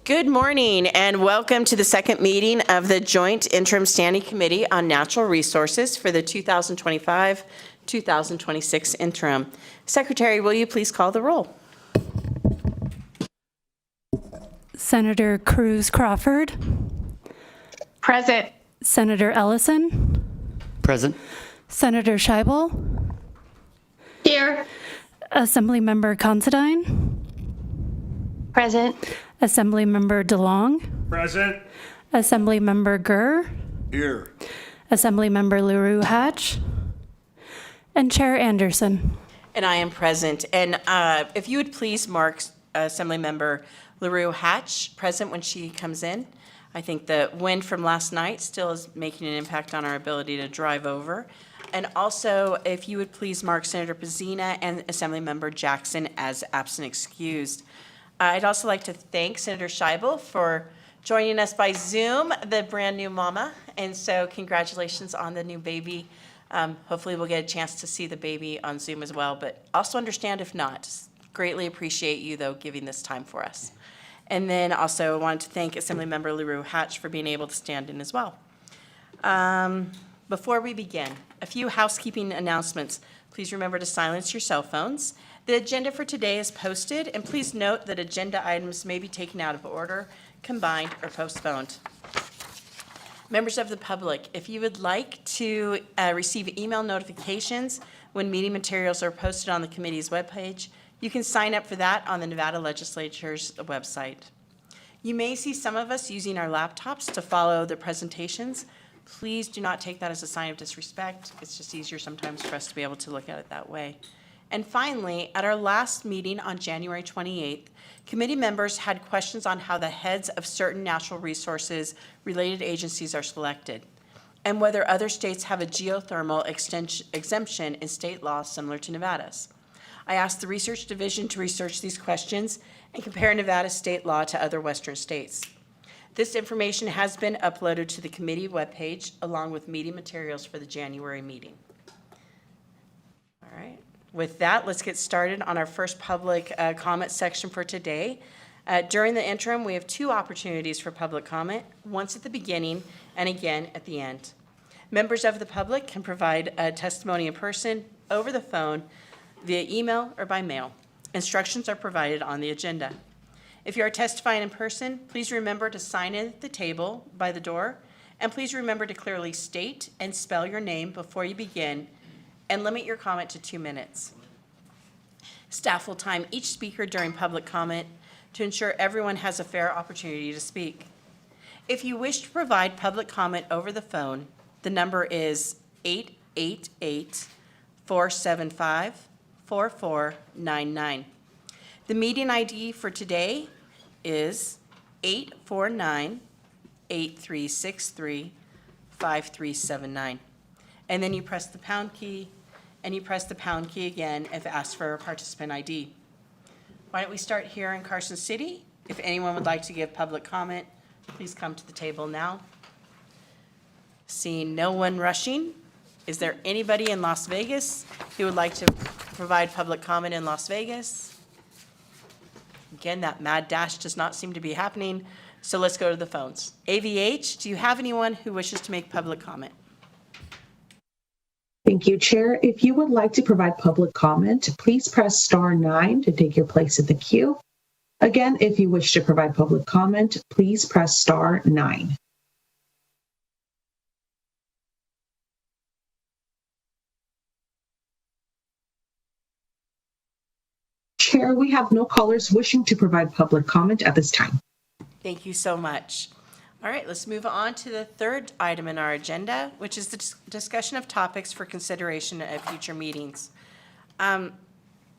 Good morning and welcome to the second meeting of the Joint Interim Standing Committee on Natural Resources for the 2025-2026 interim. Secretary, will you please call the roll? Senator Cruz Crawford. Present. Senator Ellison. Present. Senator Scheibel. Here. Assemblymember Considine. Present. Assemblymember DeLong. Present. Assemblymember Gurr. Here. Assemblymember LaRue Hatch. And Chair Anderson. And I am present. And if you would please mark Assemblymember LaRue Hatch present when she comes in. I think the wind from last night still is making an impact on our ability to drive over. And also, if you would please mark Senator Pizzina and Assemblymember Jackson as absent excused. I'd also like to thank Senator Scheibel for joining us by Zoom, the brand new mama. And so congratulations on the new baby. Hopefully we'll get a chance to see the baby on Zoom as well, but also understand if not. Greatly appreciate you, though, giving this time for us. And then also I wanted to thank Assemblymember LaRue Hatch for being able to stand in as well. Before we begin, a few housekeeping announcements. Please remember to silence your cell phones. The agenda for today is posted, and please note that agenda items may be taken out of order, combined, or postponed. Members of the public, if you would like to receive email notifications when meeting materials are posted on the committee's webpage, you can sign up for that on the Nevada Legislature's website. You may see some of us using our laptops to follow the presentations. Please do not take that as a sign of disrespect. It's just easier sometimes for us to be able to look at it that way. And finally, at our last meeting on January 28th, committee members had questions on how the heads of certain natural resources related agencies are selected, and whether other states have a geothermal exemption in state law similar to Nevada's. I asked the research division to research these questions and compare Nevada's state law to other Western states. This information has been uploaded to the committee webpage along with meeting materials for the January meeting. All right. With that, let's get started on our first public comment section for today. During the interim, we have two opportunities for public comment, once at the beginning and again at the end. Members of the public can provide testimony in person, over the phone, via email, or by mail. Instructions are provided on the agenda. If you are testifying in person, please remember to sign in at the table by the door, and please remember to clearly state and spell your name before you begin, and limit your comment to 2 minutes. Staff will time each speaker during public comment to ensure everyone has a fair opportunity to speak. If you wish to provide public comment over the phone, the number is 888-475-4499. The meeting ID for today is 849-8363-5379. And then you press the pound key, and you press the pound key again if asked for a participant ID. Why don't we start here in Carson City? If anyone would like to give public comment, please come to the table now. Seeing no one rushing, is there anybody in Las Vegas who would like to provide public comment in Las Vegas? Again, that mad dash does not seem to be happening, so let's go to the phones. AVH, do you have anyone who wishes to make public comment? Thank you, Chair. If you would like to provide public comment, please press *9 to take your place in the queue. Again, if you wish to provide public comment, please press *9. Chair, we have no callers wishing to provide public comment at this time. Thank you so much. All right, let's move on to the third item in our agenda, which is the discussion of topics for consideration at future meetings.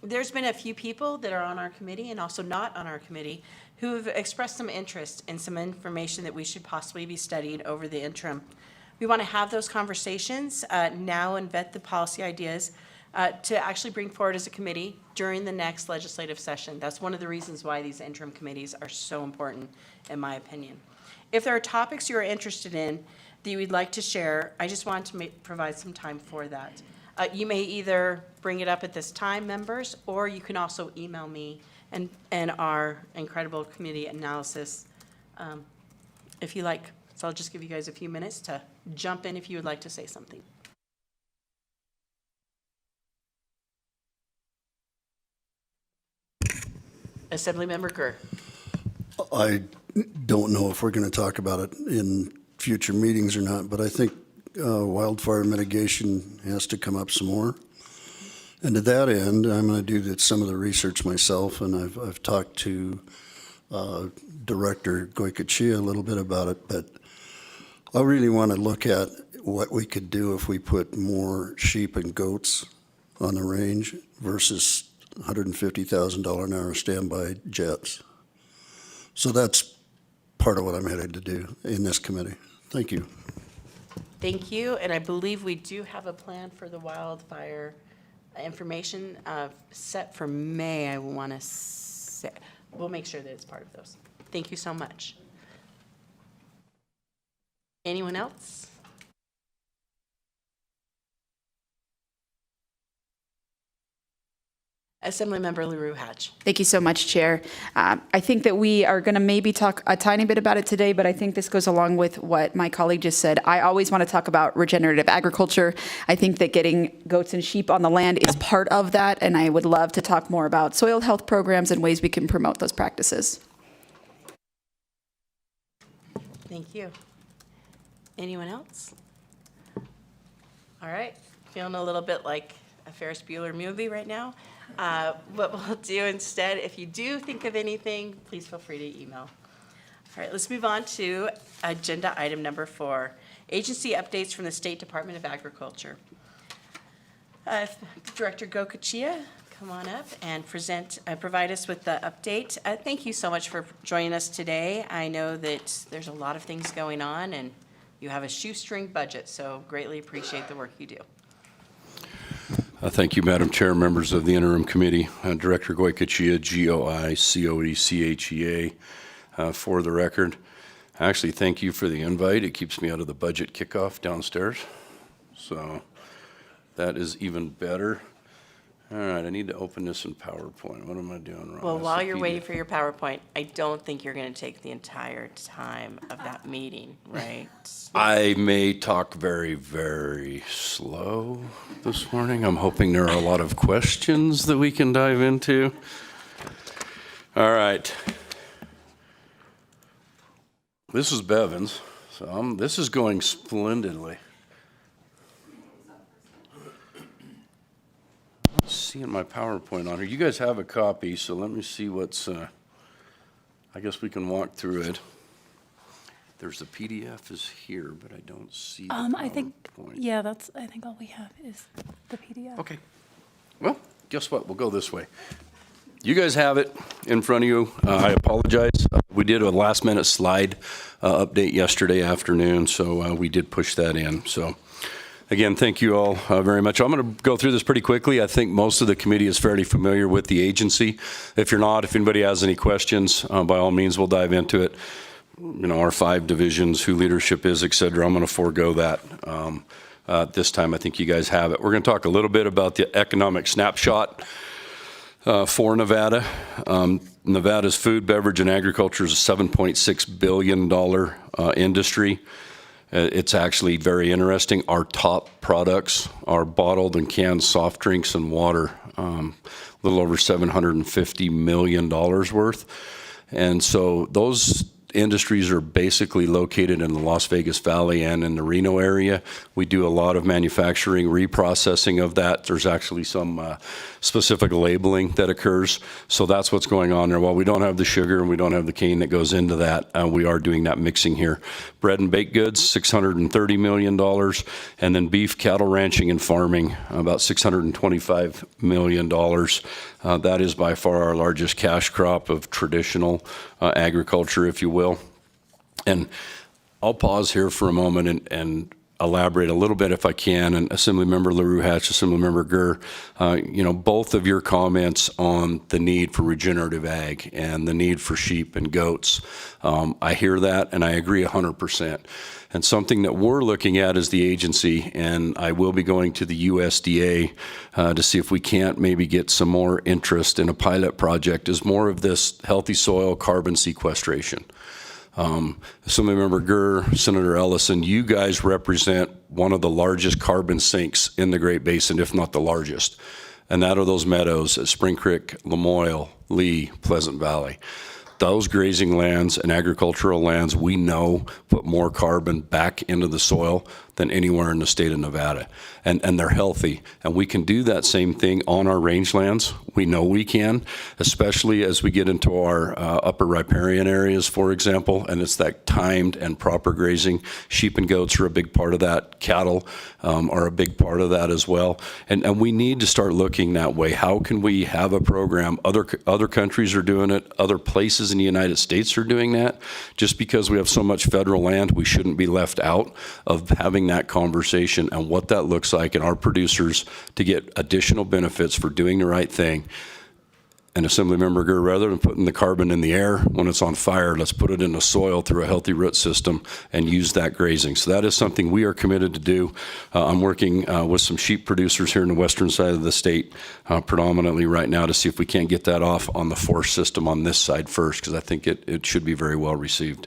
There's been a few people that are on our committee and also not on our committee who have expressed some interest in some information that we should possibly be studying over the interim. We want to have those conversations now and vet the policy ideas to actually bring forward as a committee during the next legislative session. That's one of the reasons why these interim committees are so important, in my opinion. If there are topics you are interested in that you would like to share, I just want to provide some time for that. You may either bring it up at this time, members, or you can also email me and our incredible committee analysis if you like. So I'll just give you guys a few minutes to jump in if you would like to say something. Assemblymember Gurr. I don't know if we're going to talk about it in future meetings or not, but I think wildfire mitigation has to come up some more. And to that end, I'm going to do some of the research myself, and I've talked to Director Goycochea a little bit about it, but I really want to look at what we could do if we put more sheep and goats on the range versus $150,000 an hour standby jets. So that's part of what I'm headed to do in this committee. Thank you. Thank you, and I believe we do have a plan for the wildfire information set for May, I want to say. We'll make sure that it's part of those. Thank you so much. Anyone else? Assemblymember LaRue Hatch. Thank you so much, Chair. I think that we are going to maybe talk a tiny bit about it today, but I think this goes along with what my colleague just said. I always want to talk about regenerative agriculture. I think that getting goats and sheep on the land is part of that, and I would love to talk more about soil health programs and ways we can promote those practices. Thank you. Anyone else? All right, feeling a little bit like a Ferris Bueller movie right now. What we'll do instead, if you do think of anything, please feel free to email. All right, let's move on to agenda item number 4, agency updates from the State Department of Agriculture. Director Goycochea, come on up and provide us with the update. Thank you so much for joining us today. I know that there's a lot of things going on and you have a shoestring budget, so greatly appreciate the work you do. Thank you, Madam Chair, members of the Interim Committee. Director Goycochea, Goycochea, for the record. Actually, thank you for the invite. It keeps me out of the budget kickoff downstairs, so that is even better. All right, I need to open this in PowerPoint. What am I doing wrong? Well, That's while the you're PDF. waiting for your PowerPoint, I don't think you're going to take the entire time of that meeting, right? I may talk very, very slow this morning. I'm hoping there are a lot of questions that we can dive into. All right. This is Bevins, so this is going splendidly. Seeing my PowerPoint on here. You guys have a copy, so let me see what's, I guess we can walk through it. There's the PDF is here, but I don't see the PowerPoint. I think, yeah, I think all we have is the PDF. Okay. Well, guess what? We'll go this way. You guys have it in front of you. I apologize. We did a last-minute slide update yesterday afternoon, so we did push that in. So, again, thank you all very much. I'm going to go through this pretty quickly. I think most of the committee is fairly familiar with the agency. If you're not, if anybody has any questions, by all means, we'll dive into it. You know, our 5 divisions, who leadership is, et cetera. I'm going to forego that. This time, I think you guys have it. We're going to talk a little bit about the economic snapshot for Nevada. Nevada's food, beverage, and agriculture is a $7.6 billion industry. It's actually very interesting. Our top products are bottled and canned soft drinks and water, a little over $750 million worth. And so those industries are basically located in the Las Vegas Valley and in the Reno area. We do a lot of manufacturing, reprocessing of that. There's actually some specific labeling that occurs. So that's what's going on there. While we don't have the sugar and we don't have the cane that goes into that, we are doing that mixing here. Bread and baked goods, $630 million. And then beef, cattle ranching, and farming, about $625 million. That is by far our largest cash crop of traditional agriculture, if you will. And I'll pause here for a moment and elaborate a little bit if I can. And Assemblymember LaRue Hatch, Assemblymember Gurr, you know, both of your comments on the need for regenerative ag and the need for sheep and goats. I hear that and I agree 100%. And something that we're looking at as the agency, and I will be going to the USDA to see if we can't maybe get some more interest in a pilot project, is more of this healthy soil carbon sequestration. Assemblymember Gurr, Senator Ellison, you guys represent one of the largest carbon sinks in the Great Basin, if not the largest. And that are those meadows at Spring Creek, Lamoille, Lee, Pleasant Valley. Those grazing lands and agricultural lands, we know, put more carbon back into the soil than anywhere in the state of Nevada. And they're healthy. And we can do that same thing on our rangelands. We know we can, especially as we get into our upper riparian areas, for example, and it's that timed and proper grazing. Sheep and goats are a big part of that. Cattle are a big part of that as well. And we need to start looking that way. How can we have a program? Other countries are doing it. Other places in the United States are doing that. Just because we have so much federal land, we shouldn't be left out of having that conversation and what that looks like, and our producers to get additional benefits for doing the right thing. And Assemblymember Gurr, rather than putting the carbon in the air when it's on fire, let's put it in the soil through a healthy root system and use that grazing. So that is something we are committed to do. I'm working with some sheep producers here in the western side of the state predominantly right now to see if we can't get that off on the forest system on this side first, because I think it should be very well received.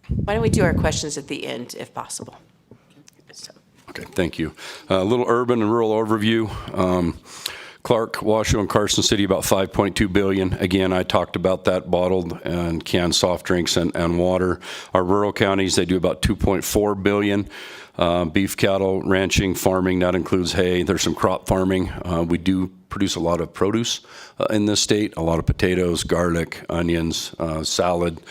Why don't we do our questions at the end, if possible? Okay, thank you. A little urban and rural overview. Clark, Washoe, and Carson City, about $5.2 billion. Again, I talked about that bottled and canned soft drinks and water. Our rural counties, they do about $2.4 billion. Beef, cattle, ranching, farming, that includes hay. There's some crop farming. We do produce a lot of produce in this state, a lot of potatoes, garlic, onions, salad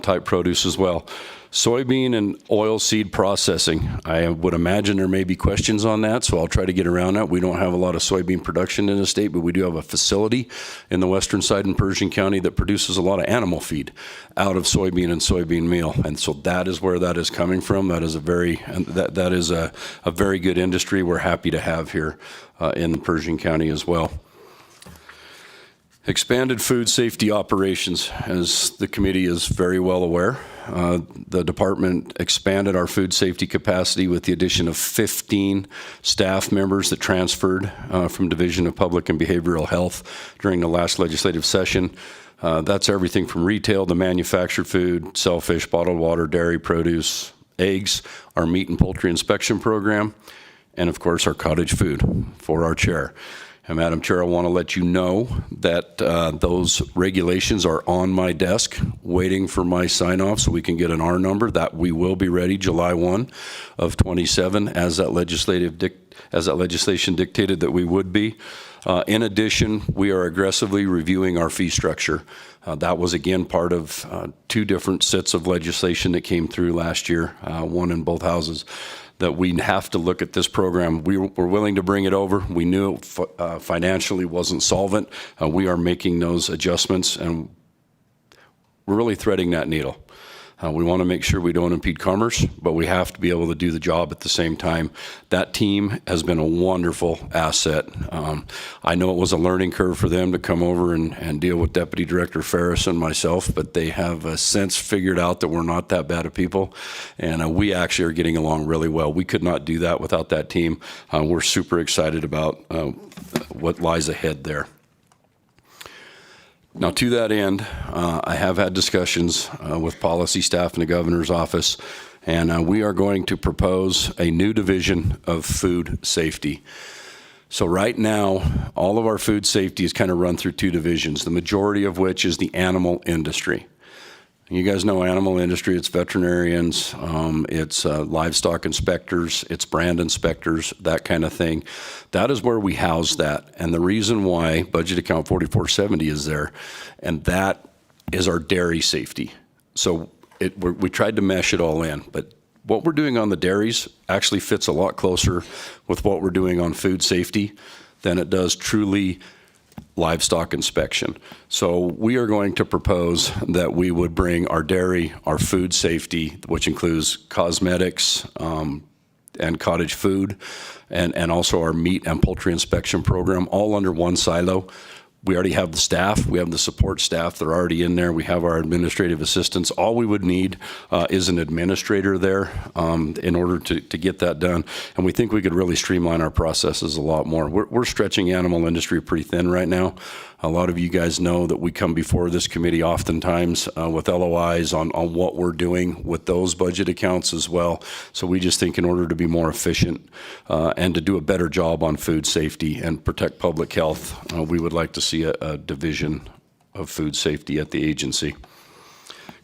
type produce as well. Soybean and oil seed processing. I would imagine there may be questions on that, so I'll try to get around that. We don't have a lot of soybean production in the state, but we do have a facility in the western side in Pershing County that produces a lot of animal feed out of soybean and soybean meal. And so that is where that is coming from. That is a very good industry we're happy to have here in Pershing County as well. Expanded food safety operations, as the committee is very well aware. The department expanded our food safety capacity with the addition of 15 staff members that transferred from Division of Public and Behavioral Health during the last legislative session. That's everything from retail to manufactured food, shellfish, bottled water, dairy, produce, eggs, our meat and poultry inspection program, and of course our cottage food for our chair. And Madam Chair, I want to let you know that those regulations are on my desk waiting for my sign off so we can get an R number. That we will be ready July 1 of 27 as that legislation dictated that we would be. In addition, we are aggressively reviewing our fee structure. That was again part of two different sets of legislation that came through last year, one in both houses, that we have to look at this program. We were willing to bring it over. We knew it financially wasn't solvent. We are making those adjustments, and we're really threading that needle. We want to make sure we don't impede commerce, but we have to be able to do the job at the same time. That team has been a wonderful asset. I know it was a learning curve for them to come over and deal with Deputy Director Ferris and myself, but they have since figured out that we're not that bad of people, and we actually are getting along really well. We could not do that without that team. We're super excited about what lies ahead there. Now, to that end, I have had discussions with policy staff in the governor's office, and we are going to propose a new division of food safety. So right now, all of our food safety is kind of run through two divisions, the majority of which is the animal industry. You guys know animal industry, it's veterinarians, it's livestock inspectors, it's brand inspectors, that kind of thing. That is where we house that. And the reason why budget account 4470 is there, and that is our dairy safety. So we tried to mesh it all in, but what we're doing on the dairies actually fits a lot closer with what we're doing on food safety than it does truly livestock inspection. So we are going to propose that we would bring our dairy, our food safety, which includes cosmetics and cottage food, and also our meat and poultry inspection program, all under one silo. We already have the staff. We have the support staff. They're already in there. We have our administrative assistants. All we would need is an administrator there in order to get that done. And we think we could really streamline our processes a lot more. We're stretching animal industry pretty thin right now. A lot of you guys know that we come before this committee oftentimes with LOIs on what we're doing with those budget accounts as well. So we just think in order to be more efficient and to do a better job on food safety and protect public health, we would like to see a division of food safety at the agency.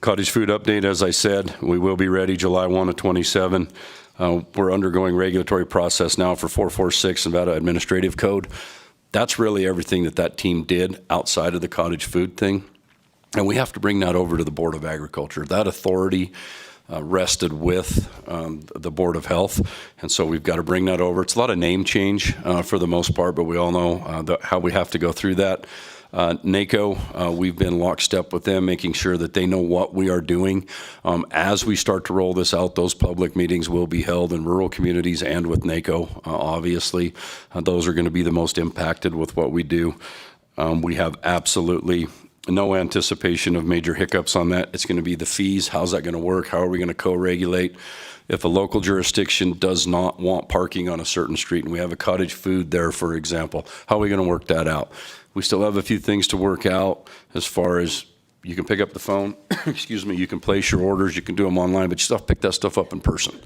Cottage food update, as I said, we will be ready July 1 of 27. We're undergoing regulatory process now for 446 Nevada Administrative Code. That's really everything that team did outside of the cottage food thing. And we have to bring that over to the Board of Agriculture. That authority rested with the Board of Health. And so we've got to bring that over. It's a lot of name change for the most part, but we all know how we have to go through that. NACO, we've been lockstep with them, making sure that they know what we are doing. As we start to roll this out, those public meetings will be held in rural communities and with NACO, obviously. Those are going to be the most impacted with what we do. We have absolutely no anticipation of major hiccups on that. It's going to be the fees. How's that going to work? How are we going to co-regulate? If a local jurisdiction does not want parking on a certain street and we have a cottage food there, for example, how are we going to work that out? We still have a few things to work out as far as you can pick up the phone, excuse me, you can place your orders, you can do them online, but you still have to pick that stuff up in person.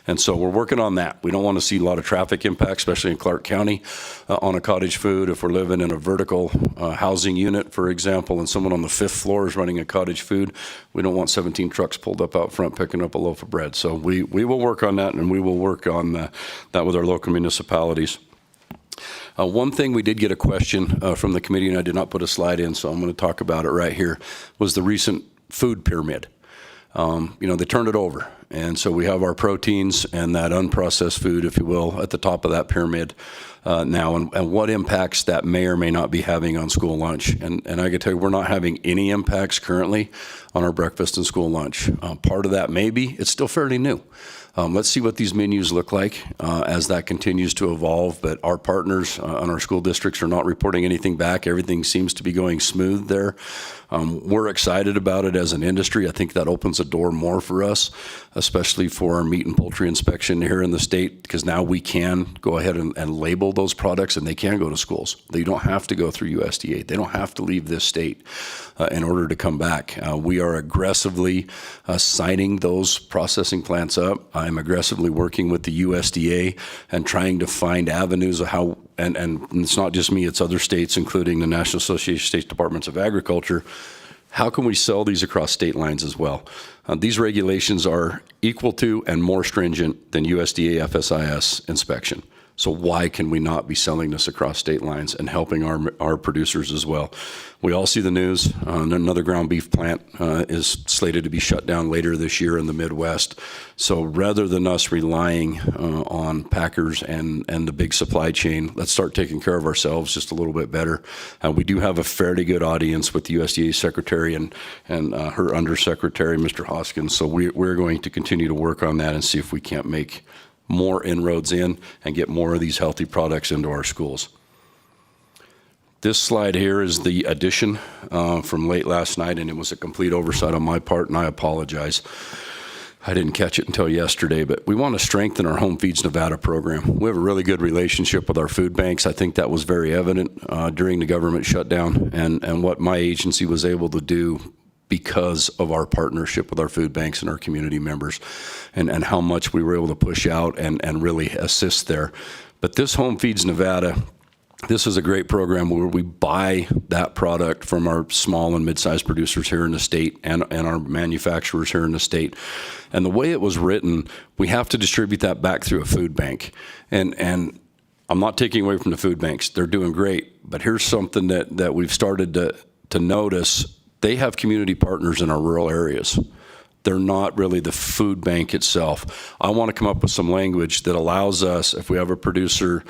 And so we're working on that. We don't want to see a lot of traffic impact, especially in Clark County on a cottage food. If we're living in a vertical housing unit, for example, and someone on the 5th floor is running a cottage food, we don't want 17 trucks pulled up out front picking up a loaf of bread. So we will work on that, and we will work on that with our local municipalities. One thing we did get a question from the committee, and I did not put a slide in, so I'm going to talk about it right here, was the recent food pyramid. They turned it over. And so we have our proteins and that unprocessed food, if you will, at the top of that pyramid now, and what impacts that may or may not be having on school lunch. And I can tell you, we're not having any impacts currently on our breakfast and school lunch. Part of that may be, it's still fairly new. Let's see what these menus look like as that continues to evolve. But our partners on our school districts are not reporting anything back. Everything seems to be going smooth there. We're excited about it as an industry. I think that opens a door more for us, especially for our meat and poultry inspection here in the state, because now we can go ahead and label those products and they can go to schools. They don't have to go through USDA. They don't have to leave this state in order to come back. We are aggressively signing those processing plants up. I'm aggressively working with the USDA and trying to find avenues of how, and it's not just me, it's other states, including the National Association of State Departments of Agriculture. How can we sell these across state lines as well? These regulations are equal to and more stringent than USDA FSIS inspection. So why can we not be selling this across state lines and helping our producers as well? We all see the news. Another ground beef plant is slated to be shut down later this year in the Midwest. So rather than us relying on packers and the big supply chain, let's start taking care of ourselves just a little bit better. We do have a fairly good audience with the USDA secretary and her undersecretary, Mr. Hoskins. So we're going to continue to work on that and see if we can't make more inroads in and get more of these healthy products into our schools. This slide here is the addition from late last night, and it was a complete oversight on my part, and I apologize. I didn't catch it until yesterday, but we want to strengthen our Home Feeds Nevada program. We have a really good relationship with our food banks. I think that was very evident during the government shutdown and what my agency was able to do because of our partnership with our food banks and our community members and how much we were able to push out and really assist there. But this Home Feeds Nevada, this is a great program where we buy that product from our small and mid-sized producers here in the state and our manufacturers here in the state. And the way it was written, we have to distribute that back through a food bank. And I'm not taking away from the food banks. They're doing great. But here's something that we've started to notice. They have community partners in our rural areas. They're not really the food bank itself. I want to come up with some language that allows us, if we have a producer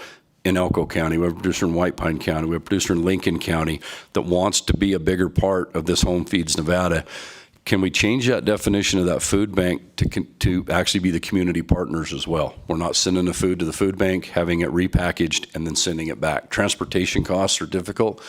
in Elko County, we have a producer in White Pine County, we have a producer in Lincoln County that wants to be a bigger part of this Home Feeds Nevada, can we change that definition of that food bank to actually be the community partners as well? We're not sending the food to the food bank, having it repackaged, and then sending it back. Transportation costs are difficult.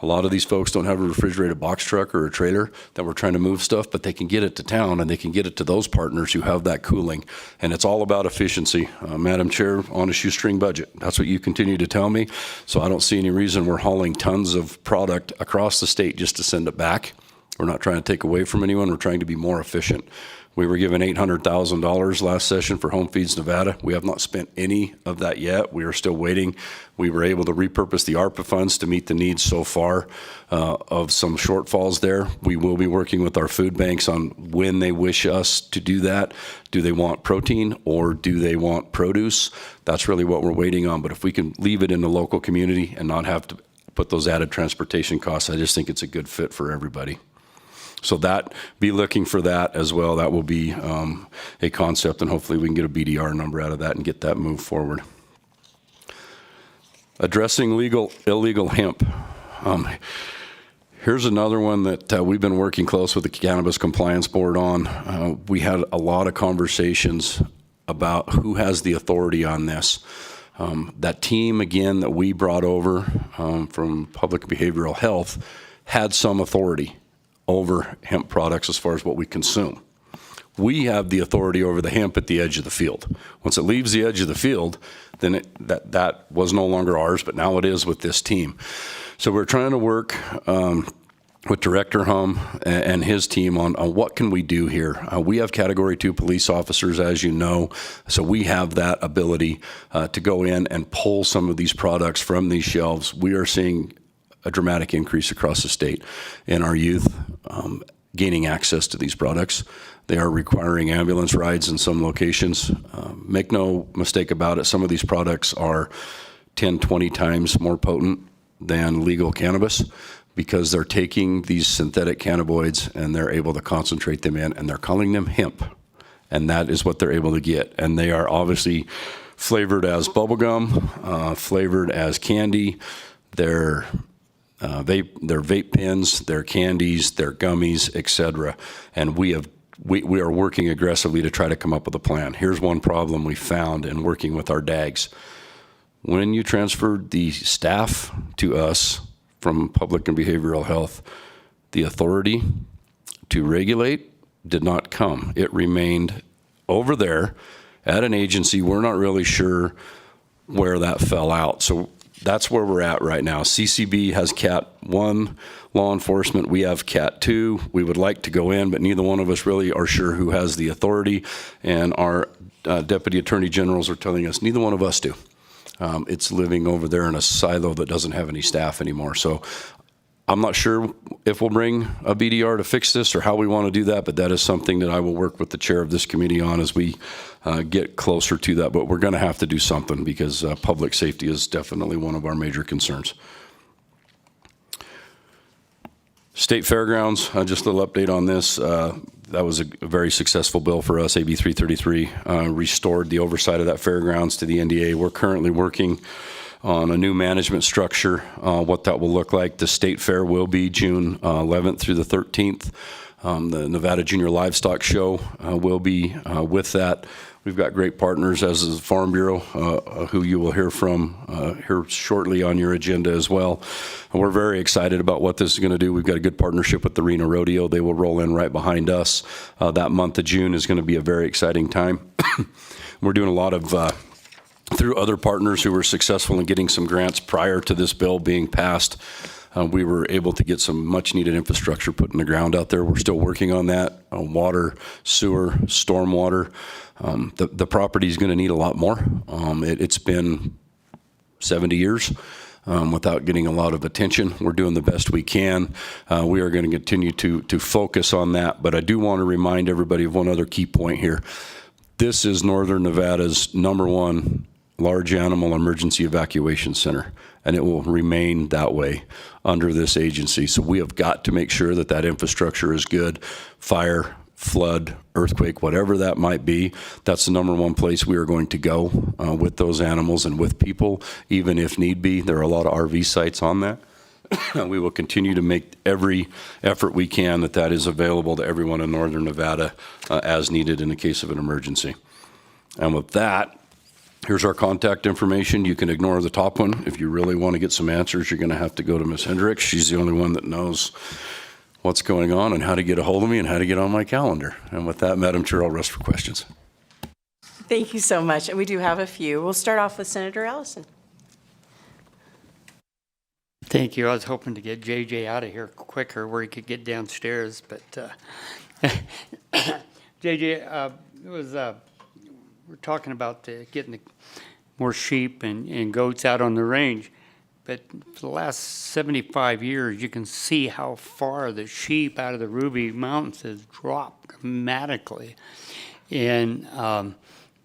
A lot of these folks don't have a refrigerated box truck or a trailer that we're trying to move stuff, but they can get it to town and they can get it to those partners who have that cooling. And it's all about efficiency. Madam Chair, on a shoestring budget. That's what you continue to tell me. So I don't see any reason we're hauling tons of product across the state just to send it back. We're not trying to take away from anyone. We're trying to be more efficient. We were given $800,000 last session for Home Feeds Nevada. We have not spent any of that yet. We are still waiting. We were able to repurpose the ARPA funds to meet the needs so far of some shortfalls there. We will be working with our food banks on when they wish us to do that. Do they want protein or do they want produce? That's really what we're waiting on. But if we can leave it in the local community and not have to put those added transportation costs, I just think it's a good fit for everybody. So be looking for that as well. That will be a concept, and hopefully we can get a BDR number out of that and get that moved forward. Addressing illegal hemp. Here's another one that we've been working close with the Cannabis Compliance Board on. We had a lot of conversations about who has the authority on this. That team, again, that we brought over from Public Behavioral Health had some authority over hemp products as far as what we consume. We have the authority over the hemp at the edge of the field. Once it leaves the edge of the field, then that was no longer ours, but now it is with this team. So we're trying to work with Director Hum and his team on what can we do here. We have Category 2 police officers, as you know, so we have that ability to go in and pull some of these products from these shelves. We are seeing a dramatic increase across the state in our youth gaining access to these products. They are requiring ambulance rides in some locations. Make no mistake about it, some of these products are 10, 20 times more potent than legal cannabis because they're taking these synthetic cannabinoids and they're able to concentrate them in, and they're calling them hemp. And that is what they're able to get. And they are obviously flavored as bubblegum, flavored as candy. They're vape pens, they're candies, they're gummies, etc. And we are working aggressively to try to come up with a plan. Here's one problem we found in working with our DAGs. When you transferred the staff to us from Public and Behavioral Health, the authority to regulate did not come. It remained over there at an agency. We're not really sure where that fell out. So that's where we're at right now. CCB has Cat 1 law enforcement. We have Cat 2. We would like to go in, but neither one of us really are sure who has the authority. And our deputy attorney generals are telling us neither one of us do. It's living over there in a silo that doesn't have any staff anymore. So I'm not sure if we'll bring a BDR to fix this or how we want to do that, but that is something that I will work with the chair of this committee on as we get closer to that. But we're going to have to do something because public safety is definitely one of our major concerns. State Fairgrounds, just a little update on this. That was a very successful bill for us, AB 333, restored the oversight of that fairgrounds to the NDA. We're currently working on a new management structure, what that will look like. The State Fair will be June 11th through the 13th. The Nevada Junior Livestock Show will be with that. We've got great partners, as is the Farm Bureau, who you will hear from here shortly on your agenda as well. And we're very excited about what this is going to do. We've got a good partnership with the Reno Rodeo. They will roll in right behind us. That month of June is going to be a very exciting time. We're doing a lot of through other partners who were successful in getting some grants prior to this bill being passed. We were able to get some much needed infrastructure put in the ground out there. We're still working on that, water, sewer, stormwater. The property is going to need a lot more. It's been 70 years without getting a lot of attention. We're doing the best we can. We are going to continue to focus on that. But I do want to remind everybody of one other key point here. This is Northern Nevada's #1 large animal emergency evacuation center, and it will remain that way under this agency. So we have got to make sure that that infrastructure is good. Fire, flood, earthquake, whatever that might be, that's the #1 place we are going to go with those animals and with people, even if need be. There are a lot of RV sites on that. We will continue to make every effort we can that is available to everyone in Northern Nevada as needed in the case of an emergency. And with that, Here's our contact information. You can ignore the top one. If you really want to get some answers, you're going to have to go to Ms. Hendricks. She's the only one that knows what's going on and how to get a hold of me and how to get on my calendar. And with that, Madam Chair, I'll rest for questions. Thank you so much, and we do have a few. We'll start off with Senator Allison. Thank you. I was hoping to get JJ out of here quicker where he could get downstairs, but JJ, we're talking about getting more sheep and goats out on the range, but for the last 75 years, you can see how far the sheep out of the Ruby Mountains has dropped dramatically. And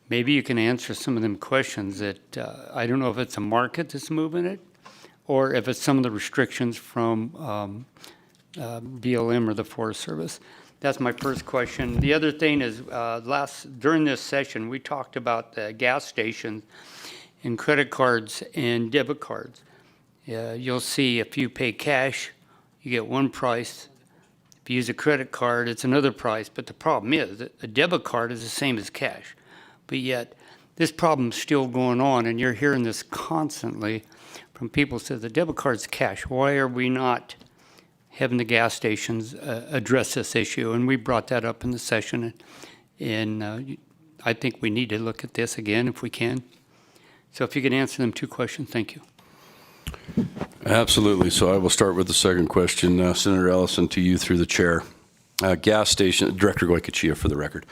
maybe you can answer some of them questions that I don't know if it's a market that's moving it, or if it's some of the restrictions from BLM or the Forest Service. That's my first question. The other thing is, during this session, we talked about the gas stations and credit cards and debit cards. You'll see if you pay cash, you get one price. If you use a credit card, it's another price. But the problem is that a debit card is the same as cash. But yet, this problem's still going on, and you're hearing this constantly from people who say the debit card's cash. Why are we not having the gas stations address this issue? And we brought that up in the session, and I think we need to look at this again if we can. So if you could answer them two questions, thank you. Absolutely. So I will start with the second question, Senator Ellison, to you through the chair. Gas station, Director Goycochea for the record.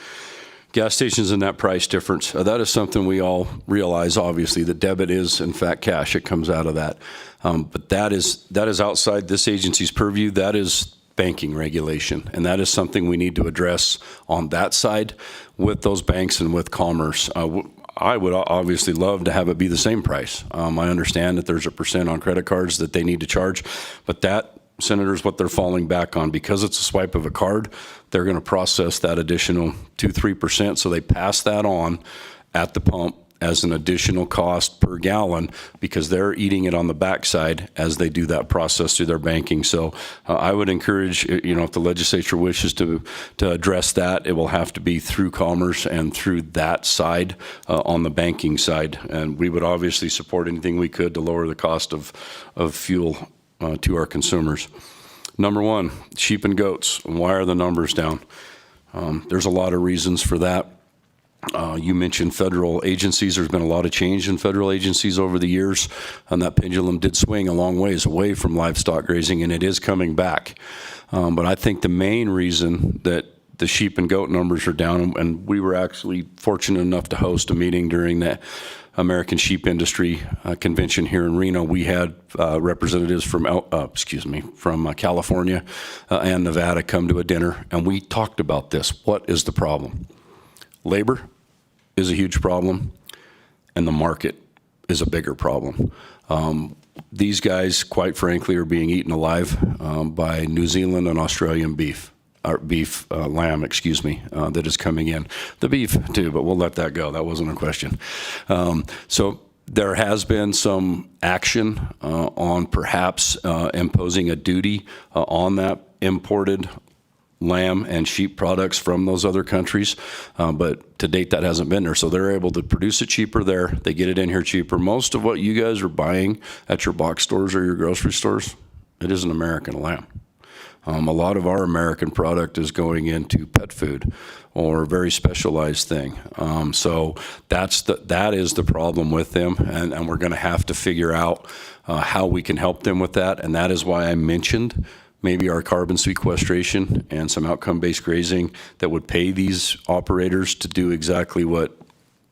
Gas stations and that price difference, that is something we all realize, obviously, that debit is, in fact, cash. It comes out of that. But that is outside this agency's purview. That is banking regulation, and that is something we need to address on that side with those banks and with commerce. I would obviously love to have it be the same price. I understand that there's a % on credit cards that they need to charge, but that, Senators, what they're falling back on, because it's a swipe of a card, they're going to process that additional 2-3%. So they pass that on at the pump as an additional cost per gallon because they're eating it on the backside as they do that process through their banking. So I would encourage, if the legislature wishes to address that, it will have to be through commerce and through that side on the banking side. And we would obviously support anything we could to lower the cost of fuel to our consumers. Number one, sheep and goats. Why are the numbers down? There's a lot of reasons for that. You mentioned federal agencies. There's been a lot of change in federal agencies over the years, and that pendulum did swing a long ways away from livestock grazing, and it is coming back. But I think the main reason that the sheep and goat numbers are down, and we were actually fortunate enough to host a meeting during the American Sheep Industry Convention here in Reno. We had representatives from California and Nevada come to a dinner, and we talked about this. What is the problem? Labor is a huge problem, and the market is a bigger problem. These guys, quite frankly, are being eaten alive by New Zealand and Australian lamb, that is coming in. The beef too, but we'll let that go. That wasn't a question. So there has been some action on perhaps imposing a duty on that imported lamb and sheep products from those other countries, but to date that hasn't been there. So they're able to produce it cheaper there. They get it in here cheaper. Most of what you guys are buying at your box stores or your grocery stores, it isn't American lamb. A lot of our American product is going into pet food or a very specialized thing. So that is the problem with them, and we're going to have to figure out how we can help them with that. And that is why I mentioned maybe our carbon sequestration and some outcome-based grazing that would pay these operators to do exactly what,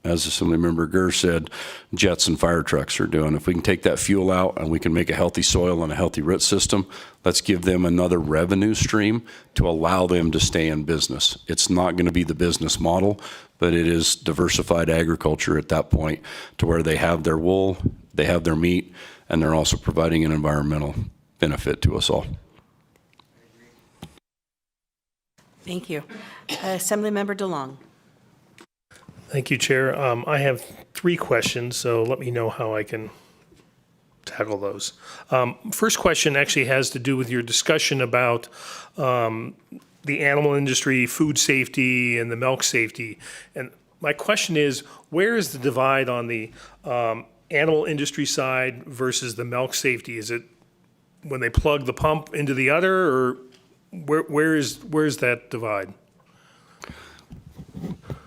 as Assemblymember Gurr said, jets and fire trucks are doing. If we can take that fuel out and we can make a healthy soil and a healthy root system, let's give them another revenue stream to allow them to stay in business. It's not going to be the business model, but it is diversified agriculture at that point to where they have their wool, they have their meat, and they're also providing an environmental benefit to us all. Thank you. Assemblymember DeLong. Thank you, Chair. I have 3 questions, so let me know how I can tackle those. First question actually has to do with your discussion about the animal industry, food safety, and the milk safety. And My question is, where is the divide on the animal industry side versus the milk safety? Is it when they plug the pump into the other, or where's that divide?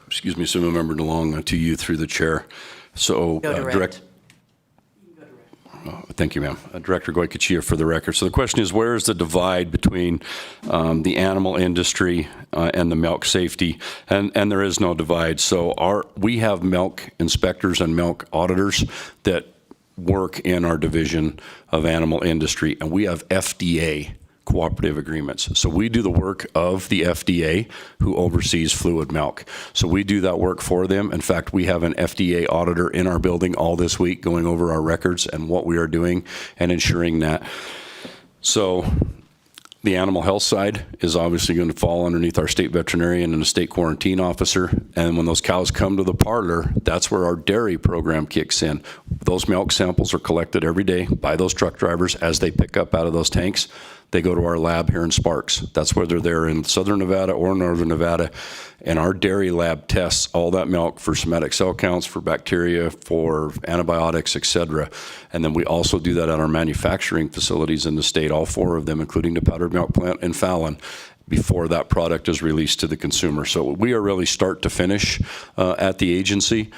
Excuse me, Member DeLong, to you through the chair. So, Go direct. Thank you, ma'am. Director Goycochea for the record. So the question is, where is the divide between the animal industry and the milk safety? And there is no divide. So we have milk inspectors and milk auditors that work in our division of animal industry, and we have FDA cooperative agreements. So we do the work of the FDA, who oversees fluid milk. So we do that work for them. In fact, we have an FDA auditor in our building all this week going over our records and what we are doing and ensuring that. So the animal health side is obviously going to fall underneath our state veterinarian and a state quarantine officer. And when those cows come to the parlor, that's where our dairy program kicks in. Those milk samples are collected every day by those truck drivers as they pick up out of those tanks. They go to our lab here in Sparks. That's whether they're in southern Nevada or northern Nevada. And our dairy lab tests all that milk for somatic cell counts, for bacteria, for antibiotics, et cetera. And then we also do that at our manufacturing facilities in the state, all 4 of them, including the powdered milk plant in Fallon, before that product is released to the consumer. So we are really start to finish at the agency.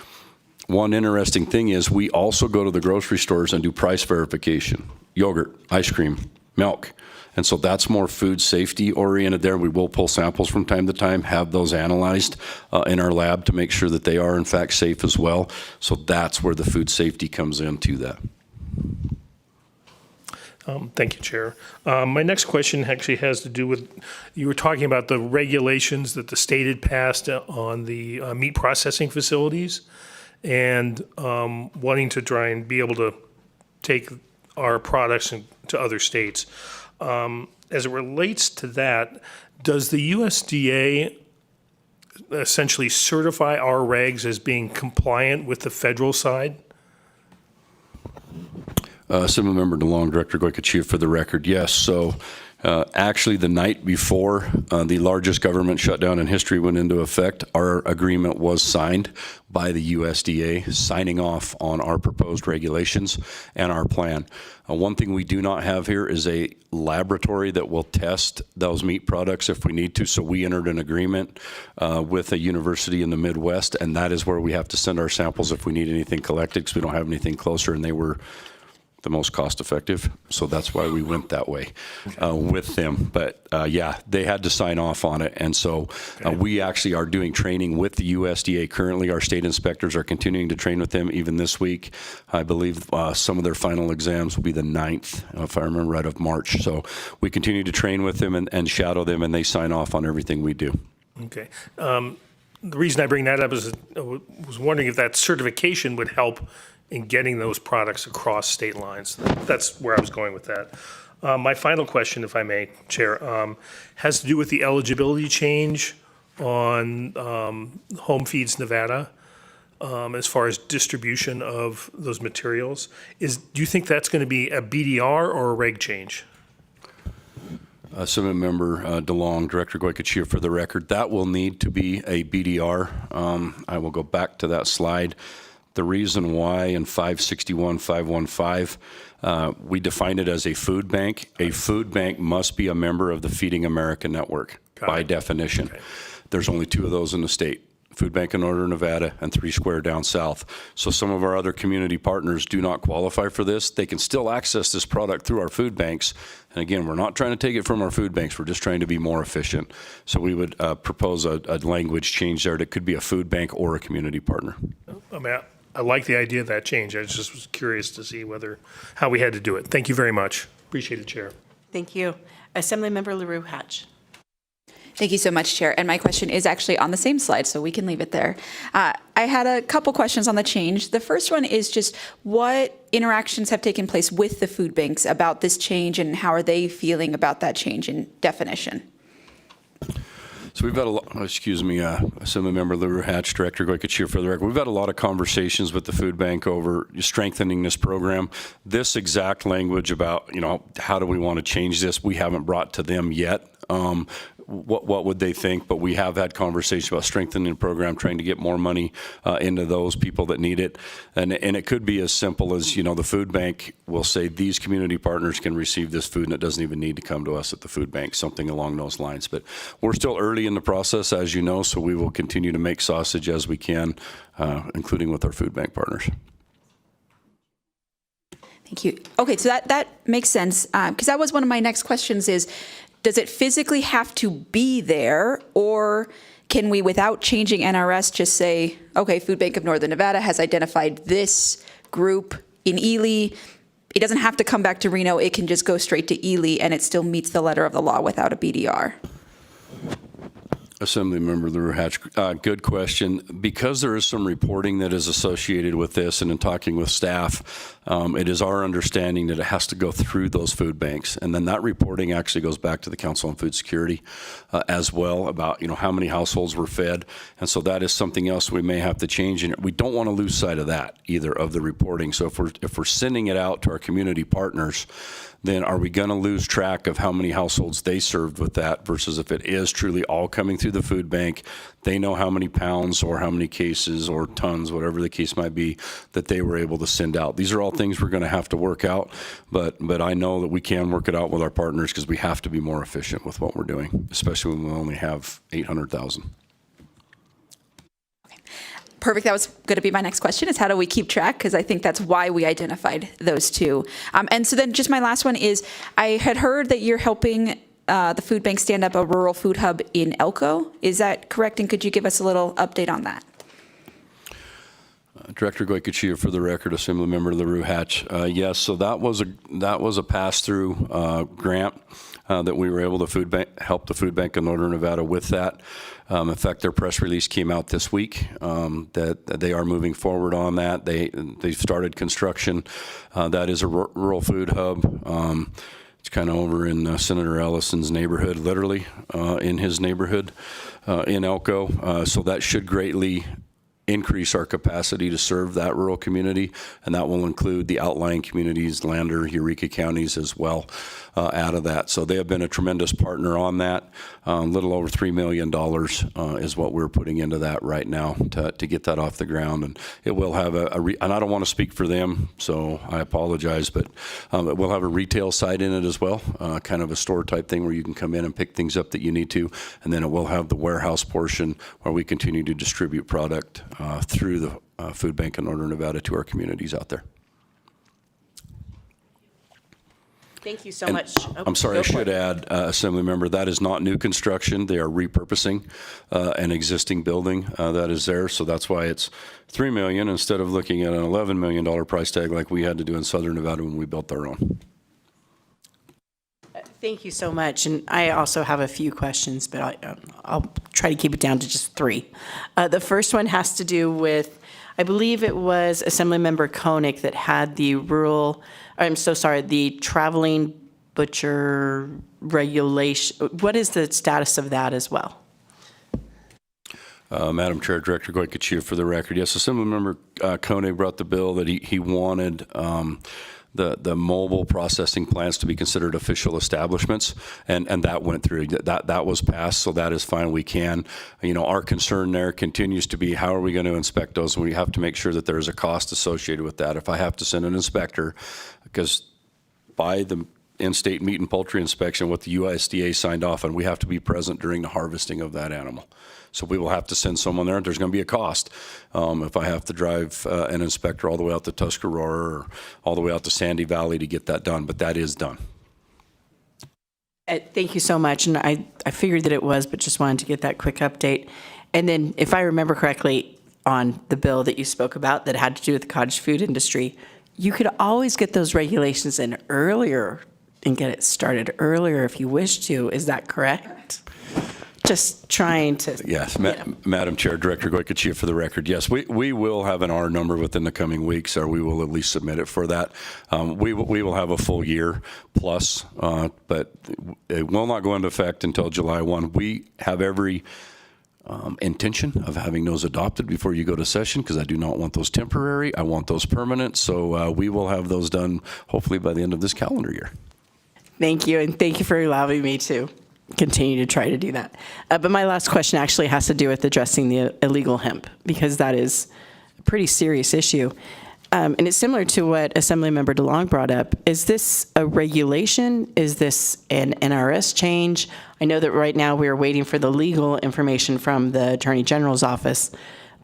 One interesting thing is we also go to the grocery stores and do price verification. Yogurt, ice cream, milk. And so that's more food safety oriented there. We will pull samples from time to time, have those analyzed in our lab to make sure that they are in fact safe as well. So that's where the food safety comes into that. Thank you, Chair. My next question actually has to do with, you were talking about the regulations that the state had passed on the meat processing facilities and wanting to try and be able to take our products to other states. As it relates to that, does the USDA essentially certify our regs as being compliant with the federal side? Member DeLong, Director Goycochea for the record. Yes. So actually the night before the largest government shutdown in history went into effect, our agreement was signed by the USDA, signing off on our proposed regulations and our plan. One thing we do not have here is a laboratory that will test those meat products if we need to. So we entered an agreement with a university in the Midwest, and that is where we have to send our samples if we need anything collected, because we don't have anything closer, and they were the most cost effective. So that's why we went that way with them. But yeah, they had to sign off on it. And so we actually are doing training with the USDA currently. Our state inspectors are continuing to train with them even this week. I believe some of their final exams will be the 9th, if I remember right, of March. So we continue to train with them and shadow them, and they sign off on everything we do. Okay. The reason I bring that up is I was wondering if that certification would help in getting those products across state lines. That's where I was going with that. My final question, if I may, Chair, has to do with the eligibility change on Home Feeds Nevada as far as distribution of those materials. Do you think that's going to be a BDR or a reg change? Member DeLong, Director Goycochea for the record, that will need to be a BDR. I will go back to that slide. The reason why in 561-515, we define it as a food bank. A food bank must be a member of the Feeding America Network by definition. Okay. There's only 2 of those in the state. Food Bank in Northern Nevada and 3 Square down south. So some of our other community partners do not qualify for this. They can still access this product through our food banks. And again, we're not trying to take it from our food banks. We're just trying to be more efficient. So we would propose a language change there that could be a food bank or a community partner. I like the idea of that change. I just was curious to see how we had to do it. Thank you very much. Appreciate it, Chair. Thank you. Assemblymember LaRue Hatch. Thank you so much, Chair. And my question is actually on the same slide, so we can leave it there. I had a couple questions on the change. The first one is just what interactions have taken place with the food banks about this change, and how are they feeling about that change in definition? So we've had Assemblymember LaRue Hatch, Director Goycochea for the record. We've had a lot of conversations with the food bank over strengthening this program. This exact language about, how do we want to change this, we haven't brought to them yet. what would they think, but we have had conversations about strengthening the program, trying to get more money into those people that need it. And it could be as simple as, the food bank will say these community partners can receive this food and it doesn't even need to come to us at the food bank, something along those lines. But we're still early in the process, as you know, so we will continue to make sausage as we can, including with our food bank partners. Thank you. Okay, so that makes sense, because that was one of my next questions is, does it physically have to be there, or can we, without changing NRS, just say, okay, Food Bank of Northern Nevada has identified this group in Ely. It doesn't have to come back to Reno. It can just go straight to Ely, and it still meets the letter of the law without a BDR. Assemblymember LaRue Hatch, good question. Because there is some reporting that is associated with this, and in talking with staff, it is our understanding that it has to go through those food banks. And then that reporting actually goes back to the Council on Food Security as well about, how many households were fed. And so that is something else we may have to change. And we don't want to lose sight of that either, of the reporting. So if we're sending it out to our community partners, then are we going to lose track of how many households they served with that versus if it is truly all coming through the food bank, they know how many pounds or how many cases or tons, whatever the case might be, that they were able to send out. These are all things we're going to have to work out, but I know that we can work it out with our partners because we have to be more efficient with what we're doing, especially when we only have 800,000. Perfect. That was going to be my next question, is how do we keep track? Because I think that's why we identified those two. And so then just my last one is, I had heard that you're helping the food bank stand up a rural food hub in Elko. Is that correct? And could you give us a little update on that? Director Goycochea, for the record, Assemblymember LaRue Hatch. Yes, so that was a pass-through grant that we were able to help the Food Bank of Northern Nevada with that. In fact, their press release came out this week that they are moving forward on that. They've started construction. That is a rural food hub. It's kind of over in Senator Ellison's neighborhood, literally in his neighborhood in Elko. So that should greatly increase our capacity to serve that rural community, and that will include the outlying communities, Lander, Eureka counties as well, out of that. So they have been a tremendous partner on that. A little over $3 million is what we're putting into that right now to get that off the ground, and it will have and I don't want to speak for them, so I apologize, but it will have a retail side in it as well, kind of a store type thing where you can come in and pick things up that you need to, and then it will have the warehouse portion where we continue to distribute product through the Food Bank of Northern Nevada to our communities out there. Thank you so much. Oh, I'm sorry, I should add, Assemblymember, that is not new construction. They are repurposing an existing building that is there. So that's why it's $3 million instead of looking at an $11 million price tag like we had to do in Southern Nevada when we built our own. Thank you so much. And I also have a few questions, but I'll try to keep it down to just three. The first one has to do with, I believe it was Assemblymember Koenig that had the the traveling butcher regulation. What is the status of that as well? Madam Chair, Director Goycochea, for the record. Yes, Assemblymember Koenig brought the bill that he wanted the mobile processing plants to be considered official establishments, and that went through. That was passed, so that is fine. We can. Our concern there continues to be how are we going to inspect those, and we have to make sure that there is a cost associated with that. If I have to send an inspector, because by the in-state meat and poultry inspection, what the USDA signed off on, we have to be present during the harvesting of that animal. So we will have to send someone there, and there's going to be a cost. If I have to drive an inspector all the way out to Tuscarora or all the way out to Sandy Valley to get that done, but that is done. Thank you so much. And I figured that it was, but just wanted to get that quick update. And then if I remember correctly, on the bill that you spoke about that had to do with the cottage food industry, you could always get those regulations in earlier and get it started earlier if you wish to. Is that correct? Just trying to. Yes, Madam Chair, Director Goycochea, for the record, yes, we will have an R number within the coming weeks, or we will at least submit it for that. We will have a full year plus, but it will not go into effect until July 1. We have every intention of having those adopted before you go to session, because I do not want those temporary. I want those permanent. So we will have those done hopefully by the end of this calendar year. Thank you, and thank you for allowing me to continue to try to do that. But my last question actually has to do with addressing the illegal hemp, because that is a pretty serious issue. And it's similar to what Assemblymember DeLong brought up. Is this a regulation? Is this an NRS change? I know that right now we are waiting for the legal information from the Attorney General's office,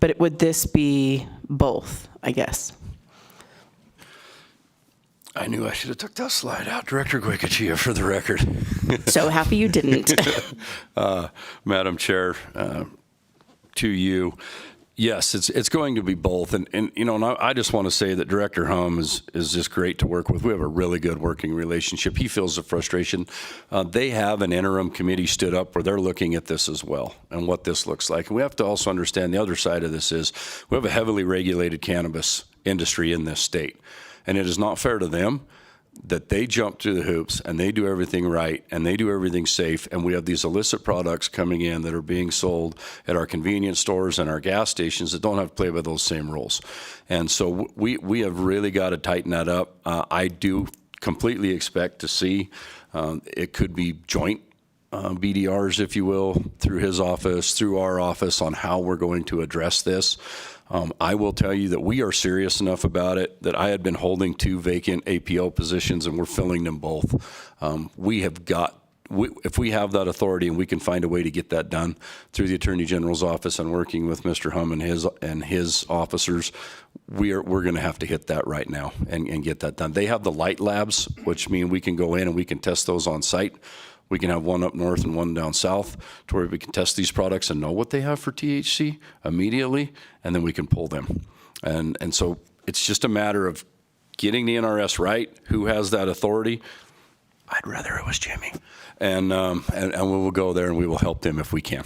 but would this be both, I guess? I knew I should have took that slide out. Director Goycochea, for the record. So happy you didn't. Madam Chair, to you, yes, it's going to be both. And you know, and I just want to say that Director Hum is just great to work with. We have a really good working relationship. He feels the frustration. They have an interim committee stood up where they're looking at this as well and what this looks like. And we have to also understand the other side of this is we have a heavily regulated cannabis industry in this state. And it is not fair to them that they jump through the hoops and they do everything right and they do everything safe, and we have these illicit products coming in that are being sold at our convenience stores and our gas stations that don't have to play by those same rules. And so we have really got to tighten that up. I do completely expect to see it could be joint BDRs, if you will, through his office, through our office, on how we're going to address this. I will tell you that we are serious enough about it that I had been holding 2 vacant APO positions and we're filling them both. If we have that authority and we can find a way to get that done through the Attorney General's office and working with Mr. Hum and his officers, we're going to have to hit that right now and get that done. They have the light labs, which mean we can go in and we can test those on site. We can have one up north and one down south to where we can test these products and know what they have for THC immediately, and then we can pull them. And so it's just a matter of getting the NRS right. Who has that authority? I'd rather it was Jimmy. And we will go there and we will help them if we can.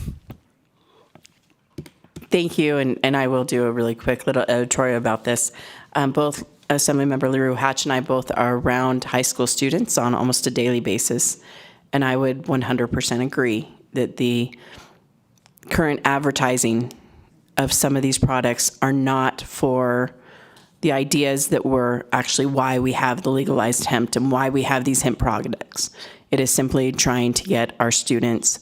Thank you, and I will do a really quick little editorial about this. Both Assemblymember LaRue Hatch and I both are around high school students on almost a daily basis. And I would 100% agree that the current advertising of some of these products are not for the ideas that were actually why we have the legalized hemp and why we have these hemp products. It is simply trying to get our students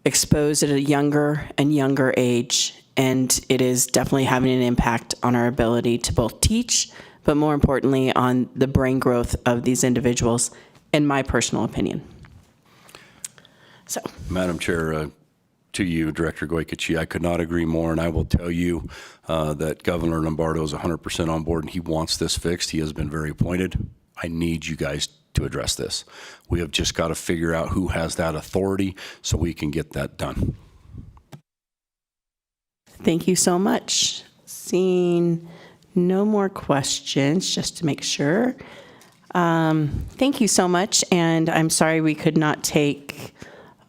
exposed at a younger and younger age, and it is definitely having an impact on our ability to both teach, but more importantly on the brain growth of these individuals, in my personal opinion. So, Madam Chair, to you, Director Goycochea, I could not agree more, and I will tell you that Governor Lombardo is 100% on board, and he wants this fixed. He has been very pointed. I need you guys to address this. We have just got to figure out who has that authority so we can get that done. thank you so much. Seeing no more questions, just to make sure. Thank you so much, and I'm sorry we could not take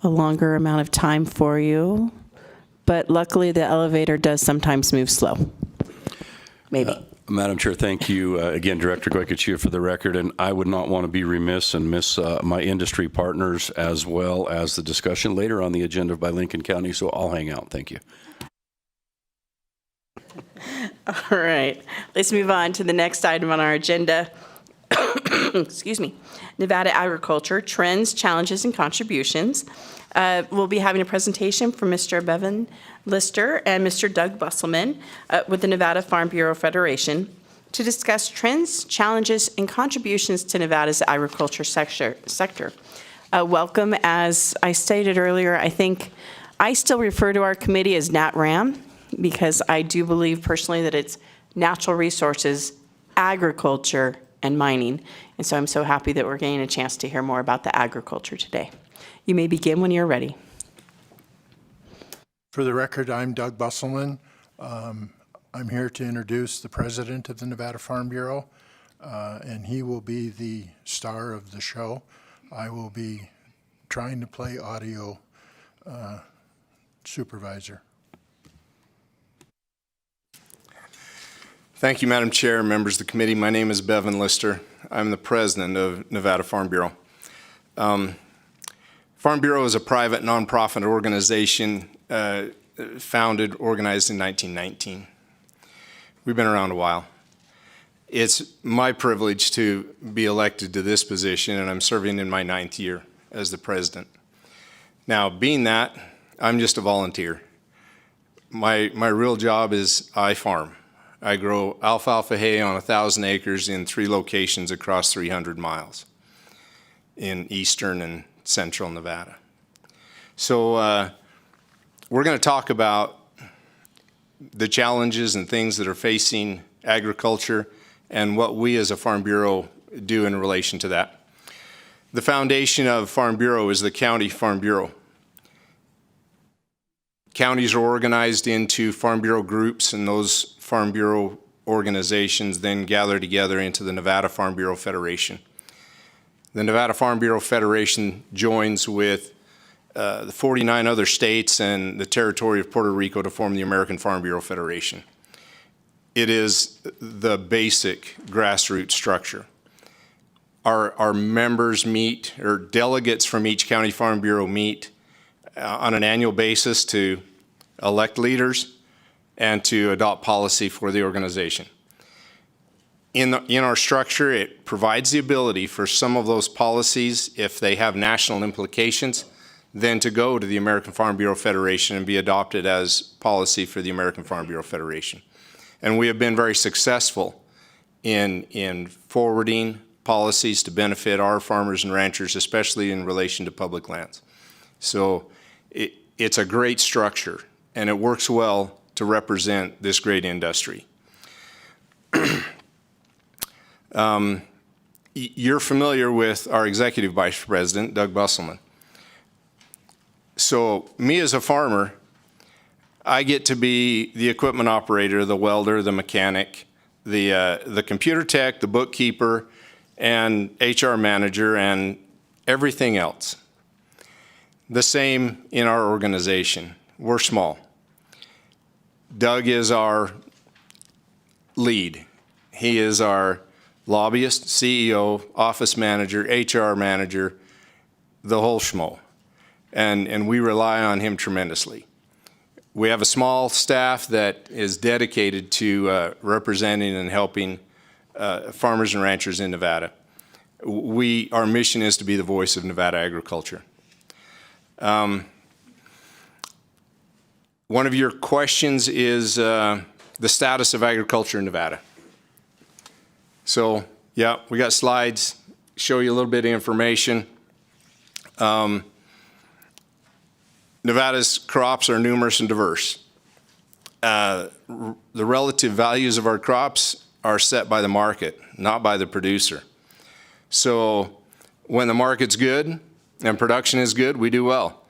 a longer amount of time for you, but luckily the elevator does sometimes move slow. Maybe. Madam Chair, thank you again, Director Goycochea, for the record, and I would not want to be remiss and miss my industry partners as well as the discussion later on the agenda by Lincoln County, so I'll hang out. Thank you. All right, let's move on to the next item on our agenda. Excuse me. Nevada Agriculture, Trends, Challenges, and Contributions. We'll be having a presentation from Mr. Bevan Lister and Mr. Doug Busselman with the Nevada Farm Bureau Federation to discuss trends, challenges, and contributions to Nevada's agriculture sector. Welcome. As I stated earlier, I think I still refer to our committee as NatRam because I do believe personally that it's natural resources, agriculture, and mining. And so I'm so happy that we're getting a chance to hear more about the agriculture today. You may begin when you're ready. For the record, I'm Doug Busselman. I'm here to introduce the president of the Nevada Farm Bureau, and he will be the star of the show. I will be trying to play audio supervisor. Thank you, Madam Chair, members of the committee. My name is Bevan Lister. I'm the president of Nevada Farm Bureau. Farm Bureau is a private nonprofit organization organized in 1919. We've been around a while. It's my privilege to be elected to this position, and I'm serving in my 9th year as the president. Now, being that, I'm just a volunteer. My real job is I farm. I grow alfalfa hay on 1,000 acres in 3 locations across 300 miles in eastern and central Nevada. So we're going to talk about the challenges and things that are facing agriculture and what we as a Farm Bureau do in relation to that. The foundation of Farm Bureau is the County Farm Bureau. Counties are organized into Farm Bureau groups, and those Farm Bureau organizations then gather together into the Nevada Farm Bureau Federation. The Nevada Farm Bureau Federation joins with the 49 other states and the territory of Puerto Rico to form the American Farm Bureau Federation. It is the basic grassroots structure. Our members meet, or delegates from each county farm bureau meet on an annual basis to elect leaders and to adopt policy for the organization. In our structure, it provides the ability for some of those policies, if they have national implications, then to go to the American Farm Bureau Federation and be adopted as policy for the American Farm Bureau Federation. And we have been very successful in forwarding policies to benefit our farmers and ranchers, especially in relation to public lands. So it's a great structure, and it works well to represent this great industry. You're familiar with our Executive Vice President, Doug Busselman. So me as a farmer, I get to be the equipment operator, the welder, the mechanic, the computer tech, the bookkeeper, and HR manager, and everything else. The same in our organization. We're small. Doug is our lead. He is our lobbyist, CEO, office manager, HR manager, the whole schmo. And we rely on him tremendously. We have a small staff that is dedicated to representing and helping farmers and ranchers in Nevada. Our mission is to be the voice of Nevada agriculture. One of your questions is the status of agriculture in Nevada. So, yeah, we got slides, show you a little bit of information. Nevada's crops are numerous and diverse. The relative values of our crops are set by the market, not by the producer. So when the market's good and production is good, we do well.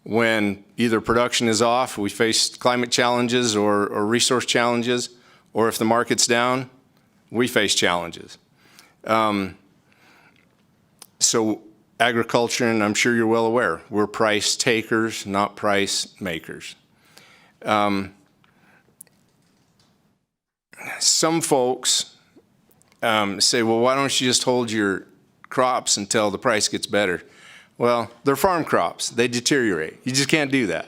When either production is off, we face climate challenges or resource challenges, or if the market's down, we face challenges. So agriculture, and I'm sure you're well aware, we're price takers, not price makers. Some folks say, well, why don't you just hold your crops until the price gets better? Well, they're farm crops. They deteriorate. You just can't do that.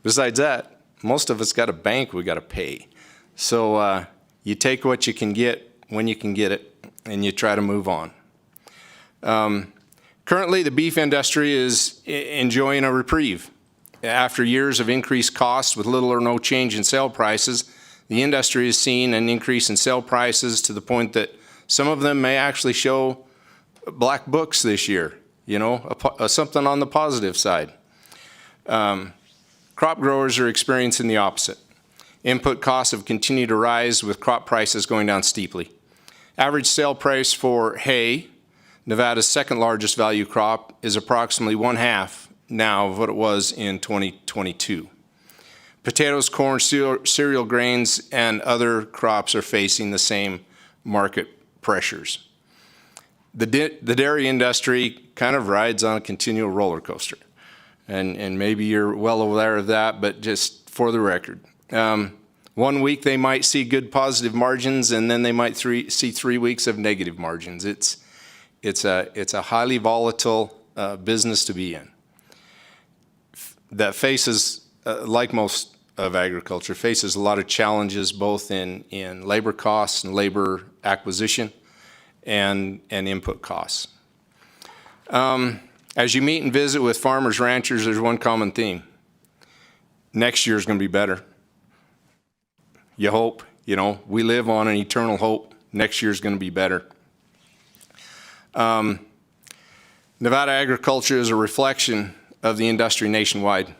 Besides that, most of us got a bank we got to pay. So you take what you can get when you can get it, and you try to move on. Currently, the beef industry is enjoying a reprieve. After years of increased costs with little or no change in sale prices, the industry has seen an increase in sale prices to the point that some of them may actually show black books this year, you know, something on the positive side. Crop growers are experiencing the opposite. Input costs have continued to rise with crop prices going down steeply. Average sale price for hay, Nevada's second largest value crop, is approximately 1/2 now of what it was in 2022. Potatoes, corn, cereal grains, and other crops are facing the same market pressures. The dairy industry kind of rides on a continual roller coaster. And maybe you're well aware of that, but just for the record. 1 week they might see good positive margins, and then they might see 3 weeks of negative margins. It's a highly volatile business to be in. That faces, like most of agriculture, faces a lot of challenges both in labor costs and labor acquisition and input costs. As you meet and visit with farmers, ranchers, there's one common theme. Next year's going to be better. You hope, we live on an eternal hope. Next year's going to be better. Nevada agriculture is a reflection of the industry nationwide.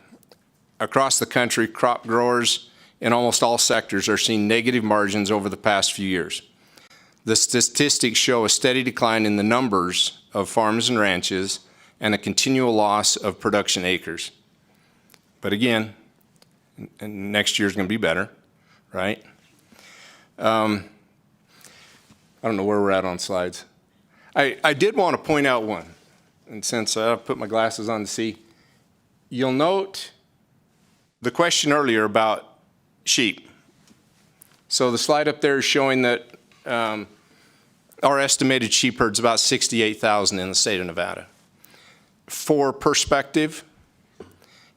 Across the country, crop growers in almost all sectors are seeing negative margins over the past few years. The statistics show a steady decline in the numbers of farms and ranches and a continual loss of production acres. But again, next year's going to be better, right? I don't know where we're at on slides. I did want to point out one, and since I put my glasses on to see, you'll note the question earlier about sheep. So the slide up there is showing that our estimated sheep herd's about 68,000 in the state of Nevada. For perspective,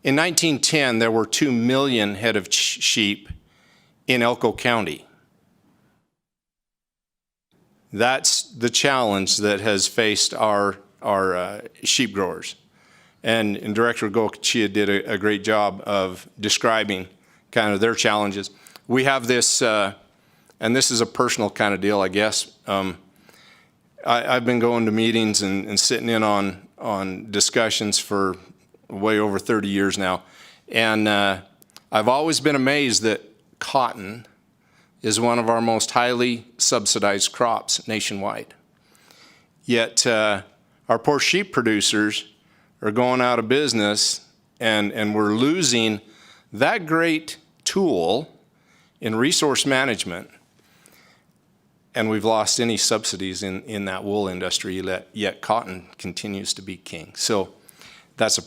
in 1910, there were 2 million head of sheep in Elko County. That's the challenge that has faced our sheep growers. And Director Gochia did a great job of describing kind of their challenges. We have this, and this is a personal kind of deal, I guess. I've been going to meetings and sitting in on discussions for way over 30 years now. And I've always been amazed that cotton is one of our most highly subsidized crops nationwide. Yet our poor sheep producers are going out of business, and we're losing that great tool in resource management, and we've lost any subsidies in that wool industry, yet cotton continues to be king. So that's a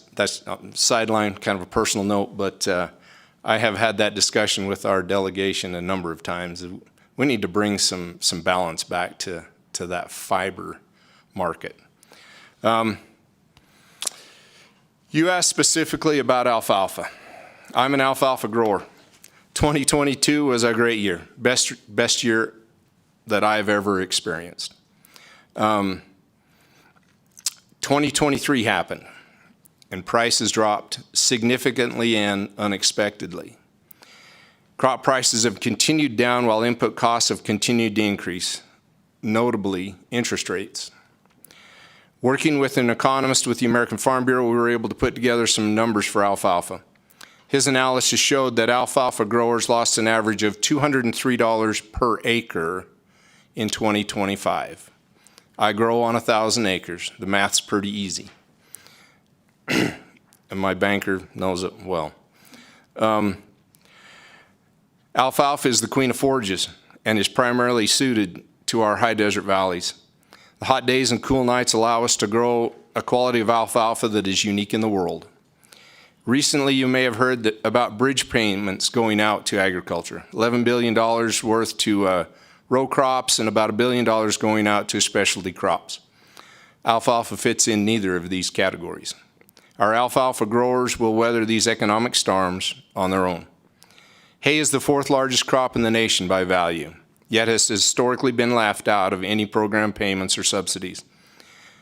sideline, kind of a personal note, but I have had that discussion with our delegation a number of times. We need to bring some balance back to that fiber market. You asked specifically about alfalfa. I'm an alfalfa grower. 2022 was a great year, best year that I've ever experienced. 2023 happened, and prices dropped significantly and unexpectedly. Crop prices have continued down while input costs have continued to increase, notably interest rates. Working with an economist with the American Farm Bureau, we were able to put together some numbers for alfalfa. His analysis showed that alfalfa growers lost an average of $203 per acre in 2025. I grow on 1,000 acres. The math's pretty easy. And my banker knows it well. Alfalfa is the queen of forages and is primarily suited to our high desert valleys. The hot days and cool nights allow us to grow a quality of alfalfa that is unique in the world. Recently, you may have heard about bridge payments going out to agriculture. $11 billion worth to row crops and about $1 billion going out to specialty crops. Alfalfa fits in neither of these categories. Our alfalfa growers will weather these economic storms on their own. Hay is the fourth largest crop in the nation by value, yet has historically been left out of any program payments or subsidies.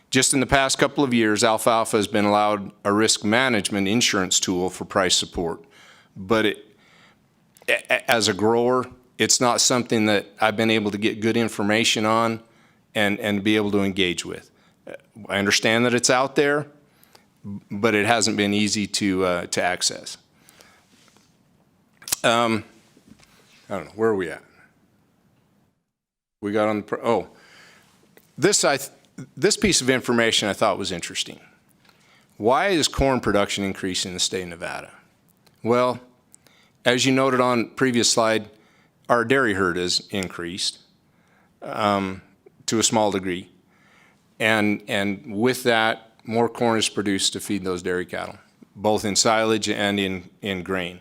Just in the past couple of years, alfalfa has been allowed a risk management insurance tool for price support. But as a grower, it's not something that I've been able to get good information on and be able to engage with. I understand that it's out there, but it hasn't been easy to access. I don't know, where are we at? We got on the, this piece of information I thought was interesting. Why is corn production increasing in the state of Nevada? Well, as you noted on previous slide, our dairy herd has increased to a small degree. And with that, more corn is produced to feed those dairy cattle, both in silage and in grain.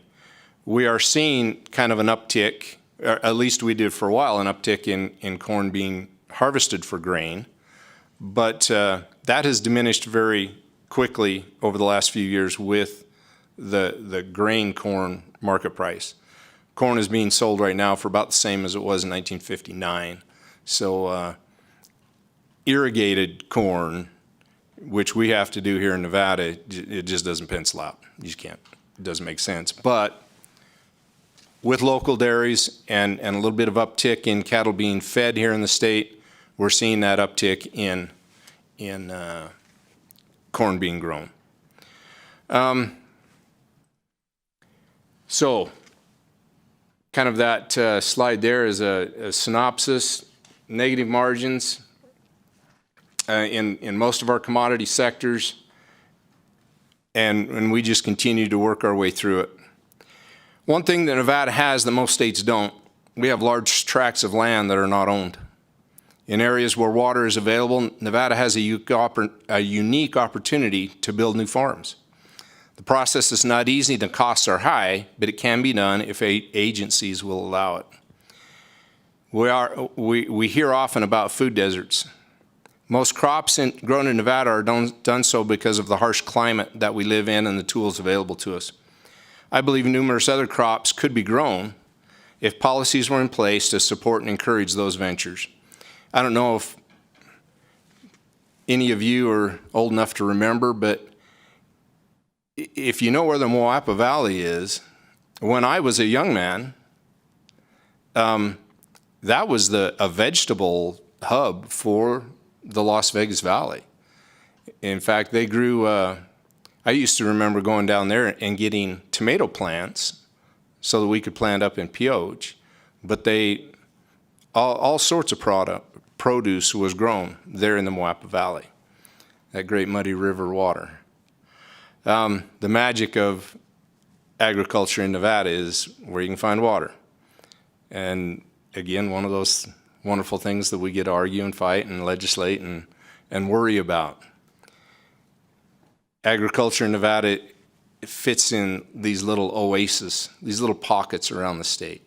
We are seeing kind of an uptick, or at least we did for a while, an uptick in corn being harvested for grain. But that has diminished very quickly over the last few years with the grain corn market price. Corn is being sold right now for about the same as it was in 1959. So irrigated corn which we have to do here in Nevada, it just doesn't pencil out. You just can't. It doesn't make sense. But with local dairies and a little bit of uptick in cattle being fed here in the state, we're seeing that uptick in corn being grown. So kind of that slide there is a synopsis, negative margins in most of our commodity sectors, and we just continue to work our way through it. One thing that Nevada has that most states don't, we have large tracts of land that are not owned. In areas where water is available, Nevada has a unique opportunity to build new farms. The process is not easy, the costs are high, but it can be done if agencies will allow it. We hear often about food deserts. Most crops grown in Nevada are done so because of the harsh climate that we live in and the tools available to us. I believe numerous other crops could be grown if policies were in place to support and encourage those ventures. I don't know if any of you are old enough to remember, but if you know where the Moapa Valley is, when I was a young man, that was a vegetable hub for the Las Vegas Valley. In fact, they grew, I used to remember going down there and getting tomato plants so that we could plant up in Pioche, but all sorts of produce was grown there in the Moapa Valley, that great muddy river water. The magic of agriculture in Nevada is where you can find water. And again, one of those wonderful things that we get to argue and fight and legislate and worry about. Agriculture in Nevada fits in these little oases, these little pockets around the state.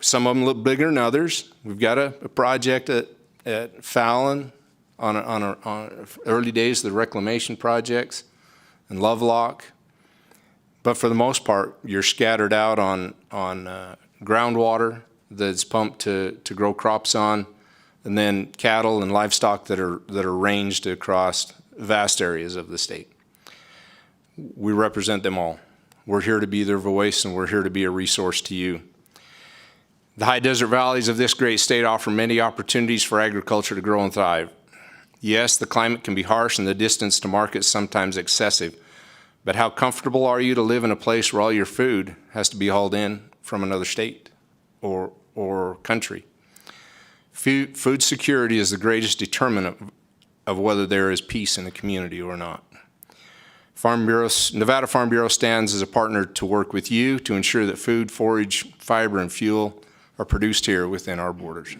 Some of them look bigger than others. We've got a project at Fallon on early days of the reclamation projects and Lovelock. But for the most part, you're scattered out on groundwater that's pumped to grow crops on, and then cattle and livestock that are ranged across vast areas of the state. We represent them all. We're here to be their voice, and we're here to be a resource to you. The high desert valleys of this great state offer many opportunities for agriculture to grow and thrive. Yes, the climate can be harsh and the distance to market is sometimes excessive, but how comfortable are you to live in a place where all your food has to be hauled in from another state or country? Food security is the greatest determinant of whether there is peace in a community or not. Nevada Farm Bureau stands as a partner to work with you to ensure that food, forage, fiber, and fuel are produced here within our borders.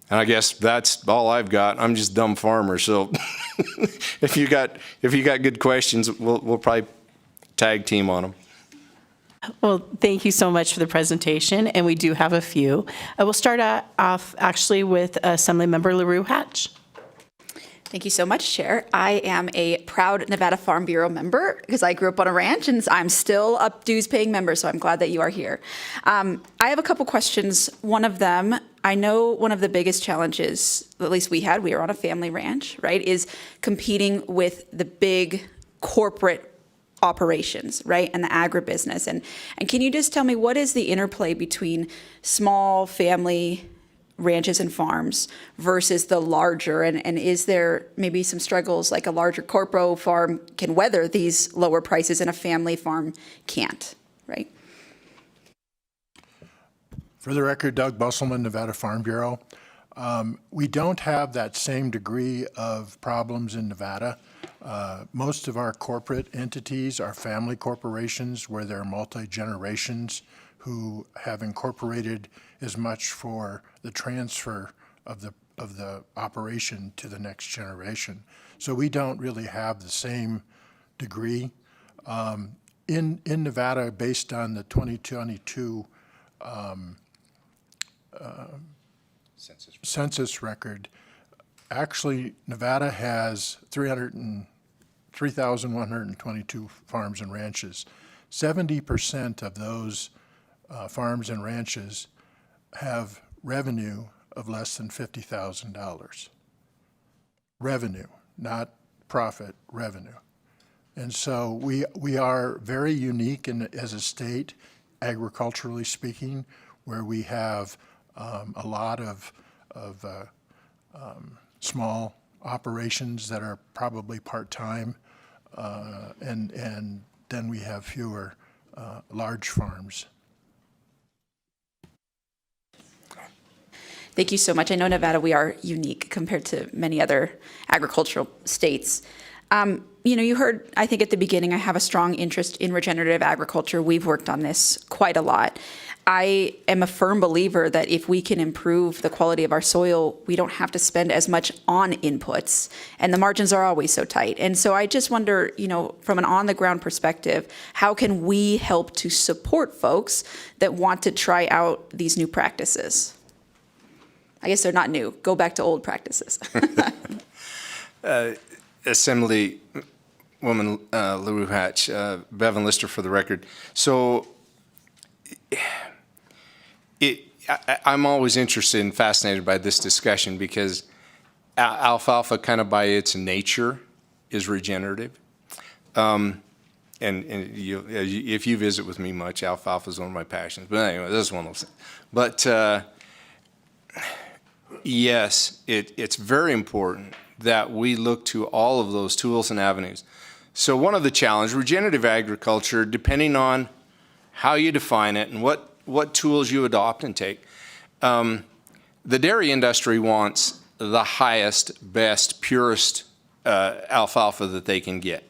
And I guess that's all I've got. I'm just a dumb farmer, so if you got good questions, we'll probably tag team on them. Well, thank you so much for the presentation, and we do have a few. I will start off actually with Assemblymember LaRue Hatch. Thank you so much, Chair. I am a proud Nevada Farm Bureau member because I grew up on a ranch and I'm still a dues-paying member, so I'm glad that you are here. I have a couple questions. One of them, I know one of the biggest challenges, at least we were on a family ranch, right, is competing with the big corporate operations, right, and the agribusiness. And can you just tell me what is the interplay between small family ranches and farms versus the larger, and is there maybe some struggles like a larger corpo farm can weather these lower prices and a family farm can't, right? For the record, Doug Busselman, Nevada Farm Bureau. We don't have that same degree of problems in Nevada. Most of our corporate entities are family corporations where there are multi-generations who have incorporated as much for the transfer of the operation to the next generation. So we don't really have the same degree. In Nevada, based on the 2022 census record, actually Nevada has 3,122 farms and ranches. 70% of those farms and ranches have revenue of less than $50,000. Revenue, not profit, revenue. And so we are very unique as a state, agriculturally speaking, where we have a lot of small operations that are probably part-time, and then we have fewer large farms. Thank you so much. I know Nevada, we are unique compared to many other agricultural states. You heard, I think at the beginning, I have a strong interest in regenerative agriculture. We've worked on this quite a lot. I am a firm believer that if we can improve the quality of our soil, we don't have to spend as much on inputs, and the margins are always so tight. And so I just wonder, from an on-the-ground perspective, how can we help to support folks that want to try out these new practices? I guess they're not new. Go back to old practices. Assemblywoman LaRue Hatch, Bevan Lister for the record. So I'm always interested and fascinated by this discussion because alfalfa, kind of by its nature, is regenerative. And if you visit with me much, alfalfa is one of my passions. But anyway, this is one of those things. But yes, it's very important that we look to all of those tools and avenues. So one of the challenges, regenerative agriculture, depending on how you define it and what tools you adopt and take, the dairy industry wants the highest, best, purest alfalfa that they can get.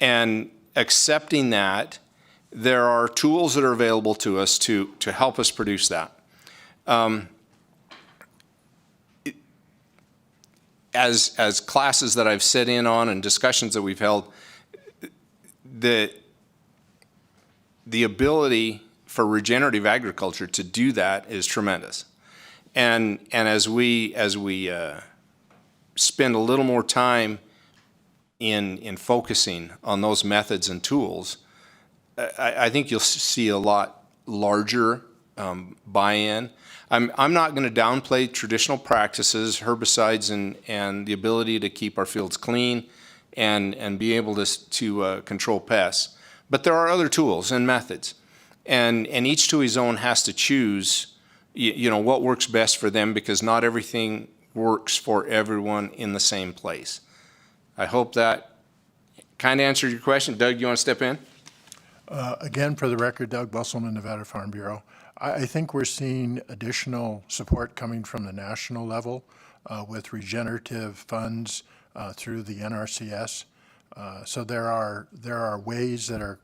And accepting that, there are tools that are available to us to help us produce that. As classes that I've sat in on and discussions that we've held, the ability for regenerative agriculture to do that is tremendous. And as we spend a little more time in focusing on those methods and tools, I think you'll see a lot larger buy-in. I'm not going to downplay traditional practices, herbicides, and the ability to keep our fields clean and be able to control pests. But there are other tools and methods, and each to his own has to choose, what works best for them, because not everything works for everyone in the same place. I hope that kind of answered your question. Doug, you want to step in? Again, for the record, Doug Busselman, Nevada Farm Bureau. I think we're seeing additional support coming from the national level with regenerative funds through the NRCS. So there are ways that are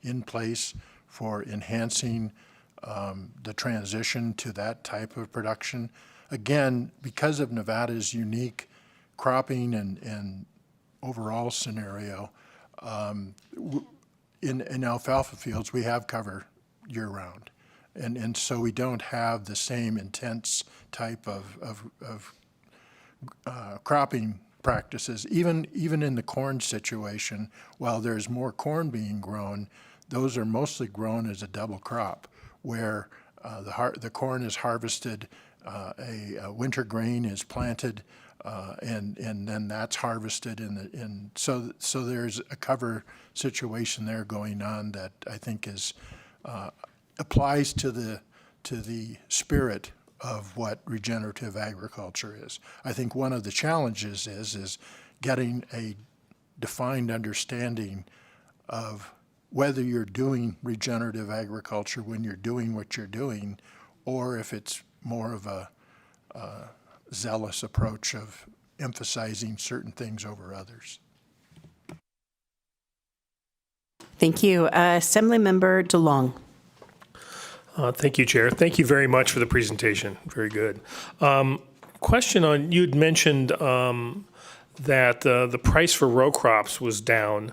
in place for enhancing the transition to that type of production. Again, because of Nevada's unique cropping and overall scenario, in alfalfa fields, we have cover year-round. And so we don't have the same intense type of cropping practices. Even in the corn situation, while there's more corn being grown, those are mostly grown as a double crop, where the corn is harvested, a winter grain is planted, and then that's harvested. So there's a cover situation there going on that I think is applies to the spirit of what regenerative agriculture is. I think one of the challenges is getting a defined understanding of whether you're doing regenerative agriculture when you're doing what you're doing, or if it's more of a zealous approach of emphasizing certain things over others. Thank you. Assemblymember DeLong. Thank you, Chair. Thank you very much for the presentation. Very good. Question on, you'd mentioned that the price for row crops was down.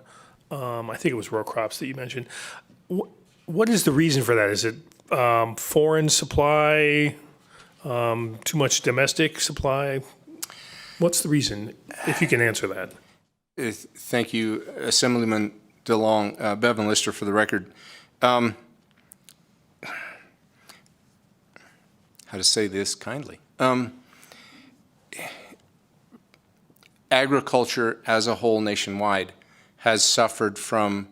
I think it was row crops that you mentioned. What is the reason for that? Is it foreign supply, too much domestic supply? What's the reason, if you can answer that? Thank you, Assemblyman DeLong. Bevan Lister for the record. how to say this kindly. Agriculture as a whole nationwide has suffered from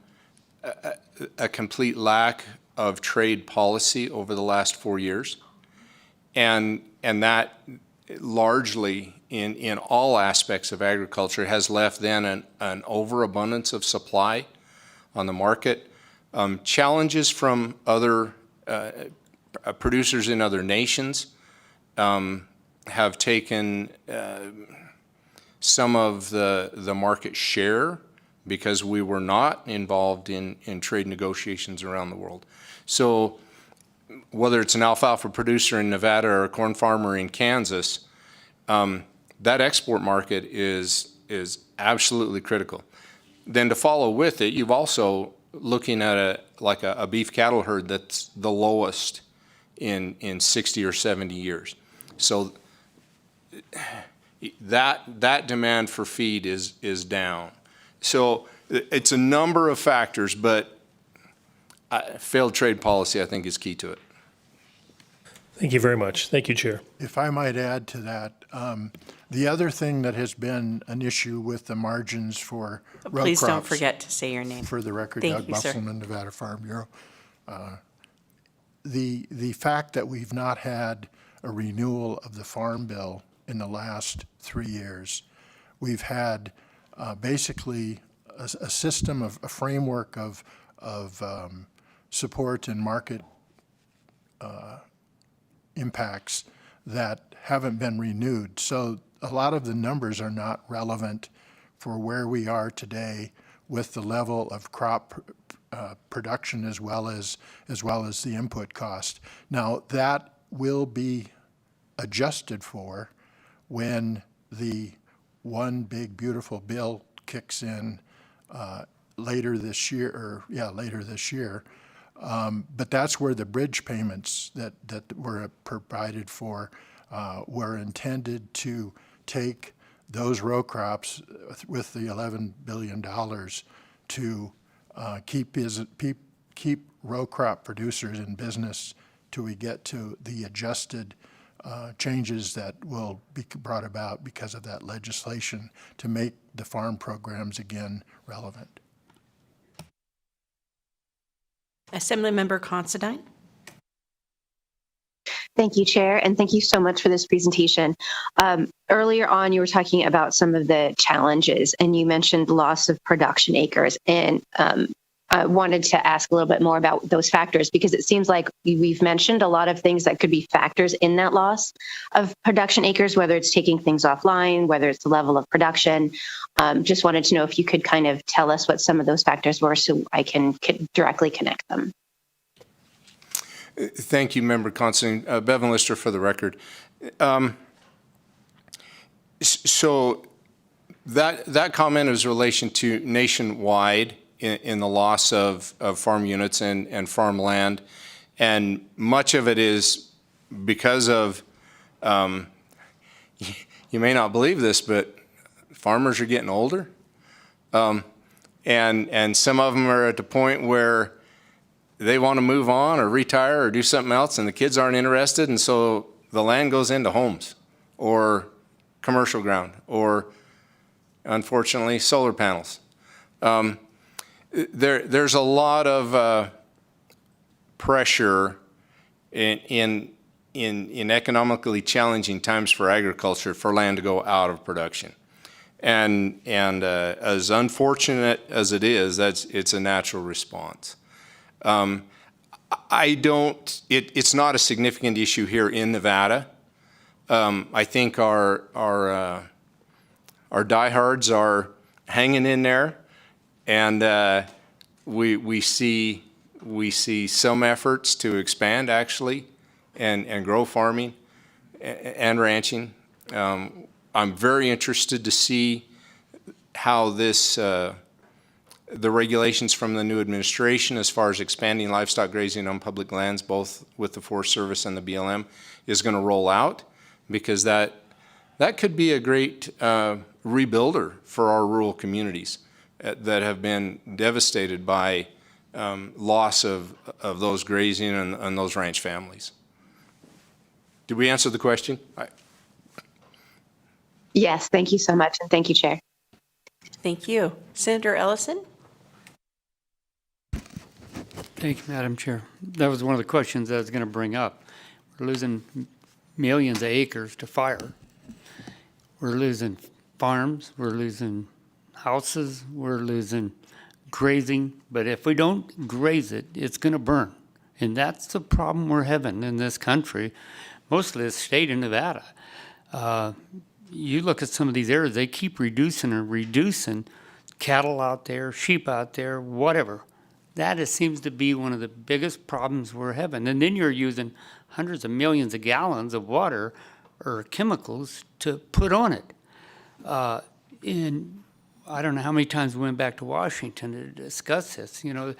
a complete lack of trade policy over the last 4 years. And that largely in all aspects of agriculture has left then an overabundance of supply on the market. Challenges from other producers in other nations have taken some of the market share because we were not involved in trade negotiations around the world. So whether it's an alfalfa producer in Nevada or a corn farmer in Kansas, that export market is absolutely critical. Then to follow with it, you've also looking at a beef cattle herd that's the lowest in 60 or 70 years. So that demand for feed is down. So it's a number of factors, but failed trade policy, I think, is key to it. Thank you very much. Thank you, Chair. If I might add to that, the other thing that has been an issue with the margins for row Please don't crops- forget to say your name. For the record, Thank Doug you, sir. Busselman, Nevada Farm Bureau. The fact that we've not had a renewal of the Farm Bill in the last 3 years, we've had basically a system of a framework of support and market impacts that haven't been renewed. So a lot of the numbers are not relevant for where we are today with the level of crop production as well as the input cost. Now that will be adjusted for when the one big beautiful bill kicks in later this year. But that's where the bridge payments that were provided for were intended to take those row crops with the $11 billion to keep row crop producers in business till we get to the adjusted changes that will be brought about because of that legislation to make the farm programs again relevant. Assemblymember Considine. Thank you, Chair, and thank you so much for this presentation. Earlier on, you were talking about some of the challenges, and you mentioned loss of production acres. And I wanted to ask a little bit more about those factors, because it seems like we've mentioned a lot of things that could be factors in that loss of production acres, whether it's taking things offline, whether it's the level of production. Just wanted to know if you could kind of tell us what some of those factors were so I can directly connect them. Thank you, Member Considine. Bevan Lister for the record. So that comment is in relation to nationwide in the loss of farm units and farmland. And much of it is because of, you may not believe this, but farmers are getting older. And some of them are at the point where they want to move on or retire or do something else, and the kids aren't interested, and so the land goes into homes or commercial ground or, unfortunately, solar panels. There's a lot of pressure in economically challenging times for agriculture for land to go out of production. And as unfortunate as it is, it's a natural response. It's not a significant issue here in Nevada. I think our diehards are hanging in there, and we see some efforts to expand actually, and grow farming and ranching. I'm very interested to see how the regulations from the new administration as far as expanding livestock grazing on public lands, both with the Forest Service and the BLM, is going to roll out, because that could be a great rebuilder for our rural communities that have been devastated by loss of those grazing and those ranch families. Did we answer the question? Yes, thank you so much, and thank you, Chair. Thank you. Senator Ellison? Thank you, Madam Chair. That was one of the questions I was going to bring up. We're losing millions of acres to fire. We're losing farms, we're losing houses, we're losing grazing. But if we don't graze it, it's going to burn. And that's the problem we're having in this country, mostly the state of Nevada. You look at some of these areas, they keep reducing cattle out there, sheep out there, whatever. That seems to be one of the biggest problems we're having. And then you're using hundreds of millions of gallons of water or chemicals to put on it. And I don't know how many times we went back to Washington to discuss this. You know,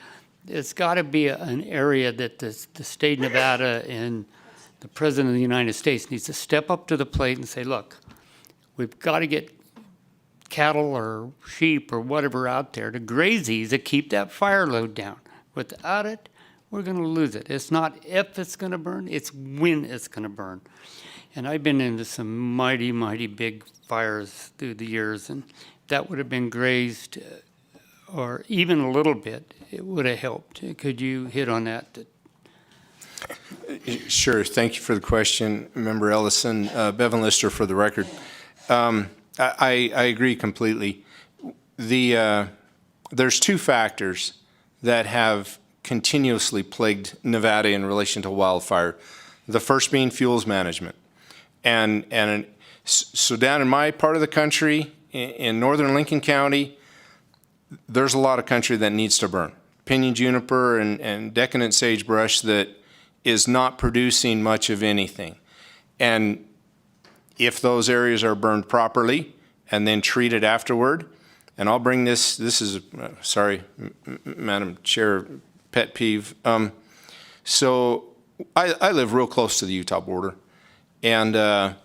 it's got to be an area that the state of Nevada and the President of the United States needs to step up to the plate and say, look, we've got to get cattle or sheep or whatever out there to graze these to keep that fire load down. Without it, we're going to lose it. It's not if it's going to burn, it's when it's going to burn. And I've been into some mighty, mighty big fires through the years, and if that would have been grazed or even a little bit, it would have helped. Could you hit on that? Sure. Thank you for the question, Member Ellison. Bevan Lister for the record. I agree completely. There's two factors that have continuously plagued Nevada in relation to wildfire. The first being fuels management. And so down in my part of the country, in northern Lincoln County, there's a lot of country that needs to burn. Pinyon juniper and decadent sagebrush that is not producing much of anything. And if those areas are burned properly and then treated afterward, and I'll bring this is, sorry, Madam Chair, pet peeve. So I live real close to the Utah border, and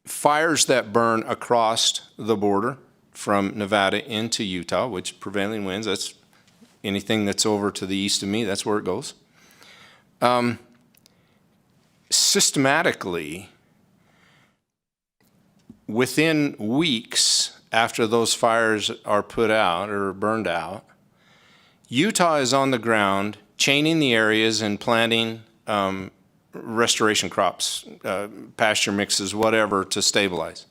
fires that burn across the border from Nevada into Utah, which prevailing winds, that's anything that's over to the east of me, that's where it goes. Systematically, within weeks after those fires are put out or burned out, Utah is on the ground chaining the areas and planting restoration crops, pasture mixes, whatever, to stabilize.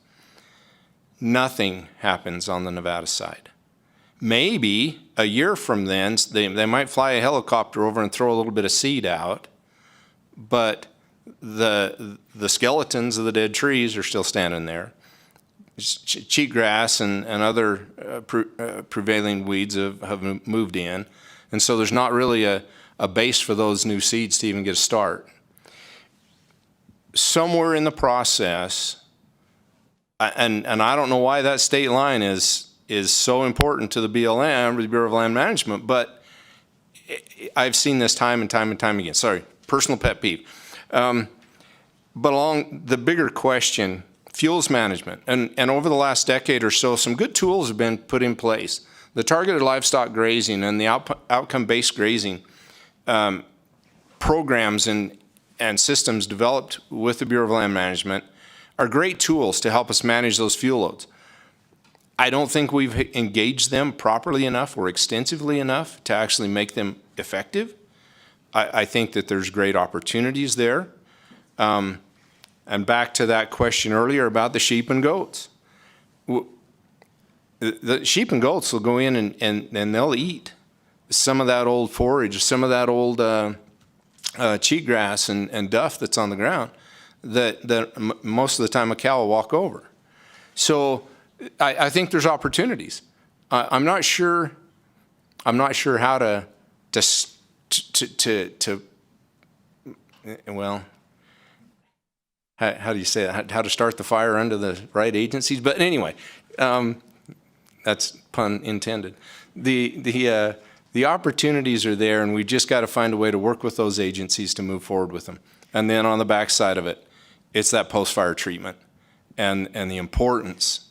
Nothing happens on the Nevada side. Maybe a year from then, they might fly a helicopter over and throw a little bit of seed out, but the skeletons of the dead trees are still standing there. Cheatgrass and other prevailing weeds have moved in, and so there's not really a base for those new seeds to even get a start. Somewhere in the process, and I don't know why that state line is so important to the BLM, or the Bureau of Land Management, but I've seen this time and time and time again. Sorry, personal pet peeve. But along the bigger question, fuels management, and over the last decade or so, some good tools have been put in place. The targeted livestock grazing and the outcome-based grazing programs and systems developed with the Bureau of Land Management are great tools to help us manage those fuel loads. I don't think we've engaged them properly enough or extensively enough to actually make them effective. I think that there's great opportunities there. And back to that question earlier about the sheep and goats. The sheep and goats will go in and they'll eat some of that old forage, some of that old cheatgrass and duff that's on the ground that most of the time a cow will walk over. So I think there's opportunities. I'm not sure how to well, how do you say that? How to start the fire under the right agencies? But anyway, that's pun intended. The opportunities are there, and we just got to find a way to work with those agencies to move forward with them. And then on the backside of it, it's that post-fire treatment and the importance,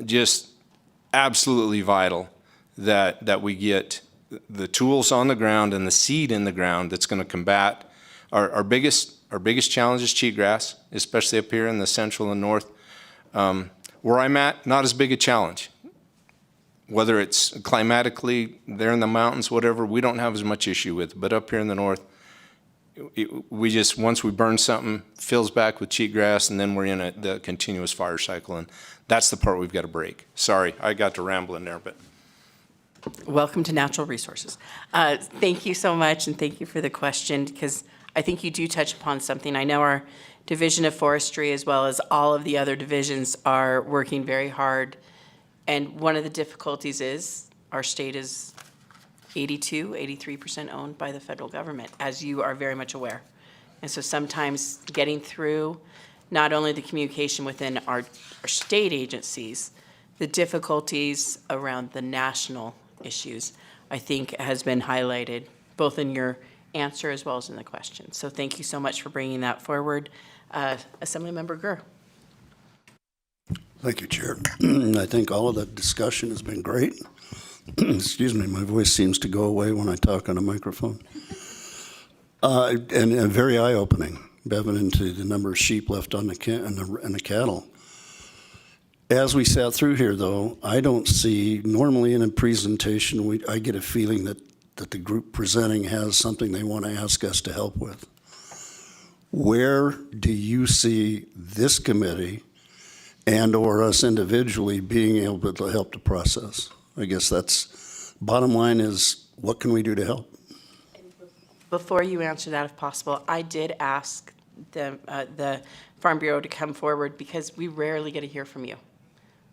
just absolutely vital that we get the tools on the ground and the seed in the ground that's going to combat our biggest Our biggest challenge is cheatgrass, especially up here in the central and north. Where I'm at, not as big a challenge. Whether it's climatically, there in the mountains, whatever, we don't have as much issue with. But up here in the north, we just, once we burn something, fills back with cheatgrass, and then we're in the continuous fire cycle. And that's the part we've got to break. Sorry, I got to ramble in there, but. Welcome to Natural Resources. Thank you so much, and thank you for the question, because I think you do touch upon something. I know our Division of Forestry, as well as all of the other divisions, are working very hard. And one of the difficulties is our state is 83% owned by the federal government, as you are very much aware. And so sometimes getting through not only the communication within our state agencies, the difficulties around the national issues, I think has been highlighted both in your answer as well as in the question. So thank you so much for bringing that forward. Assemblymember Gurr. Thank you, Chair. I think all of the discussion has been great. Excuse me, my voice seems to go away when I talk on a microphone. And very eye-opening, Bevan, into the number of sheep left on the cattle. As we sat through here, though, I don't see, normally in a presentation, I get a feeling that the group presenting has something they want to ask us to help with. Where do you see this committee and or us individually being able to help the process? I guess that's, bottom line is, what can we do to help? Before you answer that, if possible, I did ask the Farm Bureau to come forward because we rarely get to hear from you,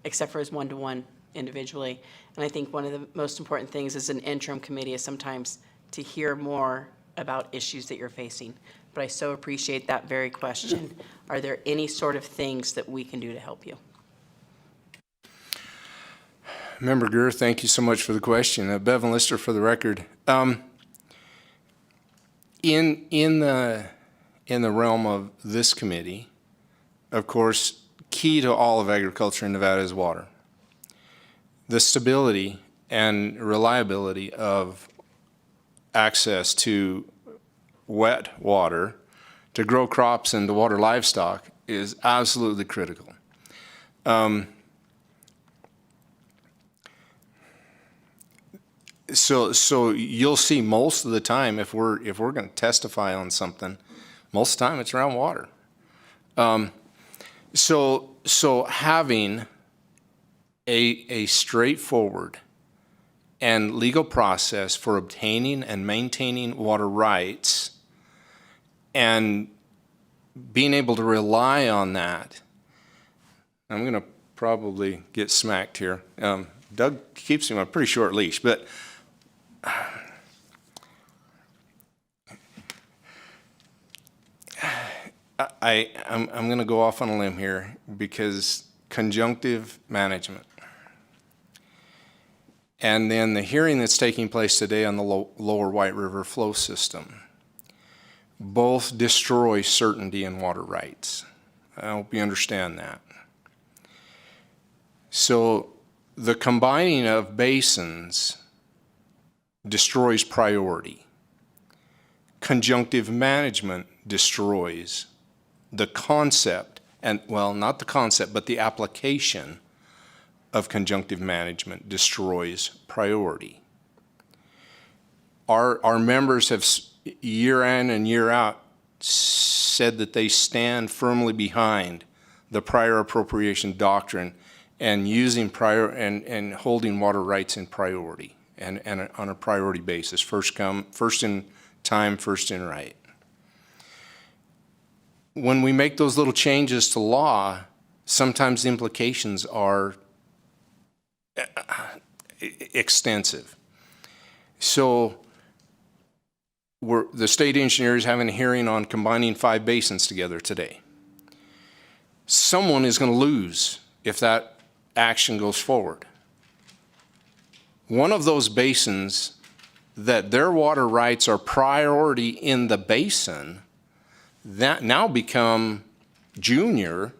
except for as one-to-one individually. And I think one of the most important things as an interim committee is sometimes to hear more about issues that you're facing. But I so appreciate that very question. Are there any sort of things that we can do to help you? Member Gurr, thank you so much for the question. Bevan Lister for the record. In the realm of this committee, of course, key to all of agriculture in Nevada is water. The stability and reliability of access to wet water to grow crops and to water livestock is absolutely critical. So you'll see most of the time, if we're going to testify on something, most of the time it's around water. So having a straightforward and legal process for obtaining and maintaining water rights and being able to rely on that, I'm going to probably get smacked here. Doug keeps me on a pretty short leash, but I'm going to go off on a limb here because conjunctive management and then the hearing that's taking place today on the lower White River flow system both destroy certainty in water rights. I hope you understand that. So the combining of basins destroys priority. Conjunctive management destroys the concept, and well, not the concept, but the application of conjunctive management destroys priority. Our members have year in and year out said that they stand firmly behind the prior appropriation doctrine and using prior and holding water rights in priority and on a priority basis, first in time, first in right. When we make those little changes to law, sometimes the implications are extensive. So the state engineer is having a hearing on combining 5 basins together today. Someone is going to lose if that action goes forward. One of those basins that their water rights are priority in the basin that now become junior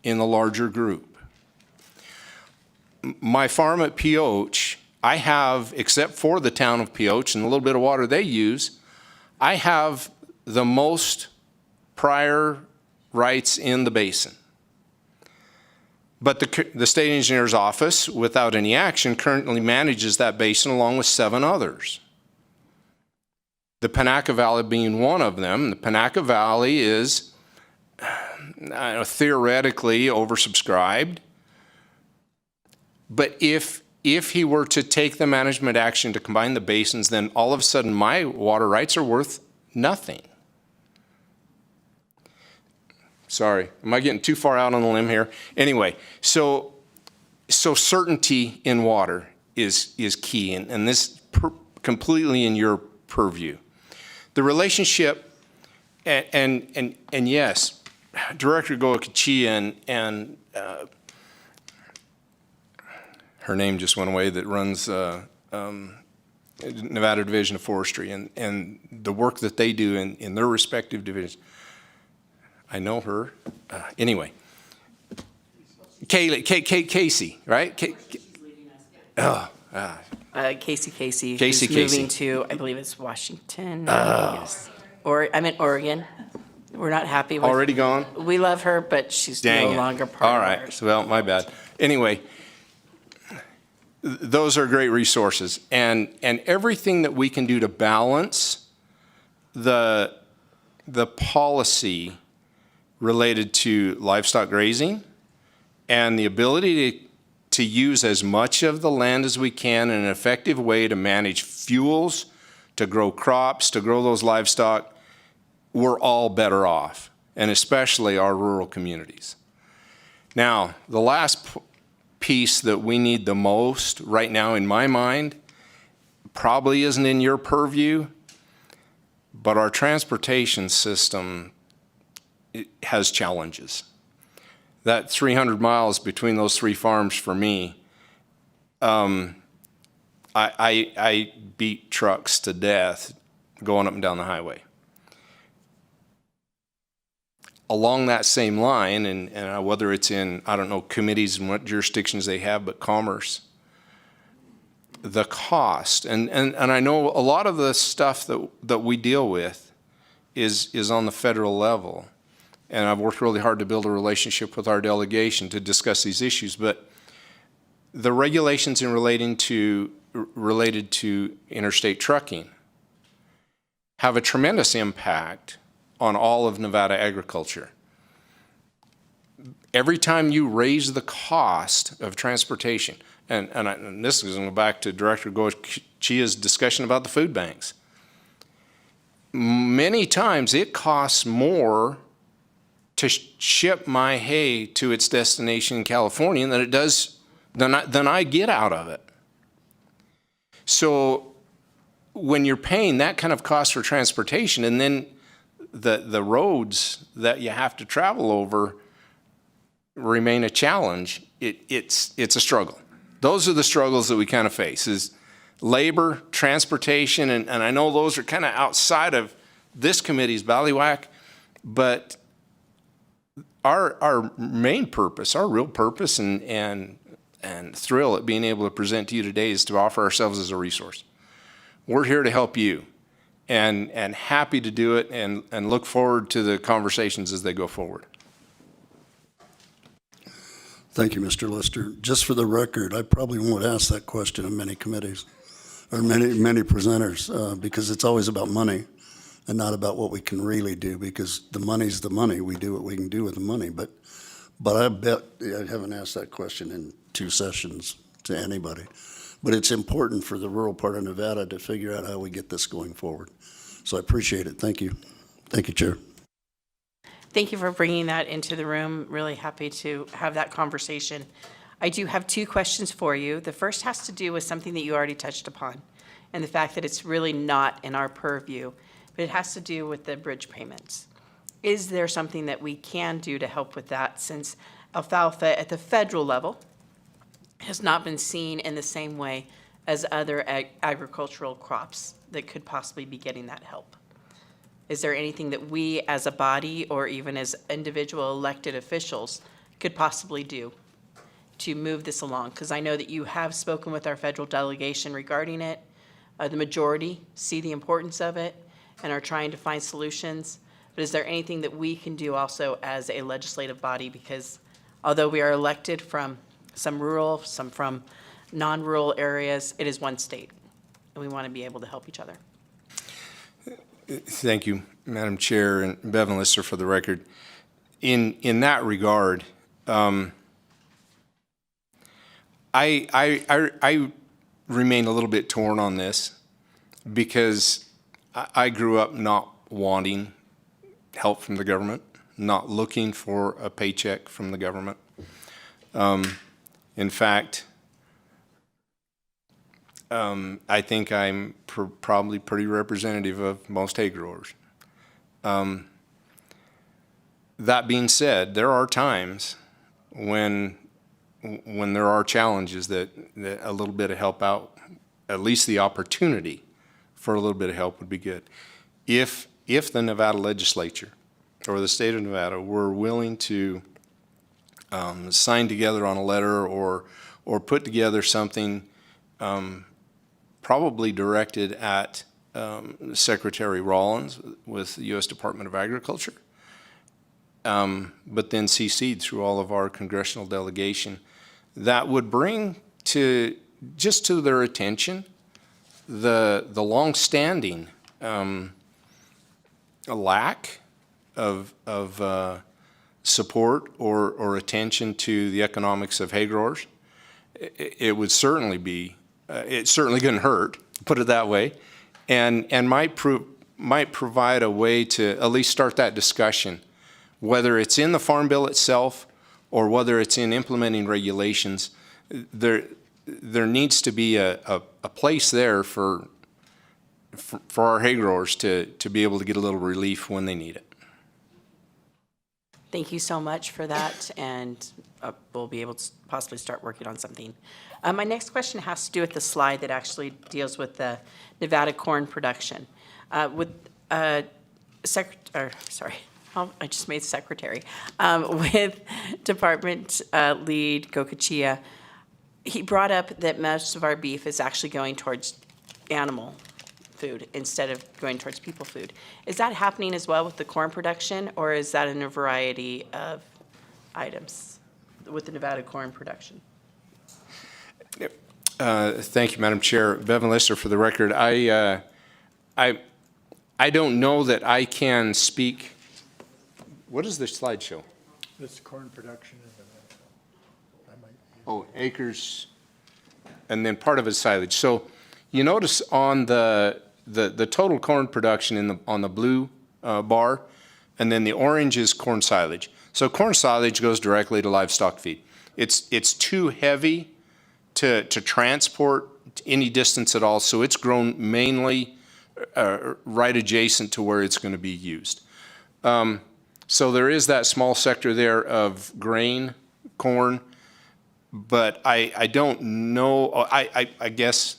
in the larger group. My farm at Pioche, I have, except for the town of Pioche and a little bit of water they use, I have the most prior rights in the basin. But the state engineer's office, without any action, currently manages that basin along with 7 others. The Panaca Valley being one of them. The Panaca Valley is theoretically oversubscribed. But if he were to take the management action to combine the basins, then all of a sudden my water rights are worth nothing. Sorry, am I getting too far out on the limb here? Anyway, so certainty in water is key, and this completely in your purview. The relationship, and yes, Director Goakachia and her name just went away, that runs Nevada Division of Forestry, and the work that they do in their respective divisions. I know her. Anyway, Casey, right? Casey, Casey. who's moving to, I believe it's Washington. Yes. Or I'm in Oregon. We're not happy with. Already gone? We love her, but she's Dang no it. longer part All of right. ours. Well, my bad. Anyway, those are great resources, and everything that we can do to balance the policy related to livestock grazing and the ability to use as much of the land as we can in an effective way to manage fuels, to grow crops, to grow those livestock, we're all better off, and especially our rural communities. Now, the last piece that we need the most right now in my mind probably isn't in your purview, but our transportation system has challenges. That 300 miles between those 3 farms for me, I beat trucks to death going up and down the highway. Along that same line, and whether it's in, I don't know, committees and what jurisdictions they have, but commerce, the cost, and I know a lot of the stuff that we deal with is on the federal level. And I've worked really hard to build a relationship with our delegation to discuss these issues, but the regulations related to interstate trucking have a tremendous impact on all of Nevada agriculture. Every time you raise the cost of transportation, and this is going back to Director Goachia's discussion about the food banks, many times it costs more to ship my hay to its destination in California than it does than I get out of it. So when you're paying that kind of cost for transportation, and then the roads that you have to travel over remain a challenge, it's a struggle. Those are the struggles that we kind of face, is labor, transportation, and I know those are kind of outside of this committee's ballywhack, but our main purpose, our real purpose and thrill at being able to present to you today is to offer ourselves as a resource. We're here to help you, and happy to do it, and look forward to the conversations as they go forward. Thank you, Mr. Lister. Just for the record, I probably won't ask that question in many committees or many presenters because it's always about money and not about what we can really do, because the money's the money. We do what we can do with the money. But I bet I haven't asked that question in 2 sessions to anybody. But it's important for the rural part of Nevada to figure out how we get this going forward. So I appreciate it. Thank you. Thank you, Chair. Thank you for bringing that into the room. Really happy to have that conversation. I do have 2 questions for you. The first has to do with something that you already touched upon, and the fact that it's really not in our purview, but it has to do with the bridge payments. Is there something that we can do to help with that, since alfalfa at the federal level has not been seen in the same way as other agricultural crops that could possibly be getting that help? Is there anything that we as a body or even as individual elected officials could possibly do to move this along? Because I know that you have spoken with our federal delegation regarding it. The majority see the importance of it and are trying to find solutions. but is there anything that we can do also as a legislative body? Because although we are elected from some rural, some from non-rural areas, it is one state, and we want to be able to help each other. Thank you, Madam Chair, and Bevan Lister for the record. In that regard, I remain a little bit torn on this because I grew up not wanting help from the government, not looking for a paycheck from the government. In fact, I think I'm probably pretty representative of most hay growers. That being said, there are times when there are challenges that a little bit of help out, at least the opportunity for a little bit of help would be good. If the Nevada Legislature or the state of Nevada were willing to sign together on a letter or put together something probably directed at Secretary Rollins with the U.S. Department of Agriculture, but then CC'd through all of our congressional delegation, that would bring to their attention the longstanding lack of support or attention to the economics of hay growers. It would certainly be, it certainly couldn't hurt, put it that way, and might provide a way to at least start that discussion, whether it's in the Farm Bill itself or whether it's in implementing regulations. There needs to be a place there for our hay growers to be able to get a little relief when they need it. Thank you so much for that, and we'll be able to possibly start working on something. My next question has to do with the slide that actually deals with the Nevada corn production. With I just made secretary. With Department Lead Gokachia, he brought up that most of our beef is actually going towards animal food instead of going towards people food. Is that happening as well with the corn production, or is that in a variety of items with the Nevada corn production? Thank you, Madam Chair. Bevan Lister for the record. I don't know that I can speak. What does the slide show? This corn production is acres, and then part of it's silage. So you notice on the total corn production on the blue bar, and then the orange is corn silage. So corn silage goes directly to livestock feed. It's too heavy to transport any distance at all, so it's grown mainly right adjacent to where it's going to be used. So there is that small sector there of grain, corn, but I don't know. I guess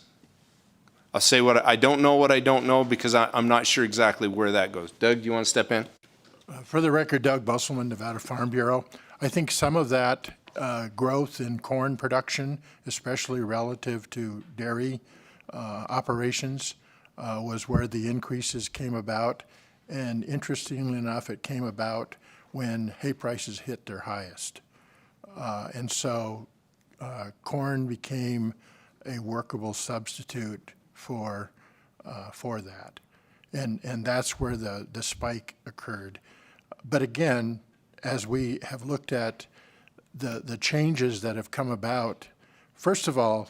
I'll say I don't know because I'm not sure exactly where that goes. Doug, do you want to step in? For the record, Doug Busselman, Nevada Farm Bureau. I think some of that growth in corn production, especially relative to dairy operations, was where the increases came about. And interestingly enough, it came about when hay prices hit their highest. And so corn became a workable substitute for that. And that's where the spike occurred. But again, as we have looked at the changes that have come about, first of all,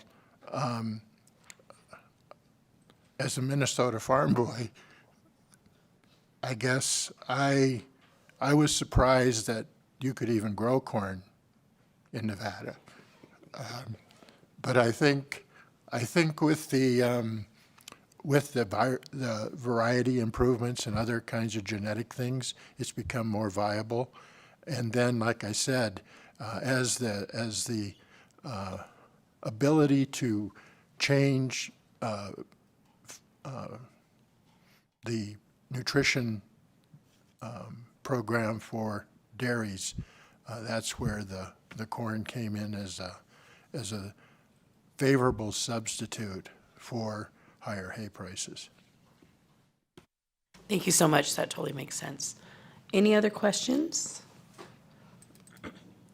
as a Minnesota farm boy, I guess I was surprised that you could even grow corn in Nevada. But I think with the variety improvements and other kinds of genetic things, it's become more viable. And then, like I said, as the ability to change the nutrition program for dairies, that's where the corn came in as a favorable substitute for higher hay prices. Thank you so much. That totally makes sense. Any other questions?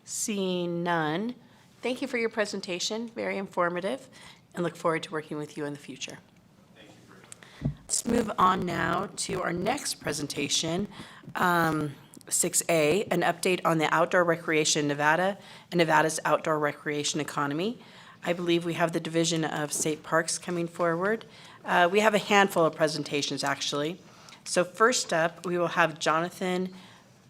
Seeing none, thank you for your presentation, very informative, and look forward to working with you in the future. Let's move on now to our next presentation, 6A, an update on the outdoor recreation in Nevada and Nevada's outdoor recreation economy. I believe we have the Division of State Parks coming forward. We have a handful of presentations, actually. So first up, we will have Jonathan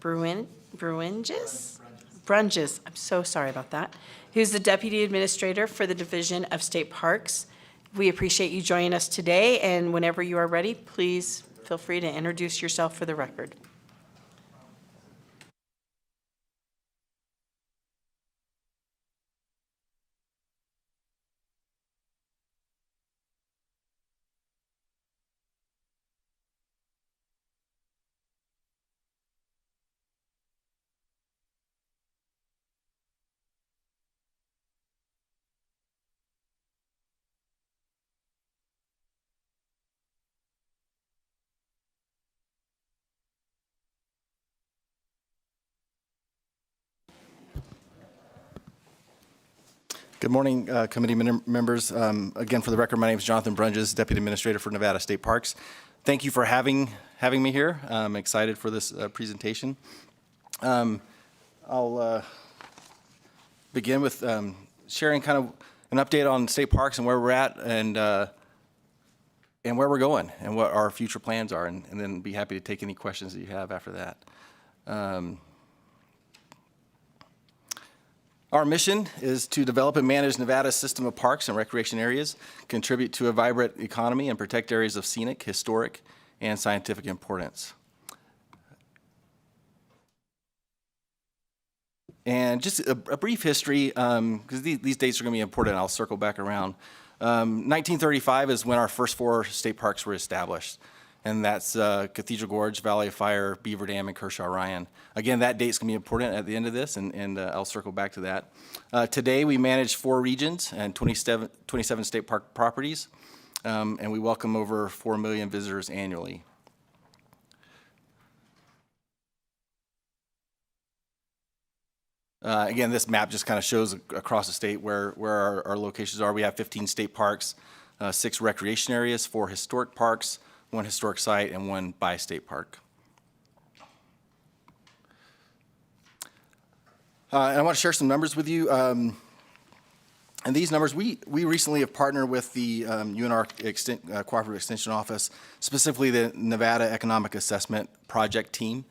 Brunges, I'm so sorry about that, who's the Deputy Administrator for the Division of State Parks. We appreciate you joining us today, and whenever you are ready, please feel free to introduce yourself for the record. Good morning, committee members. Again, for the record, my name is Jonathan Brunges, Deputy Administrator for Nevada State Parks. Thank you for having me here. I'm excited for this presentation. I'll begin with sharing kind of an update on state parks and where we're at and where we're going and what our future plans are, and then be happy to take any questions that you have after that. Our mission is to develop and manage Nevada's system of parks and recreation areas, contribute to a vibrant economy, and protect areas of scenic, historic, and scientific importance. And just a brief history, because these dates are going to be important, I'll circle back around. 1935 is when our first 4 state parks were established, and that's Cathedral Gorge, Valley of Fire, Beaver Dam, and Kershaw-Ryan. Again, that date's going to be important at the end of this, and I'll circle back to that. Today, we manage 4 regions and 27 state park properties, and we welcome over 4 million visitors annually. Again, this map just kind of shows across the state where our locations are. We have 15 state parks, 6 recreation areas, 4 historic parks, 1 historic site, and 1 bi-state park. And I want to share some numbers with you. And these numbers, we recently have partnered with the UNR Cooperative Extension Office, specifically the Nevada Economic Assessment Project team.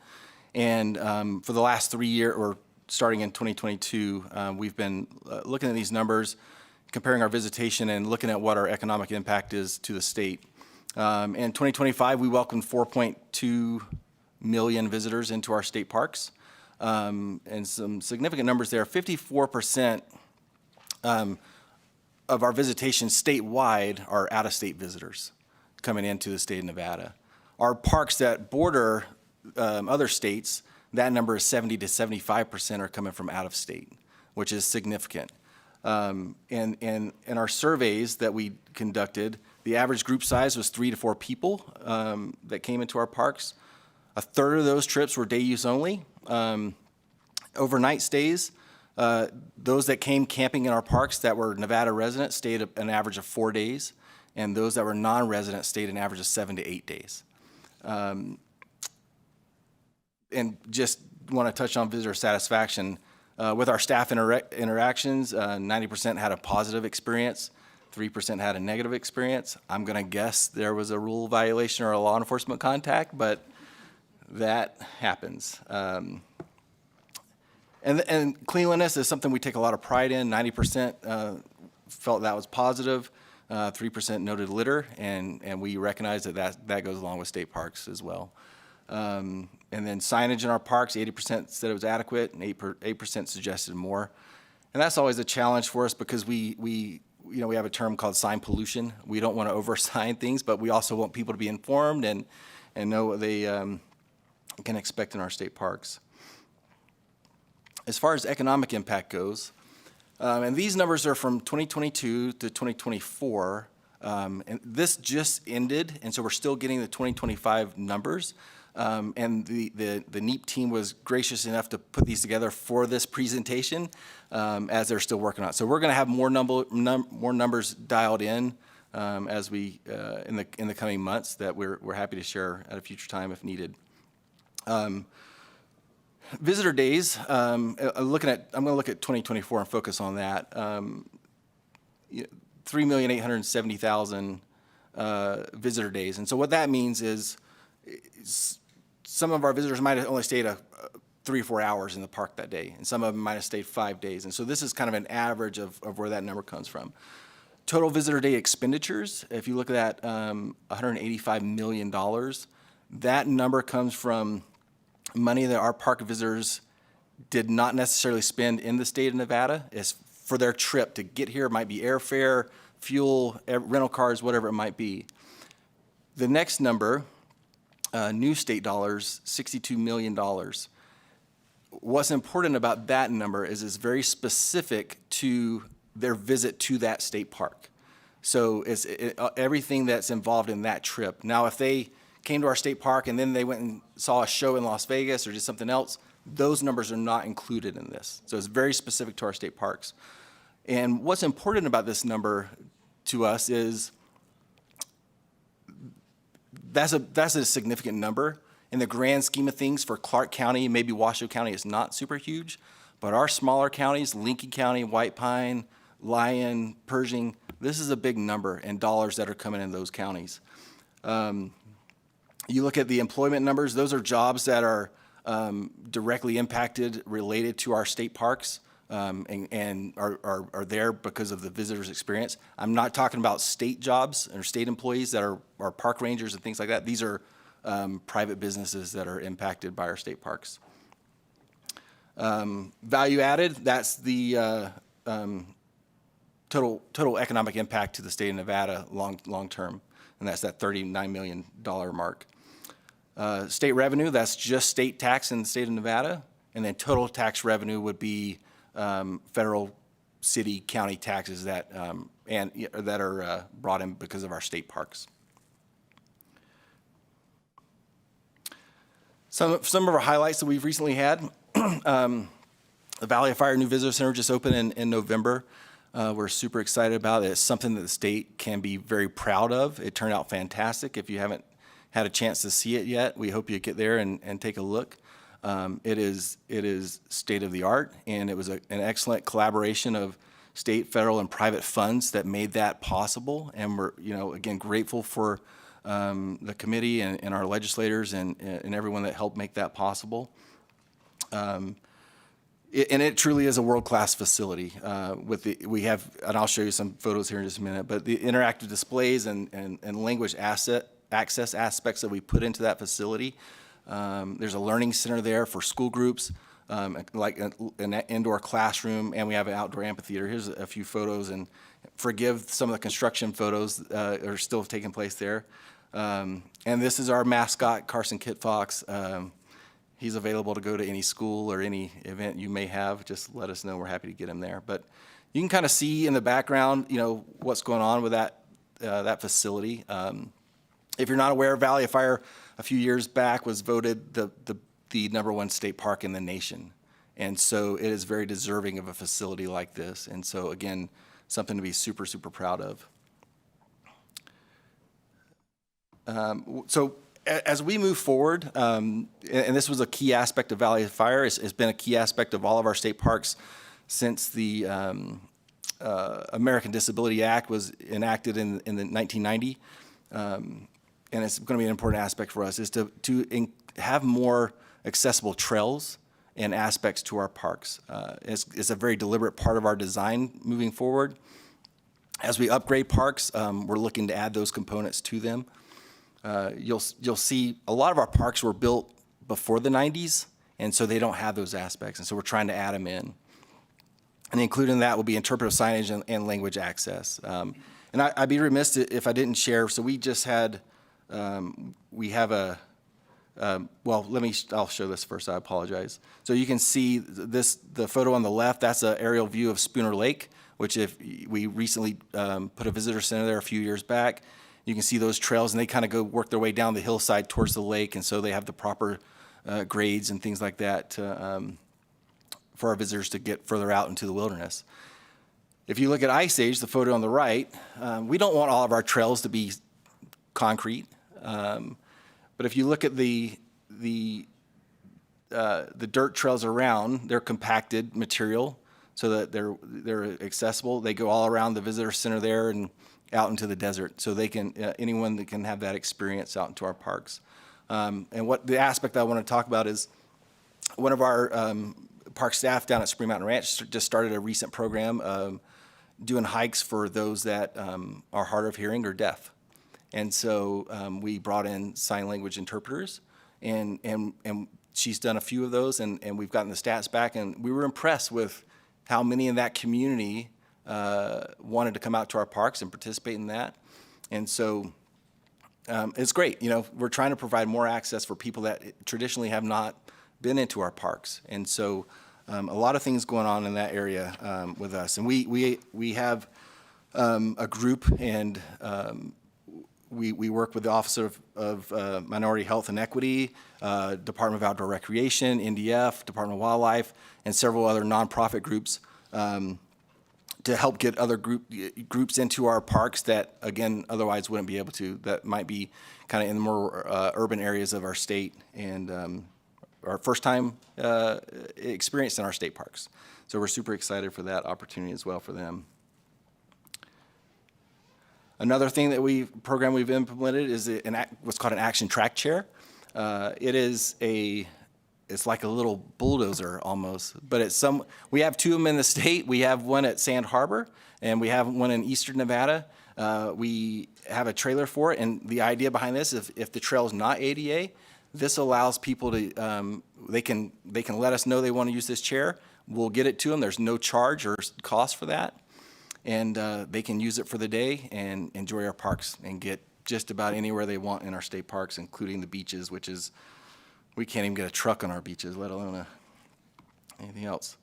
And for the last 3 years, or starting in 2022, we've been looking at these numbers, comparing our visitation and looking at what our economic impact is to the state. In 2025, we welcomed 4.2 million visitors into our state parks. And some significant numbers there. 54% of our visitation statewide are out-of-state visitors coming into the state of Nevada. Our parks that border other states, that number is 70 to 75% are coming from out of state, which is significant. And in our surveys that we conducted, the average group size was 3 to 4 people that came into our parks. A third of those trips were day use only. Overnight stays, those that came camping in our parks that were Nevada residents stayed an average of 4 days, and those that were non-resident stayed an average of 7 to 8 days. And just want to touch on visitor satisfaction. With our staff interactions, 90% had a positive experience, 3% had a negative experience. I'm going to guess there was a rule violation or a law enforcement contact, but that happens. And cleanliness is something we take a lot of pride in. 90% felt that was positive. 3% noted litter, and we recognize that goes along with state parks as well. And then signage in our parks, 80% said it was adequate, and 8% suggested more. And that's always a challenge for us because we have a term called sign pollution. We don't want to oversign things, but we also want people to be informed and know what they can expect in our state parks. As far as economic impact goes, and these numbers are from 2022 to 2024, and this just ended, and so we're still getting the 2025 numbers. And the NEAP team was gracious enough to put these together for this presentation as they're still working on it. So we're going to have more numbers dialed in as we in the coming months that we're happy to share at a future time if needed. Visitor days. I'm going to look at 2024 and focus on that. 3,870,000 visitor days, and so what that means is some of our visitors might have only stayed 3 or 4 hours in the park that day, and some of them might have stayed 5 days. And so this is kind of an average of where that number comes from. Total visitor day expenditures, if you look at that, $185 million, that number comes from money that our park visitors did not necessarily spend in the state of Nevada. It's for their trip to get here. It might be airfare, fuel, rental cars, whatever it might be. The next number, new state dollars, $62 million. What's important about that number is it's very specific to their visit to that state park. So it's everything that's involved in that trip. Now, if they came to our state park and then they went and saw a show in Las Vegas or did something else, those numbers are not included in this. So it's very specific to our state parks. And what's important about this number to us is that's a significant number. In the grand scheme of things for Clark County, maybe Washoe County is not super huge, but our smaller counties, Lincoln County, White Pine, Lyon, Pershing, this is a big number in dollars that are coming in those counties. You look at the employment numbers, those are jobs that are directly impacted, related to our state parks, and are there because of the visitor's experience. I'm not talking about state jobs or state employees that are park rangers and things like that. These are private businesses that are impacted by our state parks. Value added, that's the total economic impact to the state of Nevada long term, and that's that $39 million mark. State revenue, that's just state tax in the state of Nevada, and then total tax revenue would be federal, city, county taxes that that are brought in because of our state parks. Some of our highlights that we've recently had, the Valley of Fire New Visitor Center just opened in November. We're super excited about it. It's something that the state can be very proud of. It turned out fantastic. If you haven't had a chance to see it yet, we hope you get there and take a look. It is state of the art, and it was an excellent collaboration of state, federal, and private funds that made that possible. And we're, again, grateful for the committee and our legislators and everyone that helped make that possible. And it truly is a world-class facility. We have, and I'll show you some photos here in just a minute, but the interactive displays and language access aspects that we put into that facility. There's a learning center there for school groups, like an indoor classroom, and we have an outdoor amphitheater. Here's a few photos, and forgive some of the construction photos that are still taking place there. And this is our mascot, Carson Kit Fox. He's available to go to any school or any event you may have. Just let us know. We're happy to get him there. But you can kind of see in the background, what's going on with that facility. If you're not aware, Valley of Fire a few years back was voted the #1 state park in the nation. And so it is very deserving of a facility like this. And so, again, something to be super, super proud of. So as we move forward, and this was a key aspect of Valley of Fire, it's been a key aspect of all of our state parks since the American Disability Act was enacted in the 1990. And it's going to be an important aspect for us, is to have more accessible trails and aspects to our parks. It's a very deliberate part of our design moving forward. As we upgrade parks, we're looking to add those components to them. You'll see a lot of our parks were built before the 90s, and so they don't have those aspects, and so we're trying to add them in. And including that will be interpretive signage and language access. And I'd be remiss if I didn't share, so we just had, we have I'll show this first, I apologize. So you can see the photo on the left, that's an aerial view of Spooner Lake, which we recently put a visitor center there a few years back. you can see those trails, and they kind of go work their way down the hillside towards the lake, and so they have the proper grades and things like that to, for our visitors to get further out into the wilderness. If you look at Ice Age, the photo on the right, we don't want all of our trails to be concrete, but if you look at the dirt trails around, they're compacted material so that they're accessible. They go all around the visitor center there and out into the desert, so they can anyone that can have that experience out into our parks. And what the aspect I want to talk about is one of our park staff down at Spring Mountain Ranch just started a recent program doing hikes for those that are hard of hearing or deaf. And so we brought in sign language interpreters, and she's done a few of those, and we've gotten the stats back, and we were impressed with how many in that community wanted to come out to our parks and participate in that. And so it's great. You know, we're trying to provide more access for people that traditionally have not been into our parks. And so a lot of things going on in that area with us. And we have a group, and we work with the Office of Minority Health and Equity, Department of Outdoor Recreation, NDF, Department of Wildlife, and several other nonprofit groups to help get other groups into our parks that, again, otherwise wouldn't be able to, that might be kind of in the more urban areas of our state, and our first time experience in our state parks. So we're super excited for that opportunity as well for them. Another thing that program we've implemented is what's called an action track chair. It's like a little bulldozer almost, but we have two of them in the state. We have one at Sand Harbor, and we have one in Eastern Nevada. We have a trailer for it, and the idea behind this is if the trail is not ADA, this allows people to, they can let us know they want to use this chair. We'll get it to them. There's no charge or cost for that. And they can use it for the day and enjoy our parks and get just about anywhere they want in our state parks, including the beaches, which is, we can't even get a truck on our beaches, let alone anything else.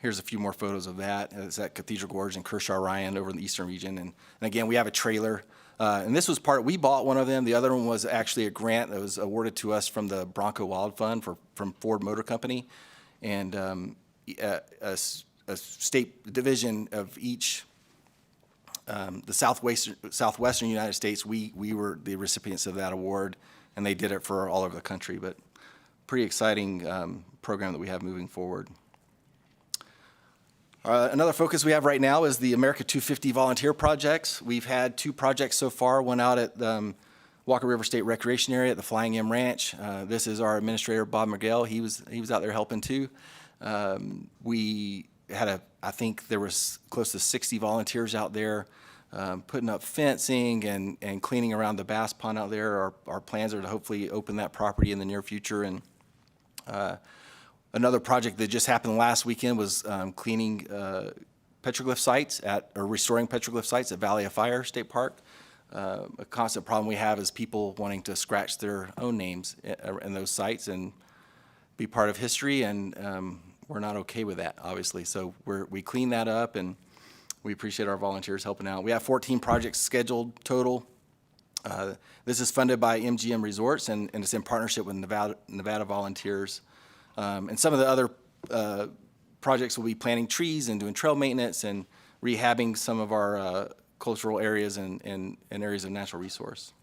Here's a few more photos of that. It's at Cathedral Gorge and Kershaw Ryan over in the eastern region. And again, we have a trailer. And this was we bought one of them. The other one was actually a grant that was awarded to us from the Bronco Wild Fund from Ford Motor Company. And a state division of each, the southwestern United States, we were the recipients of that award, and they did it for all over the country. But pretty exciting program that we have moving forward. Another focus we have right now is the America 250 volunteer projects. We've had 2 projects so far, one out at Walker River State Recreation Area at the Flying M Ranch. This is our administrator, Bob Miguel. He was out there helping too. We had I think there was close to 60 volunteers out there putting up fencing and cleaning around the bass pond out there. Our plans are to hopefully open that property in the near future. And another project that just happened last weekend was cleaning petroglyph sites or restoring petroglyph sites at Valley of Fire State Park. A constant problem we have is people wanting to scratch their own names in those sites and be part of history, and we're not okay with that, obviously. So we clean that up, and we appreciate our volunteers helping out. We have 14 projects scheduled total. This is funded by MGM Resorts, and it's in partnership with Nevada Volunteers. And some of the other projects will be planting trees and doing trail maintenance and rehabbing some of our cultural areas and areas of natural resource.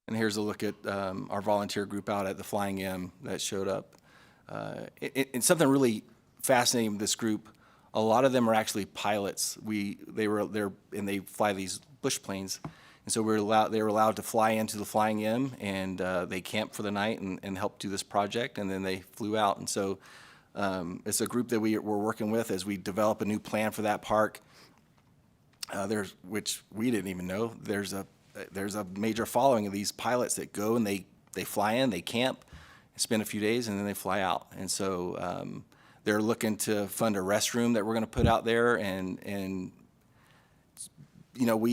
And here's a look at our volunteer group out at the Flying M that showed up. And something really fascinating with this group, a lot of them are actually pilots. They were there, and they fly these bush planes. And so they were allowed to fly into the Flying M, and they camped for the night and helped do this project, and then they flew out. And so it's a group that we're working with as we develop a new plan for that park. Which we didn't even know. There's a major following of these pilots that go and they fly in, they camp, spend a few days, and then they fly out. And so they're looking to fund a restroom that we're going to put out there, and you know,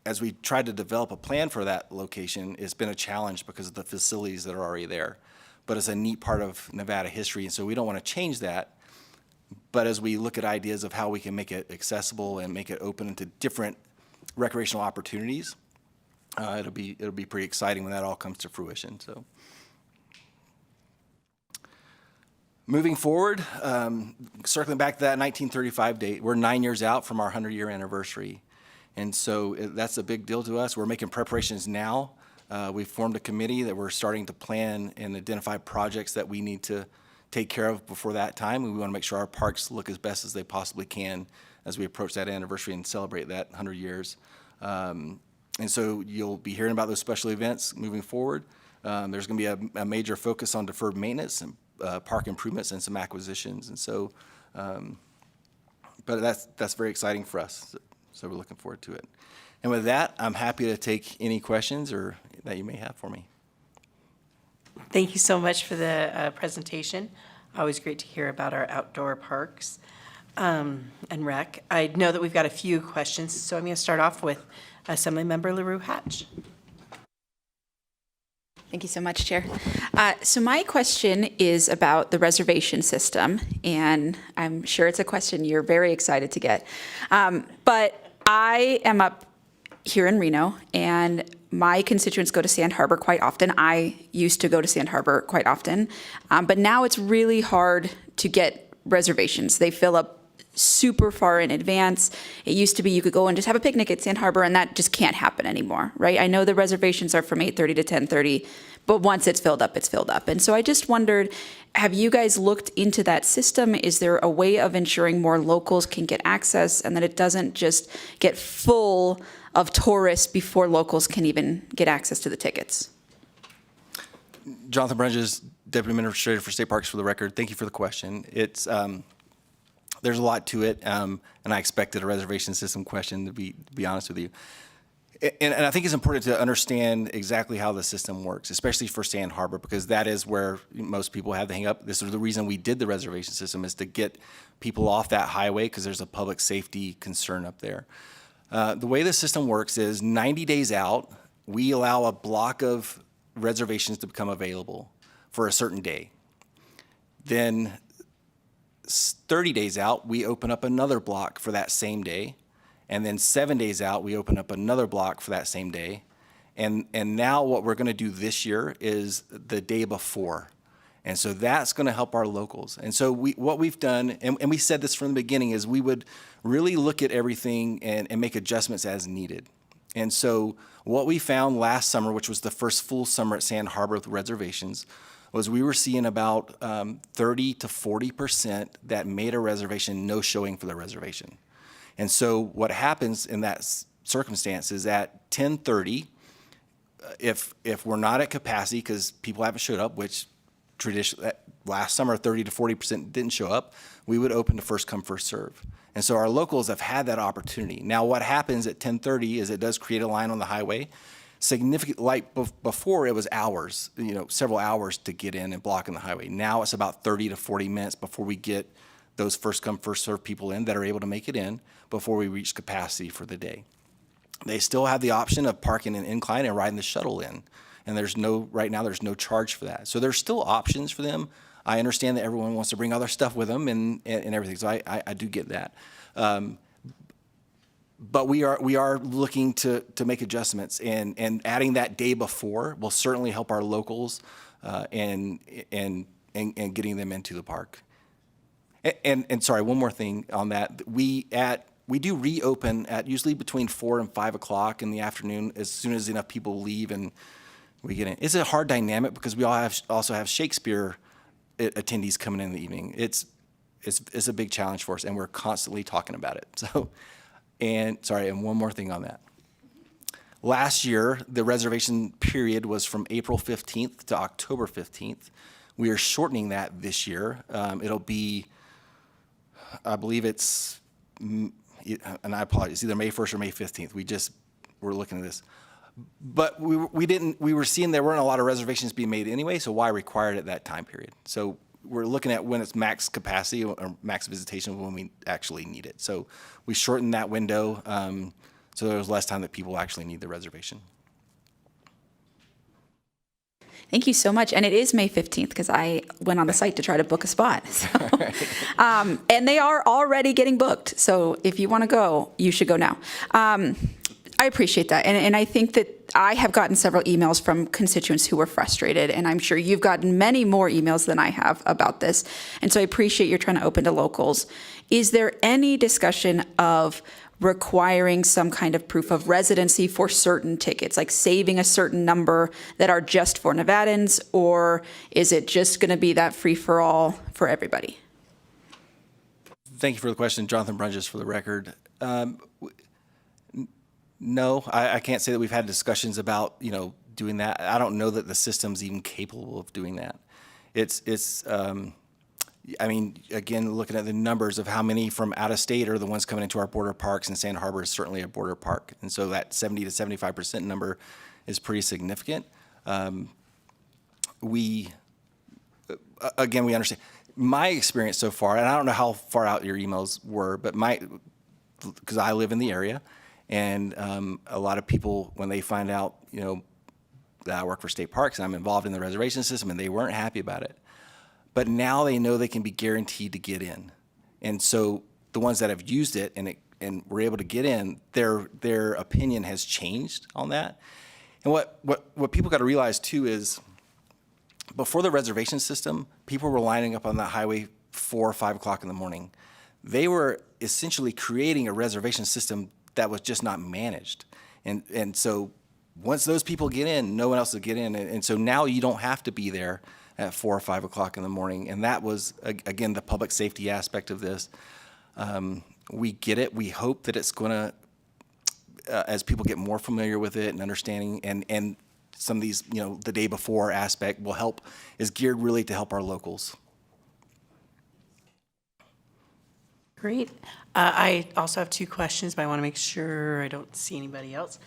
as we tried to develop a plan for that location, it's been a challenge because of the facilities that are already there. But it's a neat part of Nevada history, and so we don't want to change that. But as we look at ideas of how we can make it accessible and make it open to different recreational opportunities, it'll be pretty exciting when that all comes to fruition. So, moving forward, circling back to that 1935 date, we're 9 years out from our 100-year anniversary, and so that's a big deal to us. We're making preparations now. We've formed a committee that we're starting to plan and identify projects that we need to take care of before that time. We want to make sure our parks look as best as they possibly can as we approach that anniversary and celebrate that 100 years. And so you'll be hearing about those special events moving forward. There's going to be a major focus on deferred maintenance and park improvements and some acquisitions. And so, but that's very exciting for us. So we're looking forward to it. And with that, I'm happy to take any questions or that you may have for me. Thank you so much for the presentation. Always great to hear about our outdoor parks and rec. I know that we've got a few questions, so I'm going to start off with Assemblymember LaRue Hatch. Thank you so much, Chair. So my question is about the reservation system, and I'm sure it's a question you're very excited to get. But I am up here in Reno, and my constituents go to Sand Harbor quite often. I used to go to Sand Harbor quite often, but now it's really hard to get reservations. They fill up super far in advance. It used to be you could go and just have a picnic at Sand Harbor, and that just can't happen anymore, right? I know the reservations are from 8:30 to 10:30, but once it's filled up, it's filled up. And so I just wondered, have you guys looked into that system? Is there a way of ensuring more locals can get access and that it doesn't just get full of tourists before locals can even get access to the tickets? Jonathan Brunges, Deputy Administrator for State Parks, for the record. Thank you for the question. It's there's a lot to it, and I expected a reservation system question, to be honest with you. And I think it's important to understand exactly how the system works, especially for Sand Harbor, because that is where most people have the hang up. This is the reason we did the reservation system, is to get people off that highway because there's a public safety concern up there. The way the system works is 90 days out, we allow a block of reservations to become available for a certain day. Then 30 days out, we open up another block for that same day. And then 7 days out, we open up another block for that same day. And now what we're going to do this year is the day before. And so that's going to help our locals. And so what we've done, and we said this from the beginning, is we would really look at everything and make adjustments as needed. And so what we found last summer, which was the first full summer at Sand Harbor with reservations, was we were seeing about 30 to 40% that made a reservation no showing for their reservation. And so what happens in that circumstance is at 10:30, if we're not at capacity because people haven't showed up, which traditionally last summer 30 to 40% didn't show up, we would open to first come, first serve. And so our locals have had that opportunity. Now what happens at 10:30 is it does create a line on the highway. Significant, like before it was hours, several hours to get in and block in the highway. Now it's about 30 to 40 minutes before we get those first come, first serve people in that are able to make it in before we reach capacity for the day. They still have the option of parking an incline and riding the shuttle in. And right now there's no charge for that. So there's still options for them. I understand that everyone wants to bring all their stuff with them and everything. So I do get that. But we are looking to make adjustments, and adding that day before will certainly help our locals and getting them into the park. And sorry, one more thing on that. We do reopen at usually between 4 and 5 o'clock in the afternoon as soon as enough people leave and we get in. It's a hard dynamic because we also have Shakespeare attendees coming in the evening. It's a big challenge for us, and we're constantly talking about it. So, and one more thing on that. Last year, the reservation period was from April 15th to October 15th. We are shortening that this year. It'll be, I believe it's, and I apologize, either May 1st or May 15th. We're looking at this. But we were seeing there weren't a lot of reservations being made anyway, so why require it at that time period? So we're looking at when it's max capacity or max visitation when we actually need it. So we shortened that window so there's less time that people actually need the reservation. Thank you so much. And it is May 15th because I went on the site to try to book a spot. So, and they are already getting booked. So if you want to go, you should go now. I appreciate that. And I think that I have gotten several emails from constituents who were frustrated. And I'm sure you've gotten many more emails than I have about this. And so I appreciate you're trying to open to locals. Is there any discussion of requiring some kind of proof of residency for certain tickets, like saving a certain number that are just for Nevadans, or is it just going to be that free-for-all for everybody? Thank you for the question, Jonathan Brunges, for the record. No, I can't say that we've had discussions about, doing that. I don't know that the system's even capable of doing that. Again, looking at the numbers of how many from out of state are the ones coming into our border parks, and Sand Harbor is certainly a border park. And so that 70 to 75% number is pretty significant. We understand. My experience so far, and I don't know how far out your emails were, but because I live in the area, and a lot of people, when they find out, that I work for state parks and I'm involved in the reservation system, and they weren't happy about it. But now they know they can be guaranteed to get in. And so the ones that have used it and were able to get in, their opinion has changed on that. And what people got to realize too is, before the reservation system, people were lining up on that highway 4 or 5 o'clock in the morning. They were essentially creating a reservation system that was just not managed. And so once those people get in, no one else will get in. And so now you don't have to be there at 4 or 5 o'clock in the morning. And that was, again, the public safety aspect of this. We get it. We hope that it's going to, as people get more familiar with it and understanding, and some of these, the day before aspect will help, is geared really to help our locals. Great. I also have two questions, but I want to make sure I don't see anybody else.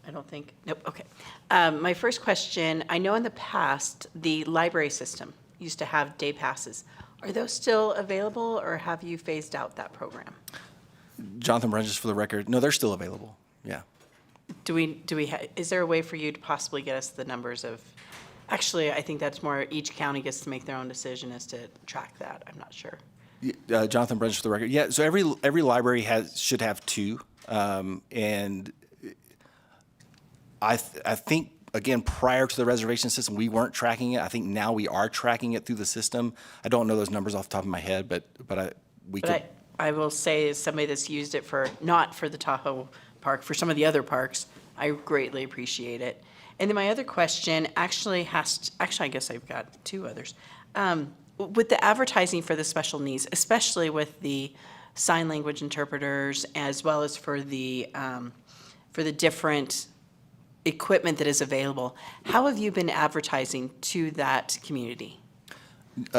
I don't think, nope, okay. My first question, I know in the past, the library system used to have day passes. Are those still available, or have you phased out that program? Jonathan Brunges, for the record, no, they're still available, yeah. Is there a way for you to possibly get us the numbers of, actually, I think that's more, each county gets to make their own decision as to track that, I'm not sure. Jonathan Brunges, for the record, yeah, so every library should have two, and I think, again, prior to the reservation system, we weren't tracking it. I think now we are tracking it through the system. I don't know those numbers off the top of my head, but I will say, as somebody that's used it not for the Tahoe Park, for some of the other parks, I greatly appreciate it. And then my other question actually I guess I've got two others. With the advertising for the special needs, especially with the sign language interpreters, as well as for the different equipment that is available, how have you been advertising to that community?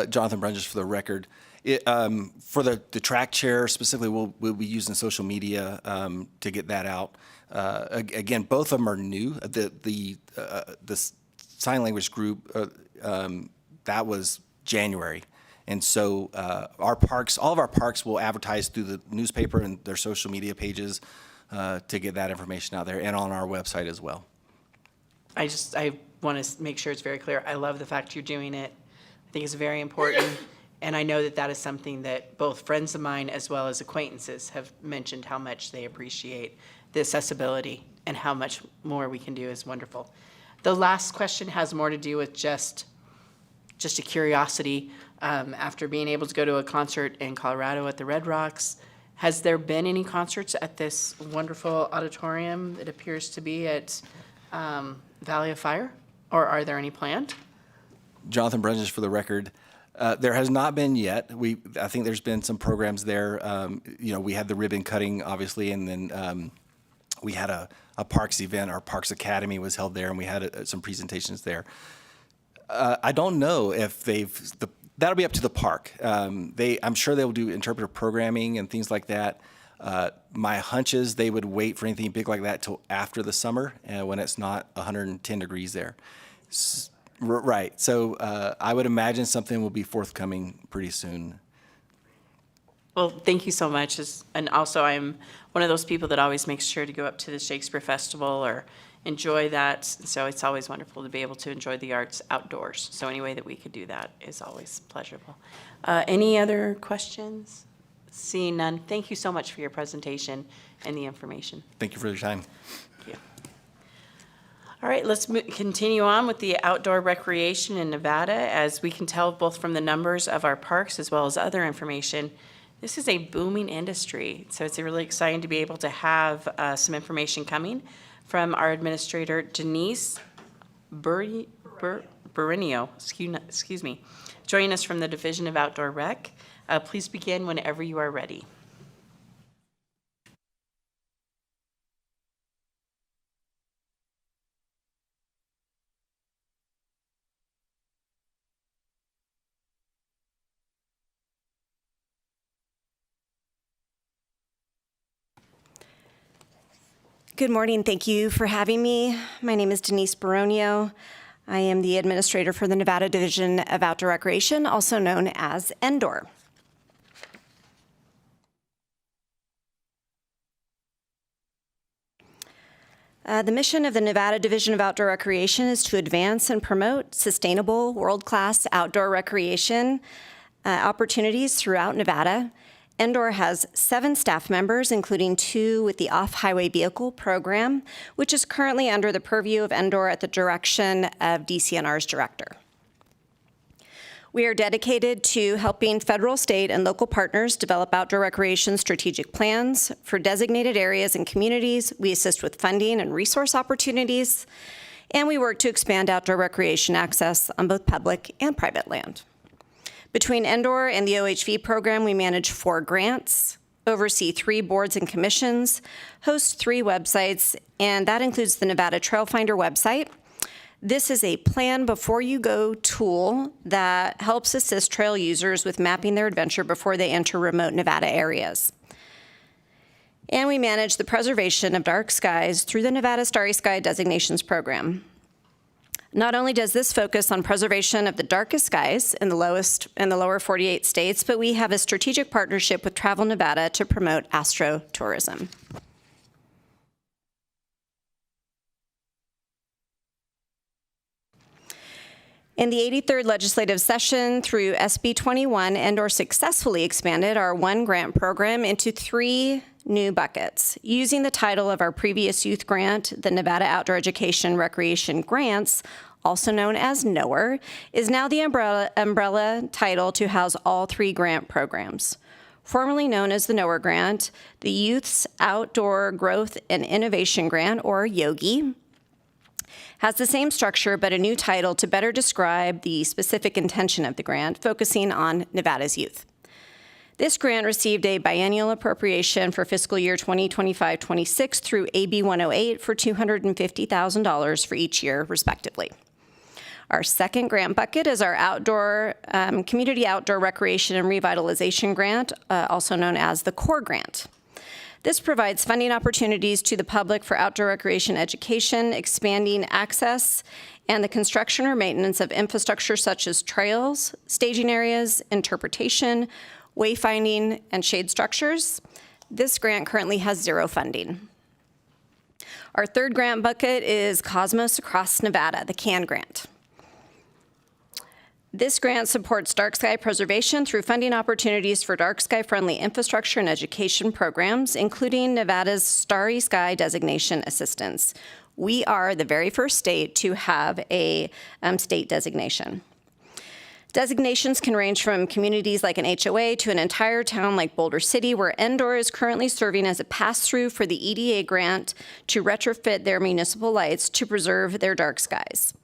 Jonathan Brunges, for the record, for the track chair specifically, we'll be using social media to get that out. Again, both of them are new. The sign language group, that was January. And so all of our parks will advertise through the newspaper and their social media pages to get that information out there, and on our website as well. I want to make sure it's very clear. I love the fact you're doing it. I think it's very important. And I know that is something that both friends of mine as well as acquaintances have mentioned how much they appreciate the accessibility, and how much more we can do is wonderful. The last question has more to do with just a curiosity. After being able to go to a concert in Colorado at the Red Rocks, has there been any concerts at this wonderful auditorium that appears to be at Valley of Fire, or are there any planned? Jonathan Brunges, for the record, there has not been yet. I think there's been some programs there. We had the ribbon cutting, obviously, and then we had a parks event. Our Parks Academy was held there, and we had some presentations there. I don't know if that'll be up to the park. I'm sure they will do interpretive programming and things like that. My hunch is they would wait for anything big like that till after the summer, when it's not 110 degrees there. Right. So I would imagine something will be forthcoming pretty soon. Well, thank you so much. And also, I'm one of those people that always makes sure to go up to the Shakespeare Festival or enjoy that. So it's always wonderful to be able to enjoy the arts outdoors. So any way that we could do that is always pleasurable. Any other questions? Seeing none, thank you so much for your presentation and the information. Thank you for your time. Thank you. All right, let's continue on with the outdoor recreation in Nevada. As we can tell both from the numbers of our parks as well as other information, this is a booming industry. So it's really exciting to be able to have some information coming from our administrator, Denise Burinio, excuse me, joining us from the Division of Outdoor Rec. Please begin whenever you are ready. Good morning. Thank you for having me. My name is Denise Baronio. I am the administrator for the Nevada Division of Outdoor Recreation, also known as NDOR. The mission of the Nevada Division of Outdoor Recreation is to advance and promote sustainable, world-class outdoor recreation opportunities throughout Nevada. NDOR has 7 staff members, including 2 with the Off-Highway Vehicle Program, which is currently under the purview of NDOR at the direction of DCNR's director. We are dedicated to helping federal, state, and local partners develop outdoor recreation strategic plans for designated areas and communities. We assist with funding and resource opportunities, and we work to expand outdoor recreation access on both public and private land. Between NDOR and the OHV program, we manage 4 grants, oversee 3 boards and commissions, host 3 websites, and that includes the Nevada Trail Finder website. This is a plan before you go tool that helps assist trail users with mapping their adventure before they enter remote Nevada areas. And we manage the preservation of dark skies through the Nevada Starry Sky Designations Program. Not only does this focus on preservation of the darkest skies in the lower 48 states, but we have a strategic partnership with Travel Nevada to promote astrotourism. In the 83rd legislative session through SB 21, NDOR successfully expanded our 1 grant program into 3 new buckets. Using the title of our previous youth grant, the Nevada Outdoor Education Recreation Grants, also known as NOER, is now the umbrella title to house all 3 grant programs. Formerly known as the NOER grant, the Youth's Outdoor Growth and Innovation Grant, or YOGI, has the same structure but a new title to better describe the specific intention of the grant, focusing on Nevada's youth. This grant received a biennial appropriation for fiscal year 2025-26 through AB 108 for $250,000 for each year, respectively. Our second grant bucket is our Community Outdoor Recreation and Revitalization Grant, also known as the CORE grant. This provides funding opportunities to the public for outdoor recreation education, expanding access, and the construction or maintenance of infrastructure such as trails, staging areas, interpretation, wayfinding, and shade structures. This grant currently has 0 funding. Our third grant bucket is Cosmos Across Nevada, the CAN grant. This grant supports dark sky preservation through funding opportunities for dark sky-friendly infrastructure and education programs, including Nevada's Starry Sky Designation Assistance. We are the very first state to have a state designation. Designations can range from communities like an HOA to an entire town like Boulder City, where NDOR is currently serving as a pass-through for the EDA grant to retrofit their municipal lights to preserve their dark skies.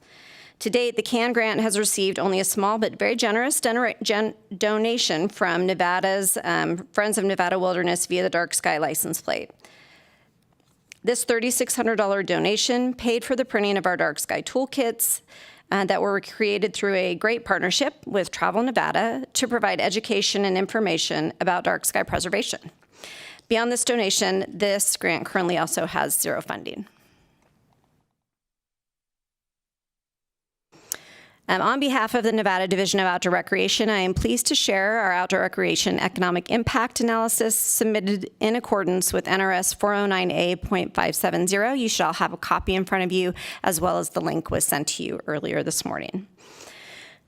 To date, the CAN grant has received only a small but very generous donation from Nevada's Friends of Nevada Wilderness via the Dark Sky license plate. This $3,600 donation paid for the printing of our dark sky toolkits that were created through a great partnership with Travel Nevada to provide education and information about dark sky preservation. Beyond this donation, this grant currently also has 0 funding. On behalf of the Nevada Division of Outdoor Recreation, I am pleased to share our outdoor recreation economic impact analysis submitted in accordance with NRS 409A.570. You should all have a copy in front of you, as well as the link was sent to you earlier this morning.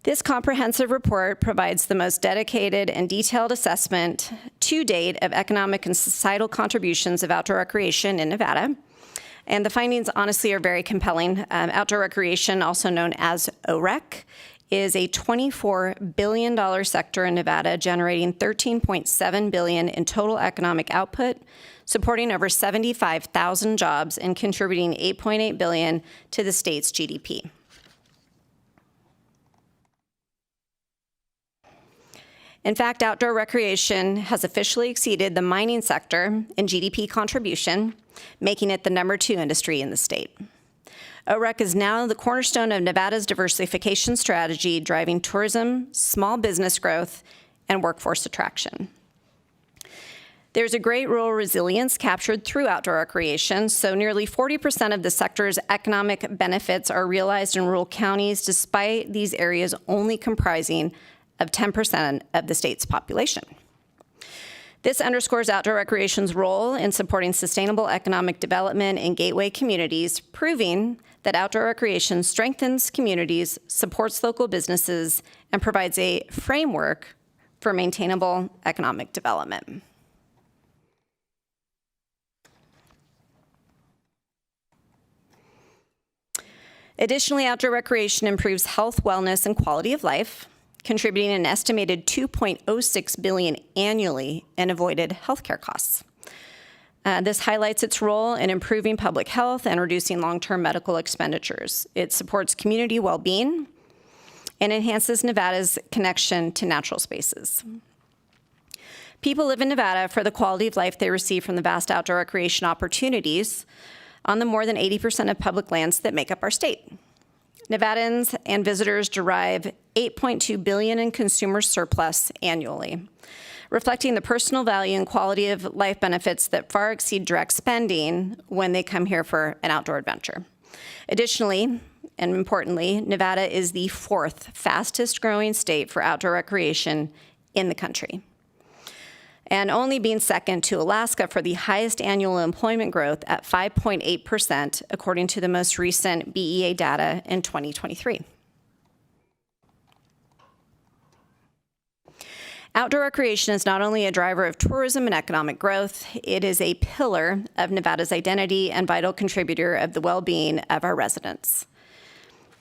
This comprehensive report provides the most dedicated and detailed assessment to date of economic and societal contributions of outdoor recreation in Nevada. And the findings, honestly, are very compelling. Outdoor recreation, also known as OREC, is a $24 billion sector in Nevada, generating $13.7 billion in total economic output, supporting over 75,000 jobs and contributing $8.8 billion to the state's GDP. In fact, outdoor recreation has officially exceeded the mining sector in GDP contribution, making it the #2 industry in the state. OREC is now the cornerstone of Nevada's diversification strategy, driving tourism, small business growth, and workforce attraction. There's a great rural resilience captured through outdoor recreation, so nearly 40% of the sector's economic benefits are realized in rural counties, despite these areas only comprising of 10% of the state's population. This underscores outdoor recreation's role in supporting sustainable economic development in gateway communities, proving that outdoor recreation strengthens communities, supports local businesses, and provides a framework for maintainable economic development. Additionally, outdoor recreation improves health, wellness, and quality of life, contributing an estimated $2.06 billion annually in avoided healthcare costs. This highlights its role in improving public health and reducing long-term medical expenditures. It supports community well-being and enhances Nevada's connection to natural spaces. People live in Nevada for the quality of life they receive from the vast outdoor recreation opportunities on the more than 80% of public lands that make up our state. Nevadans and visitors derive $8.2 billion in consumer surplus annually, reflecting the personal value and quality of life benefits that far exceed direct spending when they come here for an outdoor adventure. Additionally, and importantly, Nevada is the 4th fastest growing state for outdoor recreation in the country, and only being second to Alaska for the highest annual employment growth at 5.8%, according to the most recent BEA data in 2023. Outdoor recreation is not only a driver of tourism and economic growth, it is a pillar of Nevada's identity and vital contributor of the well-being of our residents.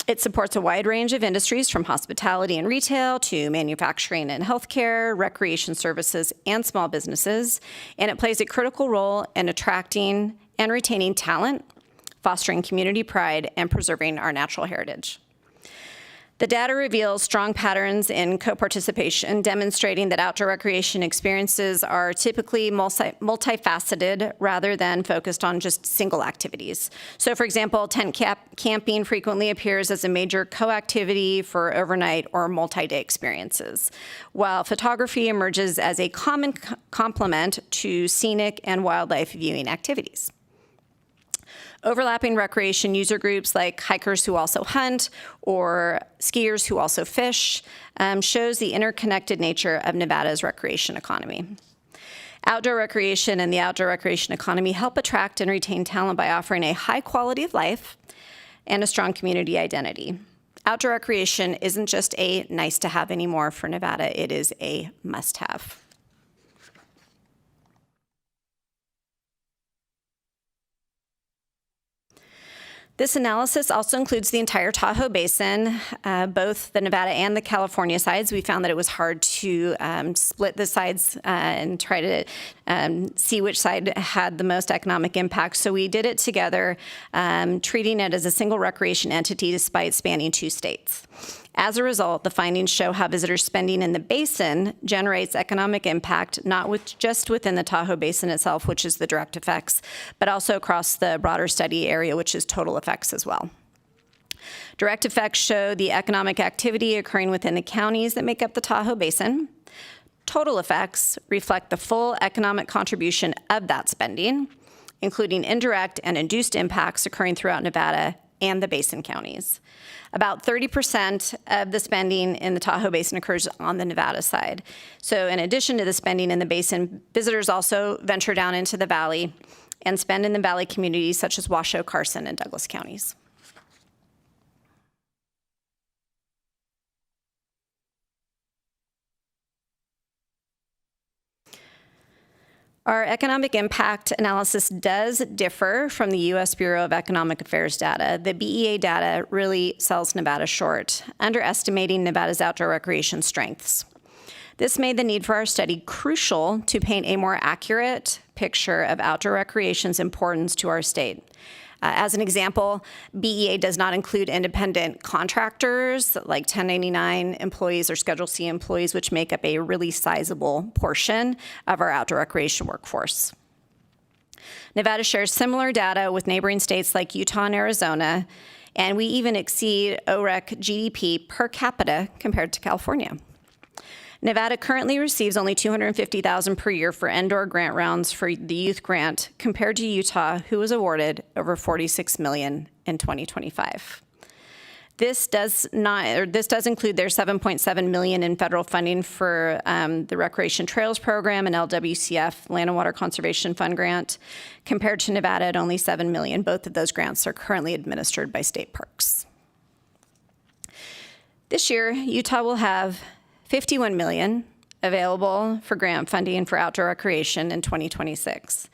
It supports a wide range of industries, from hospitality and retail to manufacturing and healthcare, recreation services, and small businesses, and it plays a critical role in attracting and retaining talent, fostering community pride, and preserving our natural heritage. The data reveals strong patterns in co-participation, demonstrating that outdoor recreation experiences are typically multifaceted rather than focused on just single activities. So, for example, tent camping frequently appears as a major co-activity for overnight or multi-day experiences, while photography emerges as a common complement to scenic and wildlife viewing activities. Overlapping recreation user groups like hikers who also hunt or skiers who also fish shows the interconnected nature of Nevada's recreation economy. Outdoor recreation and the outdoor recreation economy help attract and retain talent by offering a high quality of life and a strong community identity. Outdoor recreation isn't just a nice to have anymore for Nevada, it is a must have. This analysis also includes the entire Tahoe Basin, both the Nevada and the California sides. We found that it was hard to split the sides and try to see which side had the most economic impact. So we did it together, treating it as a single recreation entity despite spanning 2 states. As a result, the findings show how visitor spending in the basin generates economic impact, not just within the Tahoe Basin itself, which is the direct effects, but also across the broader study area, which is total effects as well. Direct effects show the economic activity occurring within the counties that make up the Tahoe Basin. Total effects reflect the full economic contribution of that spending, including indirect and induced impacts occurring throughout Nevada and the Basin counties. About 30% of the spending in the Tahoe Basin occurs on the Nevada side. So in addition to the spending in the Basin, visitors also venture down into the valley and spend in the valley communities such as Washoe, Carson, and Douglas counties. Our economic impact analysis does differ from the U.S. Bureau of Economic Affairs data. The BEA data really sells Nevada short, underestimating Nevada's outdoor recreation strengths. This made the need for our study crucial to paint a more accurate picture of outdoor recreation's importance to our state. As an example, BEA does not include independent contractors like 1099 employees or Schedule C employees, which make up a really sizable portion of our outdoor recreation workforce. Nevada shares similar data with neighboring states like Utah and Arizona, and we even exceed OREC GDP per capita compared to California. Nevada currently receives only $250,000 per year for indoor grant rounds for the youth grant, compared to Utah, who was awarded over $46 million in 2025. This does include their $7.7 million in federal funding for the Recreation Trails Program and LWCF Land and Water Conservation Fund grant, compared to Nevada at only $7 million. Both of those grants are currently administered by state parks. This year, Utah will have $51 million available for grant funding for outdoor recreation in 2026.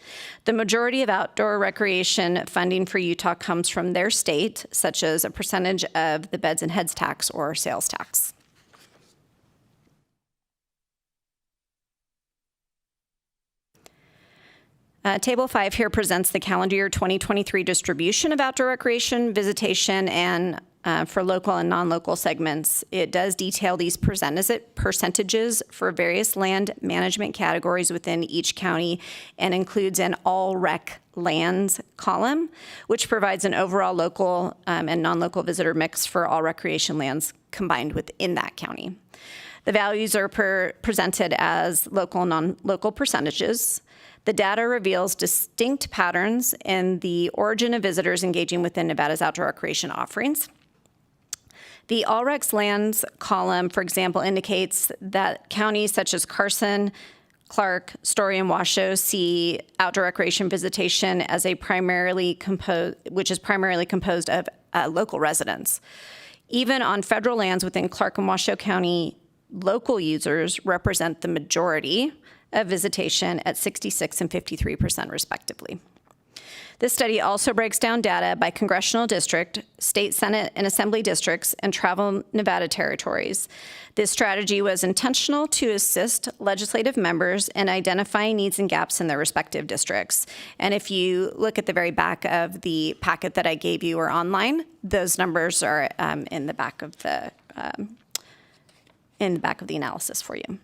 The majority of outdoor recreation funding for Utah comes from their state, such as a percentage of the beds and heads tax or sales tax. Table 5 here presents the calendar year 2023 distribution of outdoor recreation, visitation, and for local and non-local segments. It does detail these percentages for various land management categories within each county and includes an all rec lands column, which provides an overall local and non-local visitor mix for all recreation lands combined within that county. The values are presented as local and non-local percentages. The data reveals distinct patterns in the origin of visitors engaging within Nevada's outdoor recreation offerings. The All Recs lands column, for example, indicates that counties such as Carson, Clark, Story, and Washoe see outdoor recreation visitation as which is primarily composed of local residents. Even on federal lands within Clark and Washoe County, local users represent the majority of visitation at 66% and 53% respectively. This study also breaks down data by congressional district, state senate and assembly districts, and travel Nevada territories. This strategy was intentional to assist legislative members in identifying needs and gaps in their respective districts. And if you look at the very back of the packet that I gave you or online, those numbers are in the back of the analysis for you.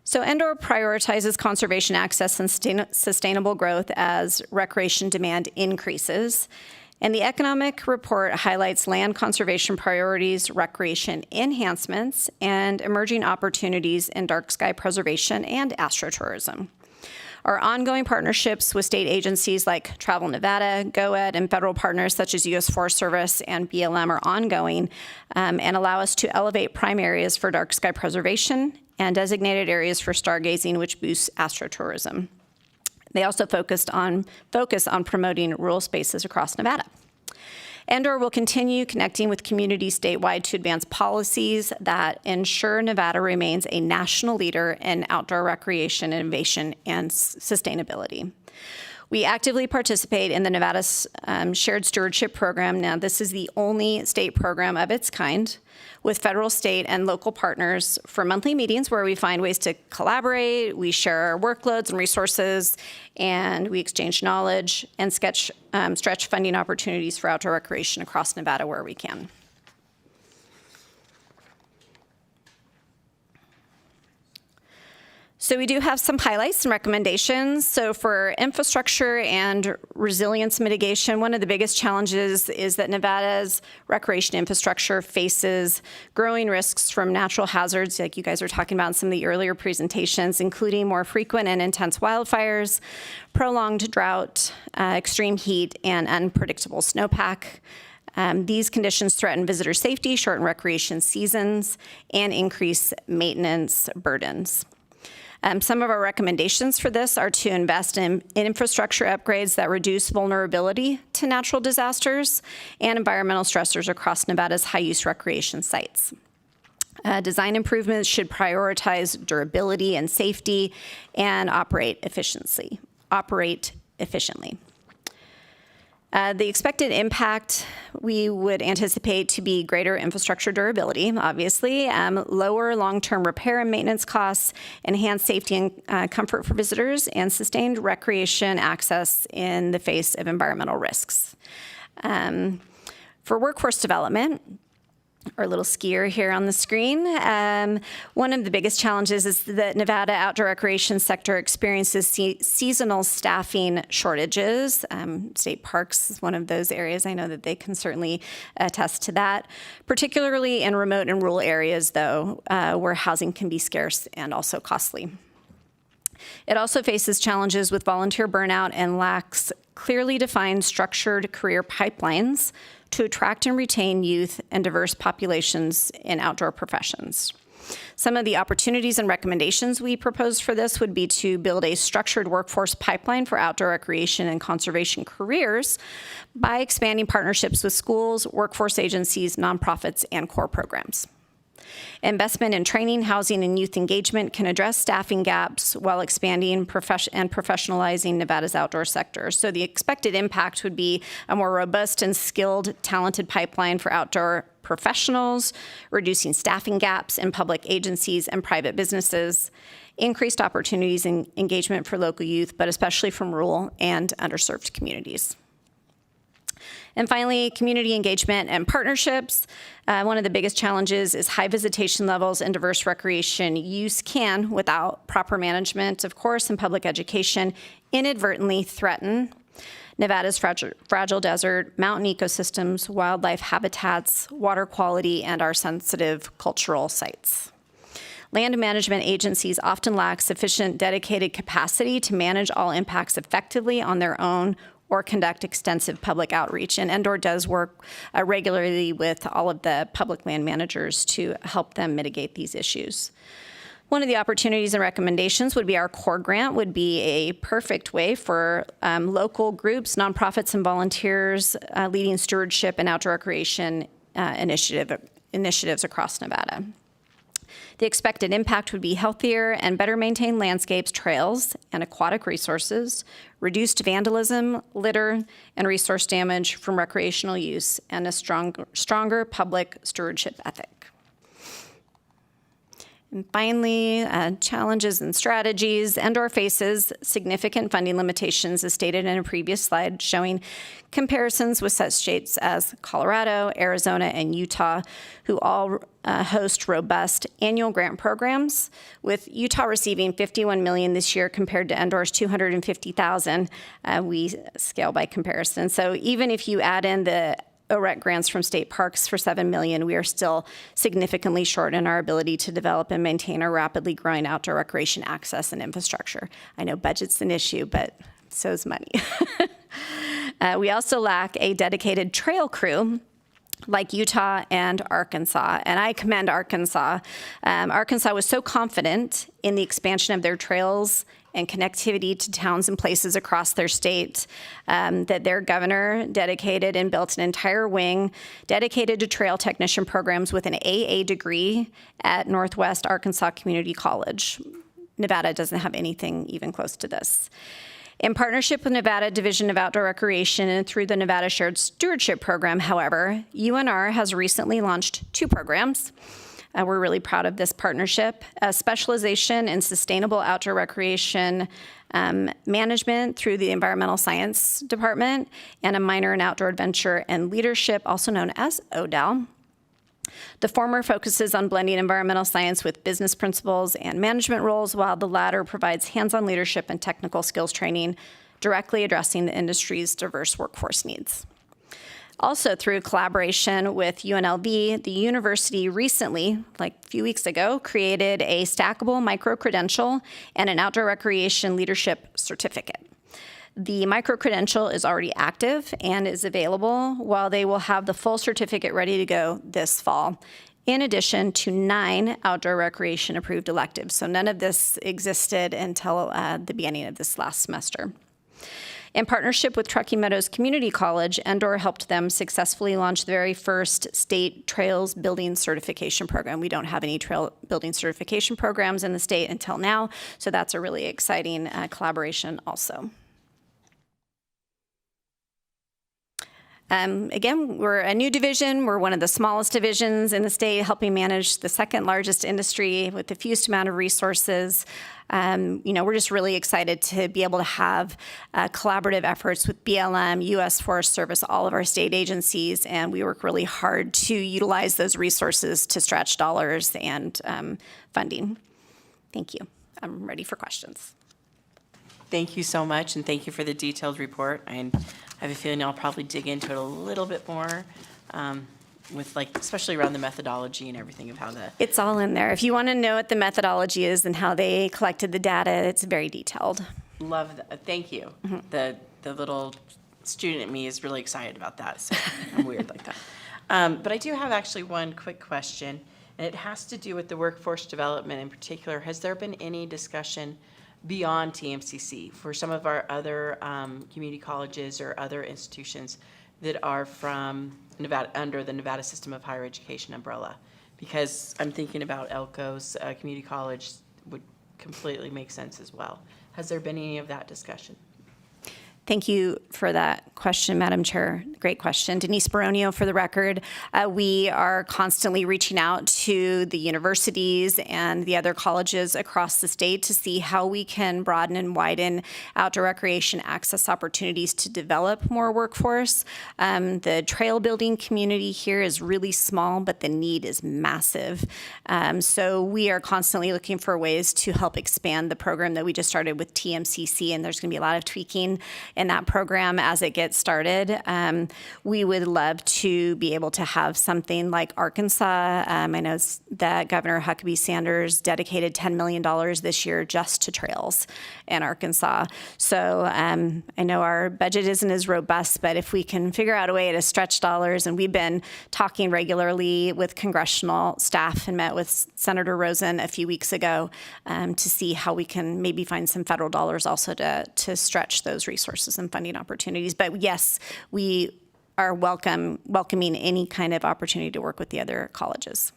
So Endor prioritizes conservation access and sustainable growth as recreation demand increases. And the economic report highlights land conservation priorities, recreation enhancements, and emerging opportunities in dark sky preservation and astrotourism. Our ongoing partnerships with state agencies like Travel Nevada, GOED, and federal partners such as U.S. Forest Service and BLM are ongoing and allow us to elevate prime areas for dark sky preservation and designated areas for stargazing, which boosts astrotourism. They also focus on promoting rural spaces across Nevada. Endor will continue connecting with communities statewide to advance policies that ensure Nevada remains a national leader in outdoor recreation, innovation, and sustainability. We actively participate in the Nevada's Shared Stewardship Program. Now, this is the only state program of its kind with federal, state, and local partners for monthly meetings where we find ways to collaborate, we share our workloads and resources, and we exchange knowledge and stretch funding opportunities for outdoor recreation across Nevada where we can. So we do have some highlights and recommendations. So for infrastructure and resilience mitigation, one of the biggest challenges is that Nevada's recreation infrastructure faces growing risks from natural hazards, like you guys were talking about in some of the earlier presentations, including more frequent and intense wildfires, prolonged drought, extreme heat, and unpredictable snowpack. These conditions threaten visitor safety, shorten recreation seasons, and increase maintenance burdens. Some of our recommendations for this are to invest in infrastructure upgrades that reduce vulnerability to natural disasters and environmental stressors across Nevada's high-use recreation sites. Design improvements should prioritize durability and safety and operate efficiently. The expected impact we would anticipate to be greater infrastructure durability, obviously, lower long-term repair and maintenance costs, enhanced safety and comfort for visitors, and sustained recreation access in the face of environmental risks. For workforce development, our little skier here on the screen. One of the biggest challenges is that Nevada outdoor recreation sector experiences seasonal staffing shortages. State parks is one of those areas. I know that they can certainly attest to that, particularly in remote and rural areas, though, where housing can be scarce and also costly. It also faces challenges with volunteer burnout and lacks clearly defined structured career pipelines to attract and retain youth and diverse populations in outdoor professions. Some of the opportunities and recommendations we propose for this would be to build a structured workforce pipeline for outdoor recreation and conservation careers by expanding partnerships with schools, workforce agencies, nonprofits, and core programs. Investment in training, housing, and youth engagement can address staffing gaps while expanding and professionalizing Nevada's outdoor sector. So the expected impact would be a more robust and skilled, talented pipeline for outdoor professionals, reducing staffing gaps in public agencies and private businesses, increased opportunities and engagement for local youth, but especially from rural and underserved communities. And finally, community engagement and partnerships. One of the biggest challenges is high visitation levels and diverse recreation use can, without proper management, of course, and public education, inadvertently threaten Nevada's fragile desert, mountain ecosystems, wildlife habitats, water quality, and our sensitive cultural sites. Land management agencies often lack sufficient dedicated capacity to manage all impacts effectively on their own or conduct extensive public outreach. And Endor does work regularly with all of the public land managers to help them mitigate these issues. One of the opportunities and recommendations would be our core grant would be a perfect way for local groups, nonprofits, and volunteers leading stewardship and outdoor recreation initiatives across Nevada. The expected impact would be healthier and better maintained landscapes, trails, and aquatic resources, reduced vandalism, litter, and resource damage from recreational use, and a stronger public stewardship ethic. And finally, challenges and strategies. Endor faces significant funding limitations, as stated in a previous slide, showing comparisons with such states as Colorado, Arizona, and Utah, who all host robust annual grant programs, with Utah receiving $51 million this year compared to Endor's $250,000. We scale by comparison. So even if you add in the OREC grants from state parks for $7 million, we are still significantly short in our ability to develop and maintain our rapidly growing outdoor recreation access and infrastructure. I know budget's an issue, but so is money. We also lack a dedicated trail crew like Utah and Arkansas, and I commend Arkansas. Arkansas was so confident in the expansion of their trails and connectivity to towns and places across their state that their governor dedicated and built an entire wing dedicated to trail technician programs with an AA degree at Northwest Arkansas Community College. Nevada doesn't have anything even close to this. In partnership with Nevada Division of Outdoor Recreation and through the Nevada Shared Stewardship Program, however, UNR has recently launched 2 programs. We're really proud of this partnership: a specialization in sustainable outdoor recreation management through the Environmental Science Department, and a minor in outdoor adventure and leadership, also known as ODAL. The former focuses on blending environmental science with business principles and management roles, while the latter provides hands-on leadership and technical skills training, directly addressing the industry's diverse workforce needs. Also, through collaboration with UNLV, the university recently, like a few weeks ago, created a stackable micro-credential and an outdoor recreation leadership certificate. The micro-credential is already active and is available, while they will have the full certificate ready to go this fall, in addition to 9 outdoor recreation approved electives. So none of this existed until the beginning of this last semester. In partnership with Truckee Meadows Community College, Endor helped them successfully launch the very first state trails building certification program. We don't have any trail building certification programs in the state until now, so that's a really exciting collaboration also. Again, we're a new division. We're one of the smallest divisions in the state, helping manage the second largest industry with the fewest amount of resources. We're just really excited to be able to have collaborative efforts with BLM, U.S. Forest Service, all of our state agencies, and we work really hard to utilize those resources to stretch dollars and funding. Thank you. I'm ready for questions. Thank you so much, and thank you for the detailed report. I have a feeling I'll probably dig into it a little bit more with especially around the methodology and everything of how the... It's all in there. If you want to know what the methodology is and how they collected the data, it's very detailed. Love that. Thank you. Mm-hmm. The little student in me is really excited about that, so I'm weird like that. But I do have actually one quick question, and it has to do with the workforce development in particular. Has there been any discussion beyond TMCC for some of our other community colleges or other institutions that are from Nevada, under the Nevada System of Higher Education umbrella? Because I'm thinking about Elko's community college would completely make sense as well. Has there been any of that discussion? Thank you for that question, Madam Chair. Great question. Denise Baronio, for the record. We are constantly reaching out to the universities and the other colleges across the state to see how we can broaden and widen outdoor recreation access opportunities to develop more workforce. The trail building community here is really small, but the need is massive. So we are constantly looking for ways to help expand the program that we just started with TMCC, and there's going to be a lot of tweaking in that program as it gets started. We would love to be able to have something like Arkansas. I know that Governor Huckabee Sanders dedicated $10 million this year just to trails in Arkansas. So I know our budget isn't as robust, but if we can figure out a way to stretch dollars, and we've been talking regularly with congressional staff and met with Senator Rosen a few weeks ago to see how we can maybe find some federal dollars also to stretch those resources and funding opportunities. But yes, we are welcoming any kind of opportunity to work with the other colleges.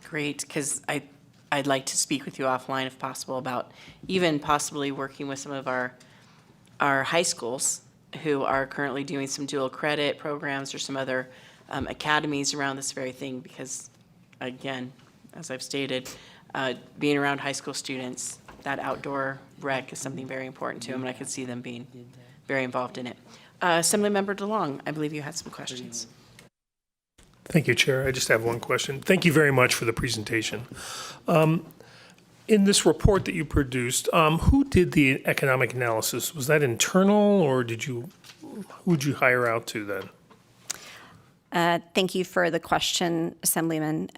Great, because I'd like to speak with you offline if possible about even possibly working with some of our high schools who are currently doing some dual credit programs or some other academies around this very thing, because again, as I've stated, being around high school students, that outdoor rec is something very important to them, and I could see them being very involved in it. Assemblymember DeLong, I believe you had some questions. Thank you, Chair. I just have one question. Thank you very much for the presentation. In this report that you produced, who did the economic analysis? Was that internal, or who'd you hire out to then? Thank you for the question, Assemblyman.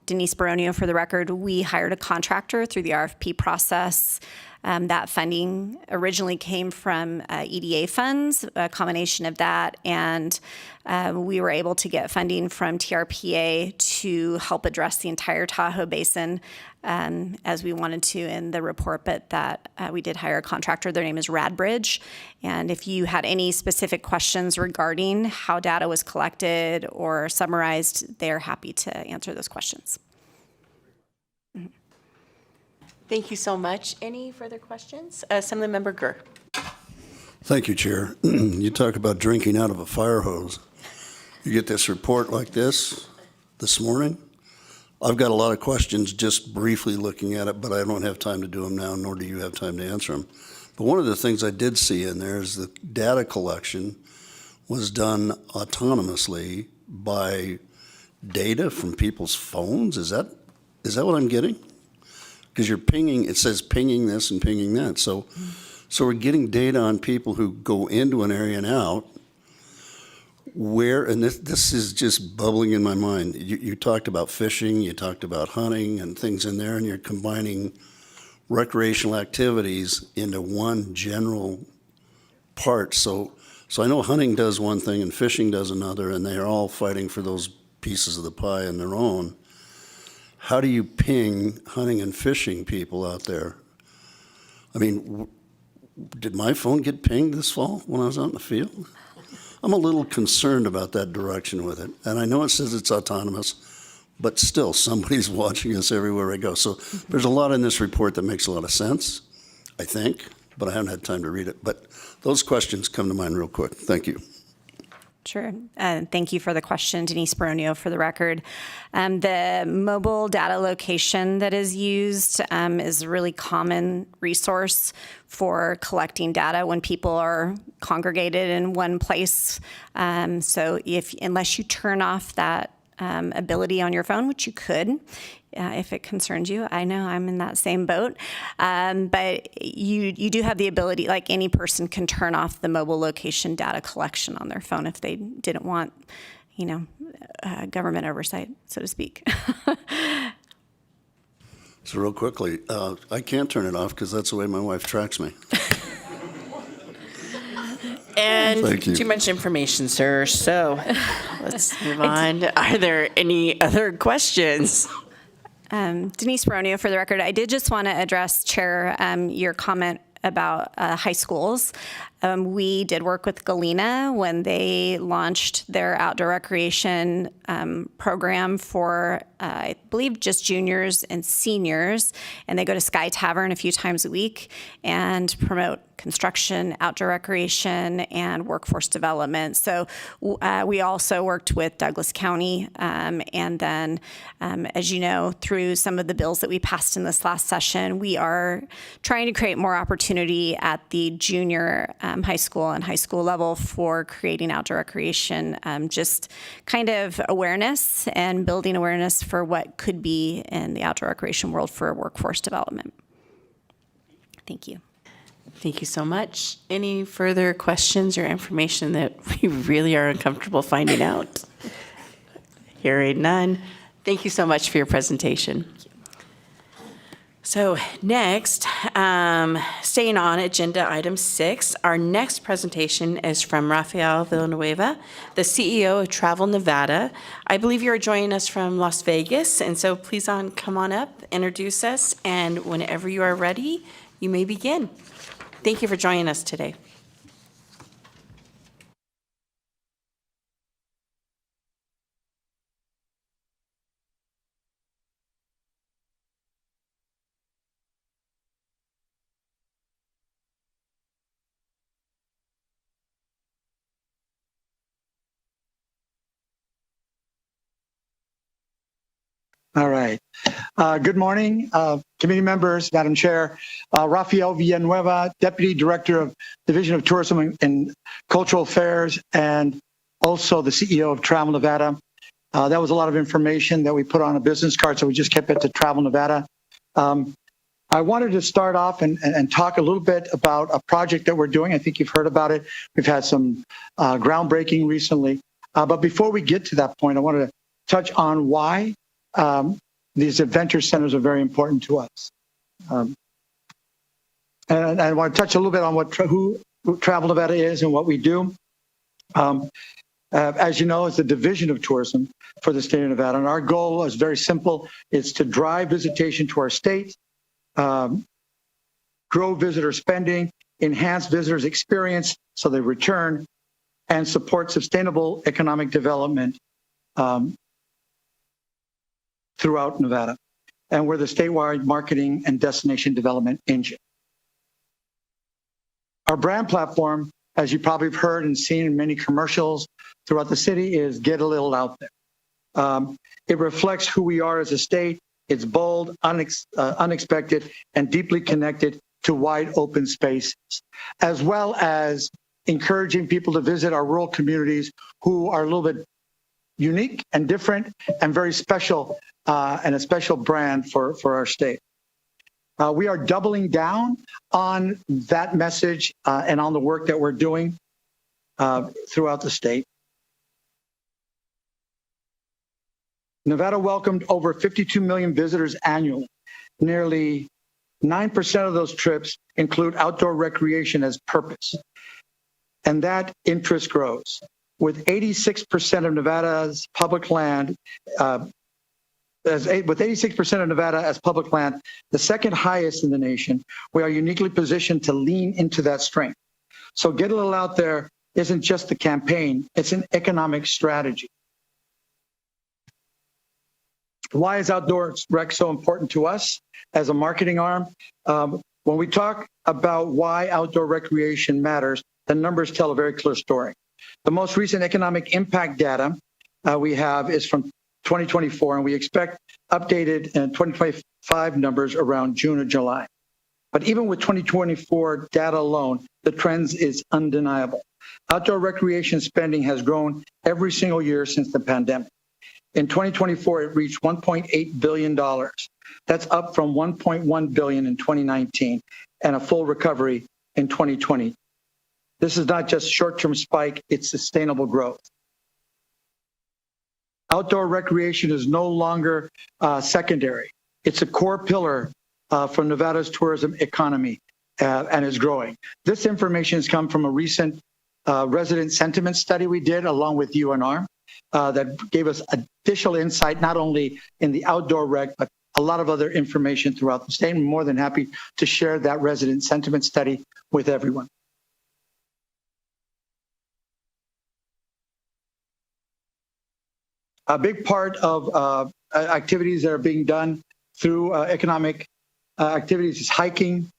Denise Baronio, for the record, we hired a contractor through the RFP process. That funding originally came from EDA funds, a combination of that, and we were able to get funding from TRPA to help address the entire Tahoe Basin as we wanted to in the report, but that we did hire a contractor. Their name is Radbridge, and if you had any specific questions regarding how data was collected or summarized, they're happy to answer those questions. Thank you so much. Any further questions? Assemblymember Gurr. Thank you, Chair. You talk about drinking out of a fire hose. You get this report like this morning. I've got a lot of questions just briefly looking at it, but I don't have time to do them now, nor do you have time to answer them. But one of the things I did see in there is the data collection was done autonomously by data from people's phones? Is that what I'm getting? Because you're pinging, it says pinging this and pinging that. So we're getting data on people who go into an area and out. Where, and this is just bubbling in my mind. You talked about fishing, you talked about hunting and things in there, and you're combining recreational activities into one general part. So I know hunting does one thing and fishing does another, and they're all fighting for those pieces of the pie on their own. How do you ping hunting and fishing people out there? I mean, did my phone get pinged this fall when I was out in the field? I'm a little concerned about that direction with it. And I know it says it's autonomous, but still, somebody's watching us everywhere I go. So there's a lot in this report that makes a lot of sense, I think, but I haven't had time to read it. But those questions come to mind real quick. Thank you. Sure. Thank you for the question, Denise Baronio, for the record. The mobile data location that is used is a really common resource for collecting data when people are congregated in one place. So unless you turn off that ability on your phone, which you could, if it concerns you. I know I'm in that same boat. But you do have the ability, like any person can turn off the mobile location data collection on their phone if they didn't want, government oversight, so to speak. So real quickly, I can't turn it off because that's the way my wife tracks me. And Thank you. too much information, sir. So let's move on. Are there any other questions? Denise Baronio, for the record, I did just want to address, Chair, your comment about high schools. We did work with Galena when they launched their outdoor recreation program for, I believe, just juniors and seniors. And they go to Sky Tavern a few times a week and promote construction, outdoor recreation, and workforce development. So we also worked with Douglas County. And then, as you know, through some of the bills that we passed in this last session, we are trying to create more opportunity at the junior high school and high school level for creating outdoor recreation, just kind of awareness and building awareness for what could be in the outdoor recreation world for workforce development. Thank you. Thank you so much. Any further questions or information that we really are uncomfortable finding out? Hearing none. Thank you so much for your presentation. So next, staying on agenda item 6, our next presentation is from Rafael Villanueva, the CEO of Travel Nevada. I believe you are joining us from Las Vegas, and so please come on up, introduce us, and whenever you are ready, you may begin. Thank you for joining us today. All right. Good morning, committee members, Madam Chair. Rafael Villanueva, Deputy Director of Division of Tourism and Cultural Affairs, and also the CEO of Travel Nevada. That was a lot of information that we put on a business card, so we just kept it to Travel Nevada. I wanted to start off and talk a little bit about a project that we're doing. I think you've heard about it. We've had some groundbreaking recently. But before we get to that point, I wanted to touch on why these adventure centers are very important to us. And I want to touch a little bit on who Travel Nevada is and what we do. As you know, it's the Division of Tourism for the state of Nevada. And our goal is very simple. It's to drive visitation to our state, grow visitor spending, enhance visitors' experience so they return, and support sustainable economic development throughout Nevada. And we're the statewide marketing and destination development engine. Our brand platform, as you probably have heard and seen in many commercials throughout the city, is Get a Little Out There. It reflects who we are as a state. It's bold, unexpected, and deeply connected to wide open spaces, as well as encouraging people to visit our rural communities who are a little bit unique and different and very special and a special brand for our state. We are doubling down on that message and on the work that we're doing throughout the state. Nevada welcomed over 52 million visitors annually. Nearly 9% of those trips include outdoor recreation as purpose. And that interest grows. With 86% of Nevada's public land, with 86% of Nevada as public land, the second highest in the nation, we are uniquely positioned to lean into that strength. So Get a Little Out There isn't just a campaign, it's an economic strategy. Why is outdoor rec so important to us as a marketing arm? When we talk about why outdoor recreation matters, the numbers tell a very clear story. The most recent economic impact data we have is from 2024, and we expect updated 2025 numbers around June or July. But even with 2024 data alone, the trends is undeniable. Outdoor recreation spending has grown every single year since the pandemic. In 2024, it reached $1.8 billion. That's up from $1.1 billion in 2019 and a full recovery in 2020. This is not just short-term spike, it's sustainable growth. Outdoor recreation is no longer secondary. It's a core pillar for Nevada's tourism economy and is growing. This information has come from a recent resident sentiment study we did along with UNR that gave us additional insight, not only in the outdoor rec, but a lot of other information throughout the state. I'm more than happy to share that resident sentiment study with everyone. A big part of activities that are being done through economic activities is hiking,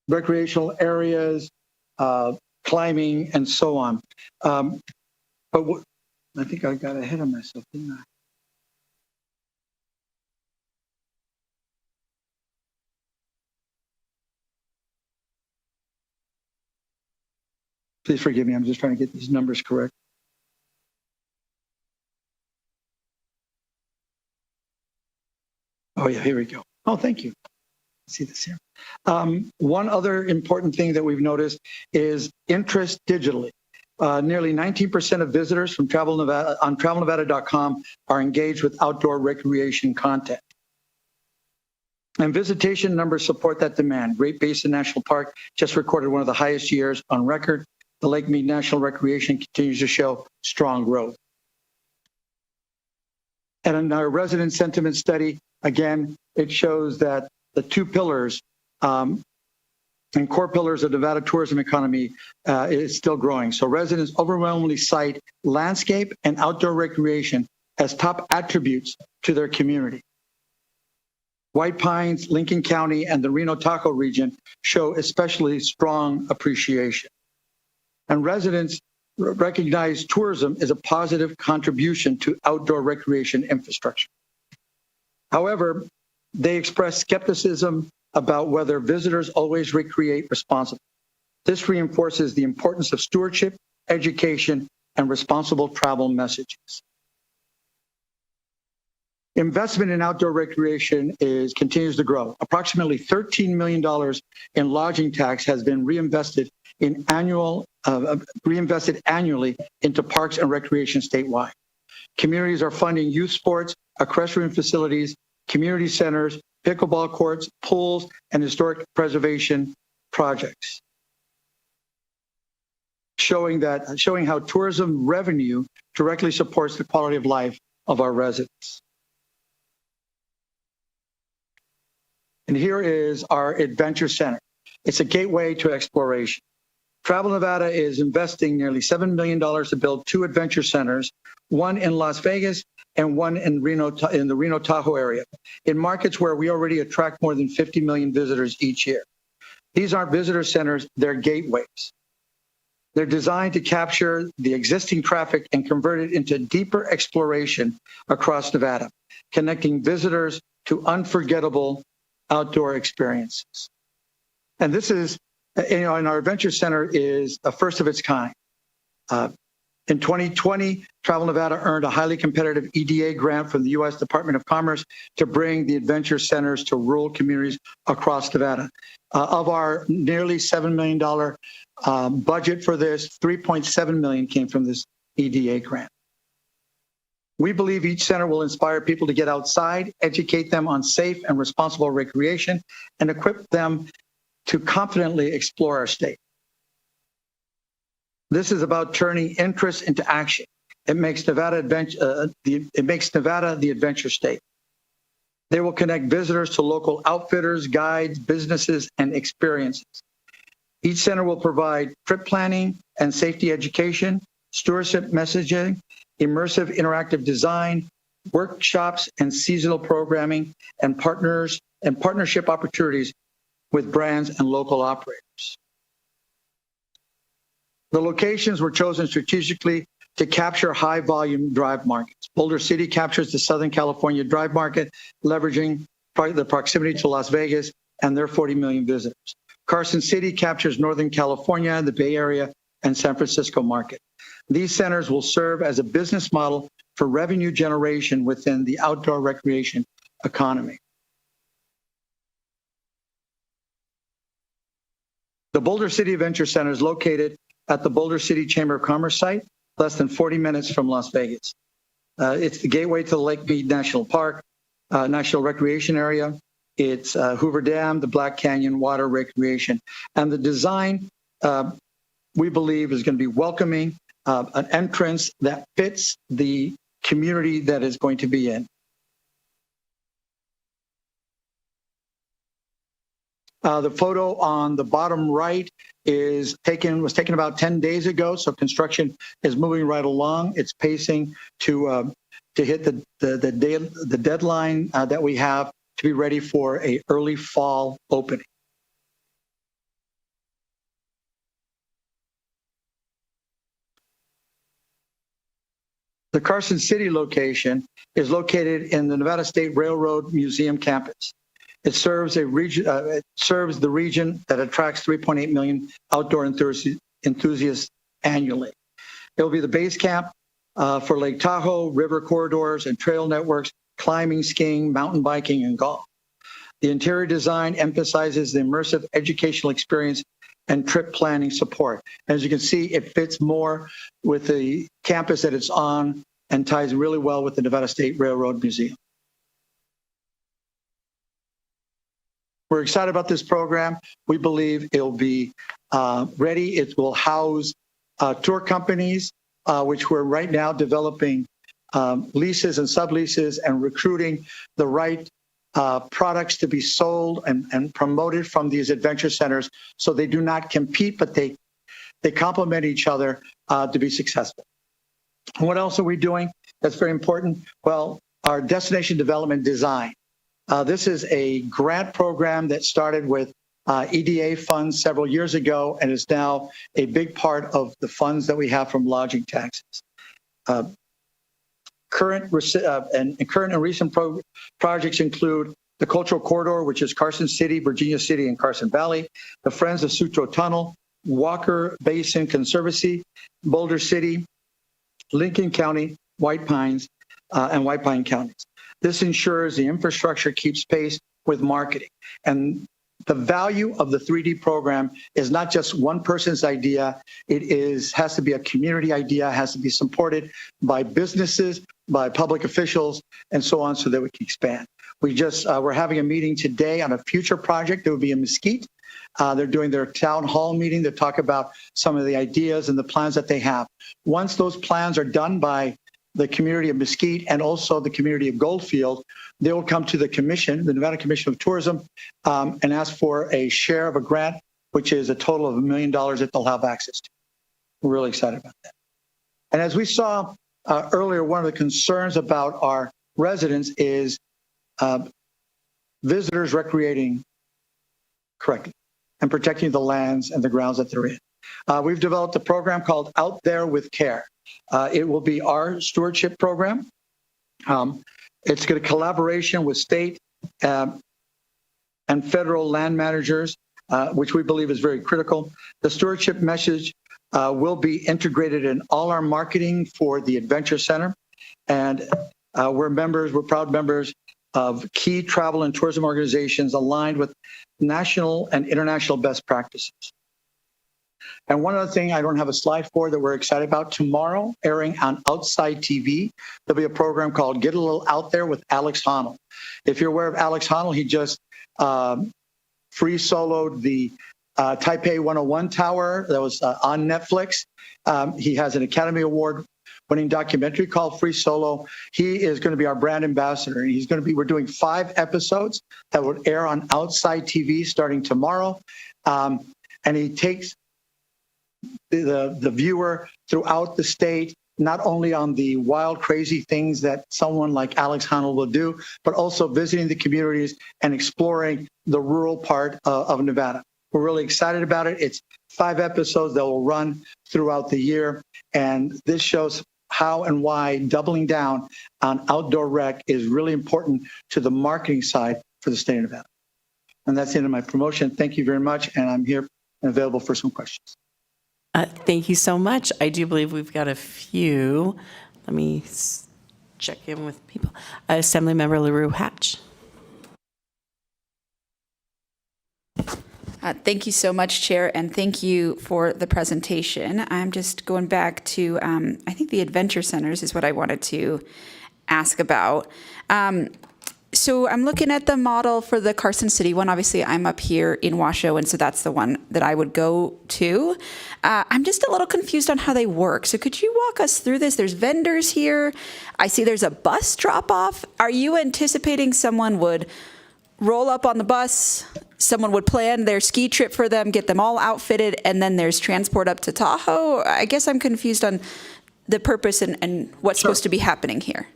recreational areas, climbing, and so on. I think I got ahead of myself, didn't I? Please forgive me, I'm just trying to get these numbers correct. Oh yeah, here we go. Oh, thank you. See this here. One other important thing that we've noticed is interest digitally. Nearly 19% of visitors from Travel Nevada on travelnevada.com are engaged with outdoor recreation content. And visitation numbers support that demand. Great Basin National Park just recorded one of the highest years on record. The Lake Mead National Recreation continues to show strong growth. And in our resident sentiment study, again, it shows that the two pillars and core pillars of Nevada tourism economy is still growing. So residents overwhelmingly cite landscape and outdoor recreation as top attributes to their community. White Pines, Lincoln County, and the Reno Tahoe region show especially strong appreciation. And residents recognize tourism as a positive contribution to outdoor recreation infrastructure. However, they express skepticism about whether visitors always recreate responsibly. This reinforces the importance of stewardship, education, and responsible travel messages. Investment in outdoor recreation continues to grow. Approximately $13 million in lodging tax has been reinvested annually into parks and recreation statewide. Communities are funding youth sports, equestrian facilities, community centers, pickleball courts, pools, and historic preservation projects, showing how tourism revenue directly supports the quality of life of our residents. And here is our Adventure Center. It's a gateway to exploration. Travel Nevada is investing nearly $7 million to build two adventure centers, one in Las Vegas and one in the Reno Tahoe area, in markets where we already attract more than 50 million visitors each year. These aren't visitor centers, they're gateways. They're designed to capture the existing traffic and convert it into deeper exploration across Nevada, connecting visitors to unforgettable outdoor experiences. And this is, and our Adventure Center is a first of its kind. In 2020, Travel Nevada earned a highly competitive EDA grant from the U.S. Department of Commerce to bring the adventure centers to rural communities across Nevada. Of our nearly $7 million budget for this, $3.7 million came from this EDA grant. We believe each center will inspire people to get outside, educate them on safe and responsible recreation, and equip them to confidently explore our state. This is about turning interest into action. It makes Nevada the adventure state. They will connect visitors to local outfitters, guides, businesses, and experiences. Each center will provide trip planning and safety education, stewardship messaging, immersive interactive design, workshops and seasonal programming, and partnership opportunities with brands and local operators. The locations were chosen strategically to capture high volume drive markets. Boulder City captures the Southern California drive market, leveraging the proximity to Las Vegas and their 40 million visitors. Carson City captures Northern California, the Bay Area, and San Francisco market. These centers will serve as a business model for revenue generation within the outdoor recreation economy. The Boulder City Adventure Center is located at the Boulder City Chamber of Commerce site, less than 40 minutes from Las Vegas. It's the gateway to the Lake Mead National Park, National Recreation Area. It's Hoover Dam, the Black Canyon Water Recreation. And the design, we believe, is going to be welcoming, an entrance that fits the community that is going to be in. The photo on the bottom right was taken about 10 days ago, so construction is moving right along. It's pacing to hit the deadline that we have to be ready for an early fall opening. The Carson City location is located in the Nevada State Railroad Museum campus. It serves the region that attracts 3.8 million outdoor enthusiasts annually. It will be the base camp for Lake Tahoe, river corridors, and trail networks, climbing, skiing, mountain biking, and golf. The interior design emphasizes the immersive educational experience and trip planning support. As you can see, it fits more with the campus that it's on and ties really well with the Nevada State Railroad Museum. We're excited about this program. We believe it'll be ready. It will house tour companies, which we're right now developing leases and subleases and recruiting the right products to be sold and promoted from these adventure centers, so they do not compete, but they complement each other to be successful. What else are we doing that's very important? Well, our destination development design. This is a grant program that started with EDA funds several years ago and is now a big part of the funds that we have from lodging taxes. Current and recent projects include the Cultural Corridor, which is Carson City, Virginia City, and Carson Valley, the Friends of Sutro Tunnel, Walker Basin Conservancy, Boulder City, Lincoln County, White Pines, and White Pine counties. This ensures the infrastructure keeps pace with marketing. And the value of the 3D program is not just one person's idea. It has to be a community idea, has to be supported by businesses, by public officials, and so on, so that we can expand. We're having a meeting today on a future project that will be in Mesquite. They're doing their town hall meeting to talk about some of the ideas and the plans that they have. Once those plans are done by the community of Mesquite and also the community of Goldfield, they will come to the commission, the Nevada Commission of Tourism, and ask for a share of a grant, which is a total of $1 million that they'll have access to. We're really excited about that. And as we saw earlier, one of the concerns about our residents is visitors recreating correctly and protecting the lands and the grounds that they're in. We've developed a program called Out There with Care. It will be our stewardship program. It's going to collaboration with state and federal land managers, which we believe is very critical. The stewardship message will be integrated in all our marketing for the Adventure Center. And we're proud members of key travel and tourism organizations aligned with national and international best practices. And one other thing I don't have a slide for that we're excited about, tomorrow, airing on Outside TV, there'll be a program called Get a Little Out There with Alex Honnold. If you're aware of Alex Honnold, he just free soloed the Taipei 101 Tower that was on Netflix. He has an Academy Award winning documentary called Free Solo. He is going to be our brand ambassador. And we're doing 5 episodes that will air on Outside TV starting tomorrow. And he takes the viewer throughout the state, not only on the wild, crazy things that someone like Alex Honnold will do, but also visiting the communities and exploring the rural part of Nevada. We're really excited about it. It's 5 episodes that will run throughout the year. And this shows how and why doubling down on outdoor rec is really important to the marketing side for the state of Nevada. And that's the end of my promotion. Thank you very much. And I'm here and available for some questions. Thank you so much. I do believe we've got a few. Let me check in with people. Assemblymember LaRue Hatch. Thank you so much, Chair, and thank you for the presentation. I'm just going back to, I think the Adventure Centers is what I wanted to ask about. So I'm looking at the model for the Carson City one. Obviously, I'm up here in Washoe, and so that's the one that I would go to. I'm just a little confused on how they work. So could you walk us through this? There's vendors here. I see there's a bus drop-off. Are you anticipating someone would roll up on the bus, someone would plan their ski trip for them, get them all outfitted, and then there's transport up to Tahoe? I guess I'm confused on the purpose and what's supposed to be happening here.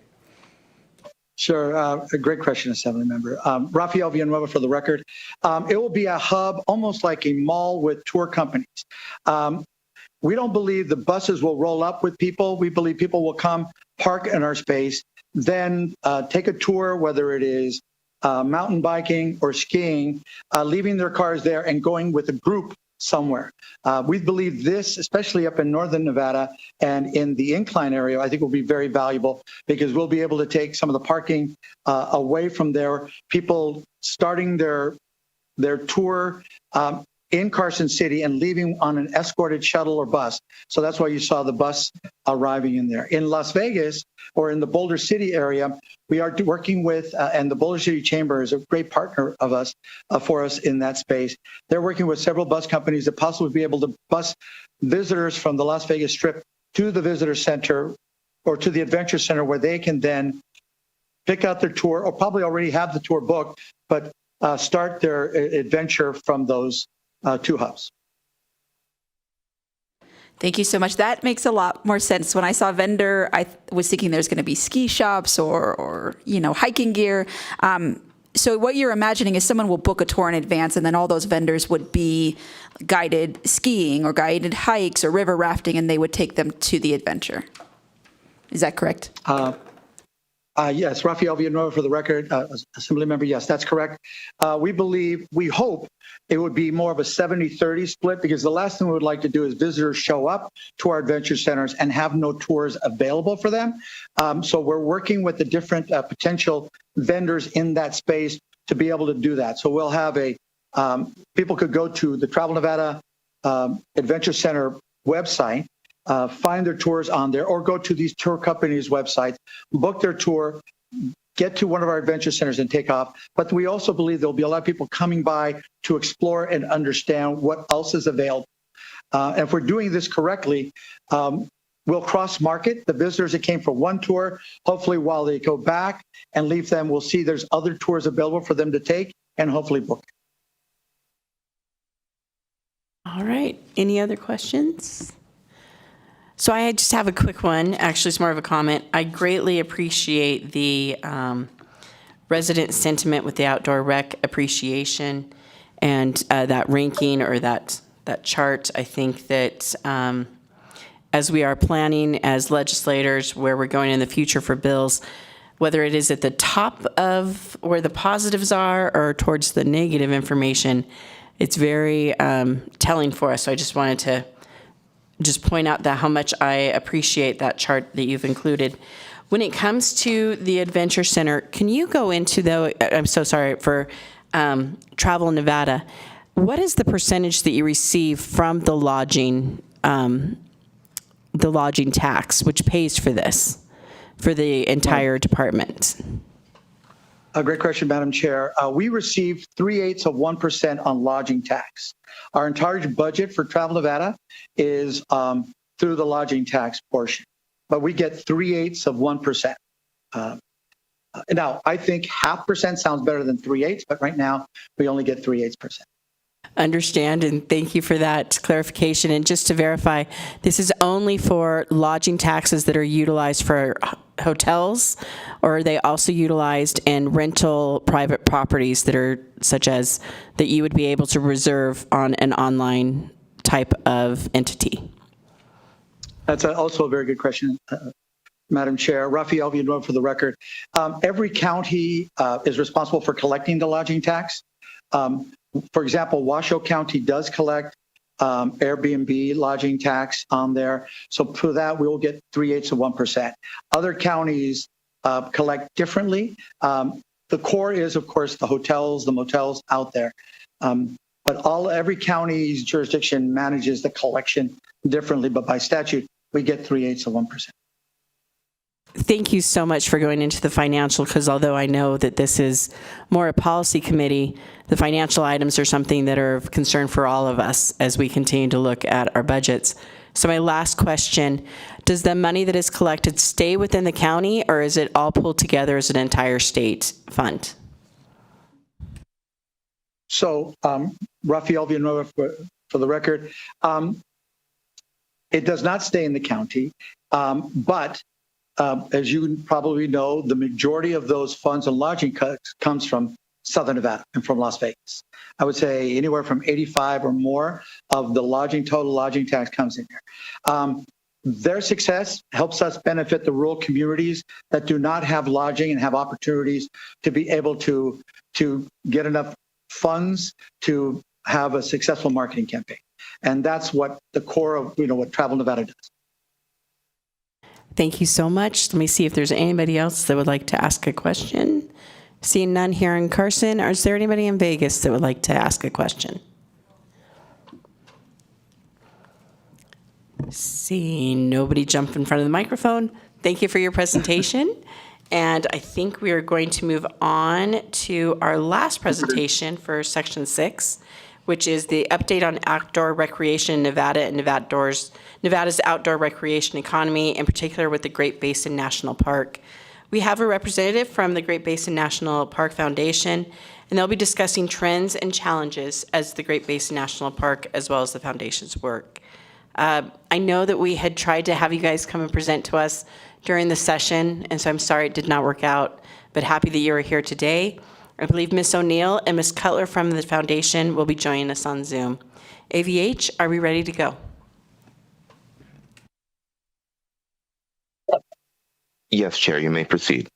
Sure. A great question, Assemblymember. Rafael Villanueva for the record. It will be a hub, almost like a mall with tour companies. We don't believe the buses will roll up with people. We believe people will come, park in our space, then take a tour, whether it is mountain biking or skiing, leaving their cars there and going with a group somewhere. We believe this, especially up in northern Nevada and in the incline area, I think will be very valuable because we'll be able to take some of the parking away from there. People starting their tour in Carson City and leaving on an escorted shuttle or bus. So that's why you saw the bus arriving in there. In Las Vegas or in the Boulder City area, we are working with, and the Boulder City Chamber is a great partner of us for us in that space. They're working with several bus companies that possibly be able to bus visitors from the Las Vegas Strip to the visitor center or to the Adventure Center where they can then pick out their tour or probably already have the tour booked, but start their adventure from those 2 hubs. Thank you so much. That makes a lot more sense. When I saw vendor, I was thinking there's going to be ski shops or hiking gear. So what you're imagining is someone will book a tour in advance, and then all those vendors would be guided skiing or guided hikes or river rafting, and they would take them to the adventure. Is that correct? Yes, Rafael Villanueva for the record, Assemblymember, yes, that's correct. We hope it would be more of a 70-30 split because the last thing we would like to do is visitors show up to our adventure centers and have no tours available for them. So we're working with the different potential vendors in that space to be able to do that. So we'll have people could go to the Travel Nevada Adventure Center website, find their tours on there, or go to these tour companies' websites, book their tour, get to one of our adventure centers and take off. But we also believe there'll be a lot of people coming by to explore and understand what else is available. And if we're doing this correctly, we'll cross-market the visitors that came for one tour. Hopefully, while they go back and leave them, we'll see there's other tours available for them to take and hopefully book. All right. Any other questions? So I just have a quick one. Actually, it's more of a comment. I greatly appreciate the resident sentiment with the outdoor rec appreciation and that ranking or that chart. I think that as we are planning as legislators where we're going in the future for bills, whether it is at the top of where the positives are or towards the negative information, it's very telling for us. So I just wanted to just point out that how much I appreciate that chart that you've included. When it comes to the Adventure Center, can you go into, though, I'm so sorry, for Travel Nevada, what is the percentage that you receive from the lodging tax, which pays for this, for the entire department? A great question, Madam Chair. We receive 0.3% on lodging tax. Our entire budget for Travel Nevada is through the lodging tax portion, but we get 0.3%. Now, I think 0.5% sounds better than 3/8, but right now we only get 0.3%. Understand, and thank you for that clarification. And just to verify, this is only for lodging taxes that are utilized for hotels, or are they also utilized in rental private properties that are such as that you would be able to reserve on an online type of entity? That's also a very good question, Madam Chair. Rafael Villanueva for the record. Every county is responsible for collecting the lodging tax. For example, Washoe County does collect Airbnb lodging tax on there. So for that, we will get 0.3%. Other counties collect differently. The core is, of course, the hotels, the motels out there. But every county's jurisdiction manages the collection differently. But by statute, we get 0.3%. Thank you so much for going into the financial, because although I know that this is more a policy committee, the financial items are something that are of concern for all of us as we continue to look at our budgets. So my last question, does the money that is collected stay within the county, or is it all pulled together as an entire state fund? So Rafael Villanueva for the record, it does not stay in the county, but as you probably know, the majority of those funds and lodging cuts comes from Southern Nevada and from Las Vegas. I would say anywhere from 85 or more of the total lodging tax comes in here. Their success helps us benefit the rural communities that do not have lodging and have opportunities to be able to get enough funds to have a successful marketing campaign. And that's what the core of what Travel Nevada does. Thank you so much. Let me see if there's anybody else that would like to ask a question. Seeing none here in Carson, or is there anybody in Vegas that would like to ask a question? Seeing nobody jump in front of the microphone, thank you for your presentation. And I think we are going to move on to our last presentation for Section 6, which is the update on outdoor recreation in Nevada and Nevada's outdoor recreation economy, in particular with the Great Basin National Park. We have a representative from the Great Basin National Park Foundation, and they'll be discussing trends and challenges as the Great Basin National Park, as well as the foundation's work. I know that we had tried to have you guys come and present to us during the session, and so I'm sorry it did not work out, but happy that you are here today. I believe Ms. O'Neill and Ms. Cutler from the foundation will be joining us on Zoom. AVH, are we ready to go? Yes, Chair, you may proceed.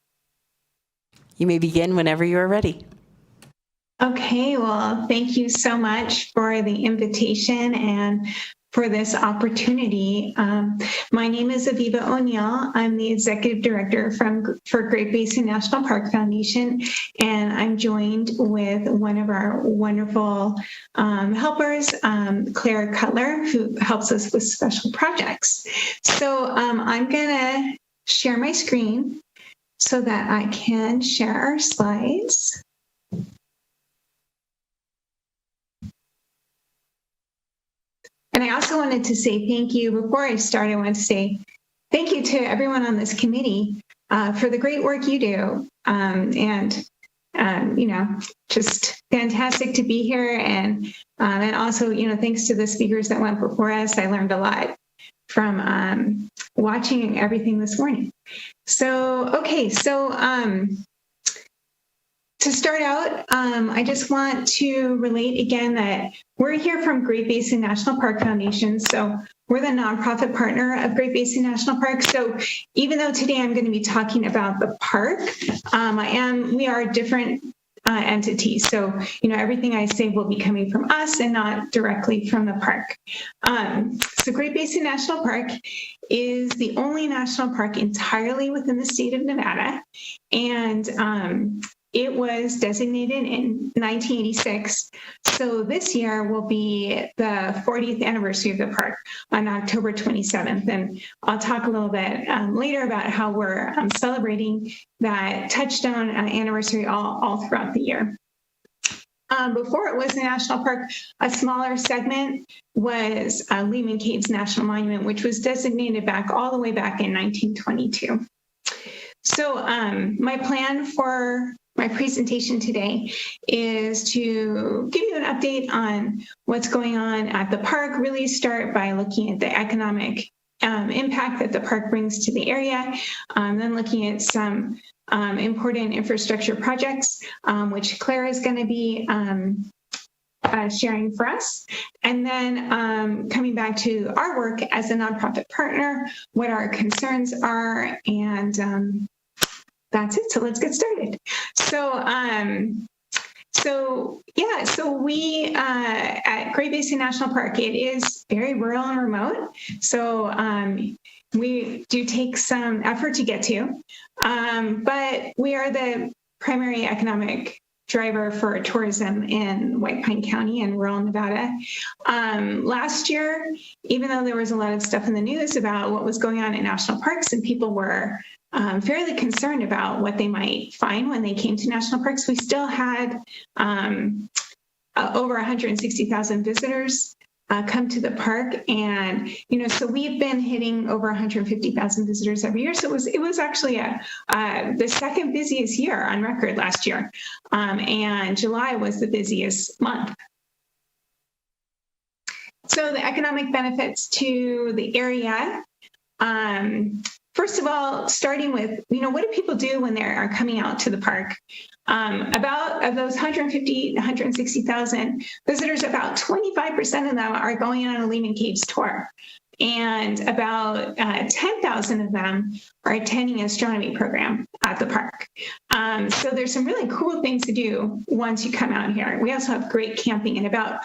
You may begin whenever you are ready. Okay, well, thank you so much for the invitation and for this opportunity. My name is Aviva O'Neill. I'm the Executive Director for Great Basin National Park Foundation, and I'm joined with one of our wonderful helpers, Claire Cutler, who helps us with special projects. So I'm gonna share my screen so that I can share our slides. And I also wanted to say thank you. Before I start, I want to say thank you to everyone on this committee for the great work you do. Just fantastic to be here. And also, thanks to the speakers that went before us. I learned a lot from watching everything this morning. To start out, I just want to relate again that we're here from Great Basin National Park Foundation. So we're the nonprofit partner of Great Basin National Park. So even though today I'm going to be talking about the park, we are different entities. So, everything I say will be coming from us and not directly from the park. So Great Basin National Park is the only national park entirely within the state of Nevada. And it was designated in 1986. So this year will be the 40th anniversary of the park on October 27th. And I'll talk a little bit later about how we're celebrating that touchstone anniversary all throughout the year. Before it was a national park, a smaller segment was Lehman Caves National Monument, which was designated all the way back in 1922. So my plan for my presentation today is to give you an update on what's going on at the park, really start by looking at the economic impact that the park brings to the area, then looking at some important infrastructure projects, which Claire is going to be sharing for us. And then coming back to our work as a nonprofit partner, what our concerns are, and that's it. So let's get started. So we at Great Basin National Park, it is very rural and remote. So we do take some effort to get to, but we are the primary economic driver for tourism in White Pine County and rural Nevada. Last year, even though there was a lot of stuff in the news about what was going on in national parks and people were fairly concerned about what they might find when they came to national parks, we still had over 160,000 visitors come to the park. And, so we've been hitting over 150,000 visitors every year. So it was actually the second busiest year on record last year. And July was the busiest month. So the economic benefits to the area, first of all, starting with, what do people do when they are coming out to the park? About of those 160,000 visitors, about 25% of them are going on a Lehman Caves tour. And about 10,000 of them are attending an astronomy program at the park. So there's some really cool things to do once you come out here. We also have great camping, and about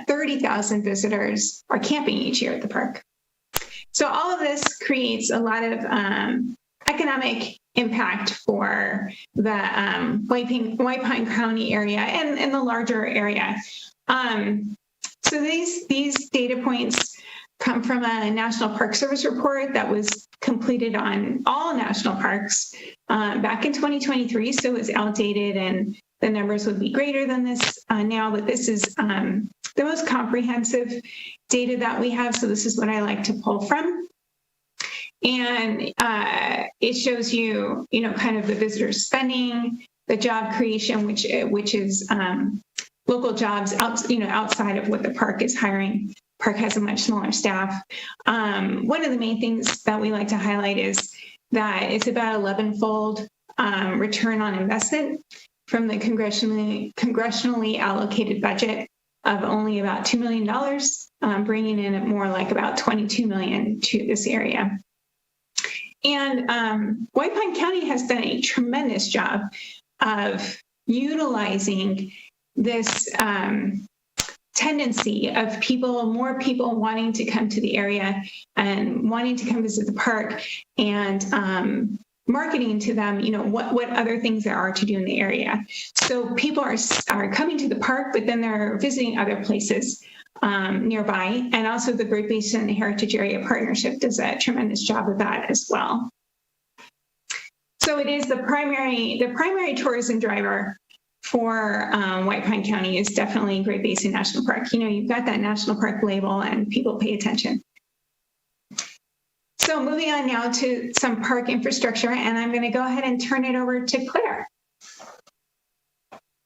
30,000 visitors are camping each year at the park. So all of this creates a lot of economic impact for the White Pine County area and the larger area. So these data points come from a National Park Service report that was completed on all national parks back in 2023. So it's outdated and the numbers would be greater than this now, but this is the most comprehensive data that we have. So this is what I like to pull from. And it shows you, kind of the visitor spending, the job creation, which is local jobs outside of what the park is hiring. Park has a much smaller staff. One of the main things that we like to highlight is that it's about 11-fold return on investment from the congressionally allocated budget of only about $2 million, bringing in more like about $22 million to this area. And White Pine County has done a tremendous job of utilizing this tendency of more people wanting to come to the area and wanting to come visit the park, and marketing to them, what other things there are to do in the area. So people are coming to the park, but then they're visiting other places nearby. And also the Great Basin Heritage Area Partnership does a tremendous job of that as well. So it is the primary tourism driver for White Pine County is definitely Great Basin National Park. You've got that national park label and people pay attention. So moving on now to some park infrastructure, and I'm going to go ahead and turn it over to Claire.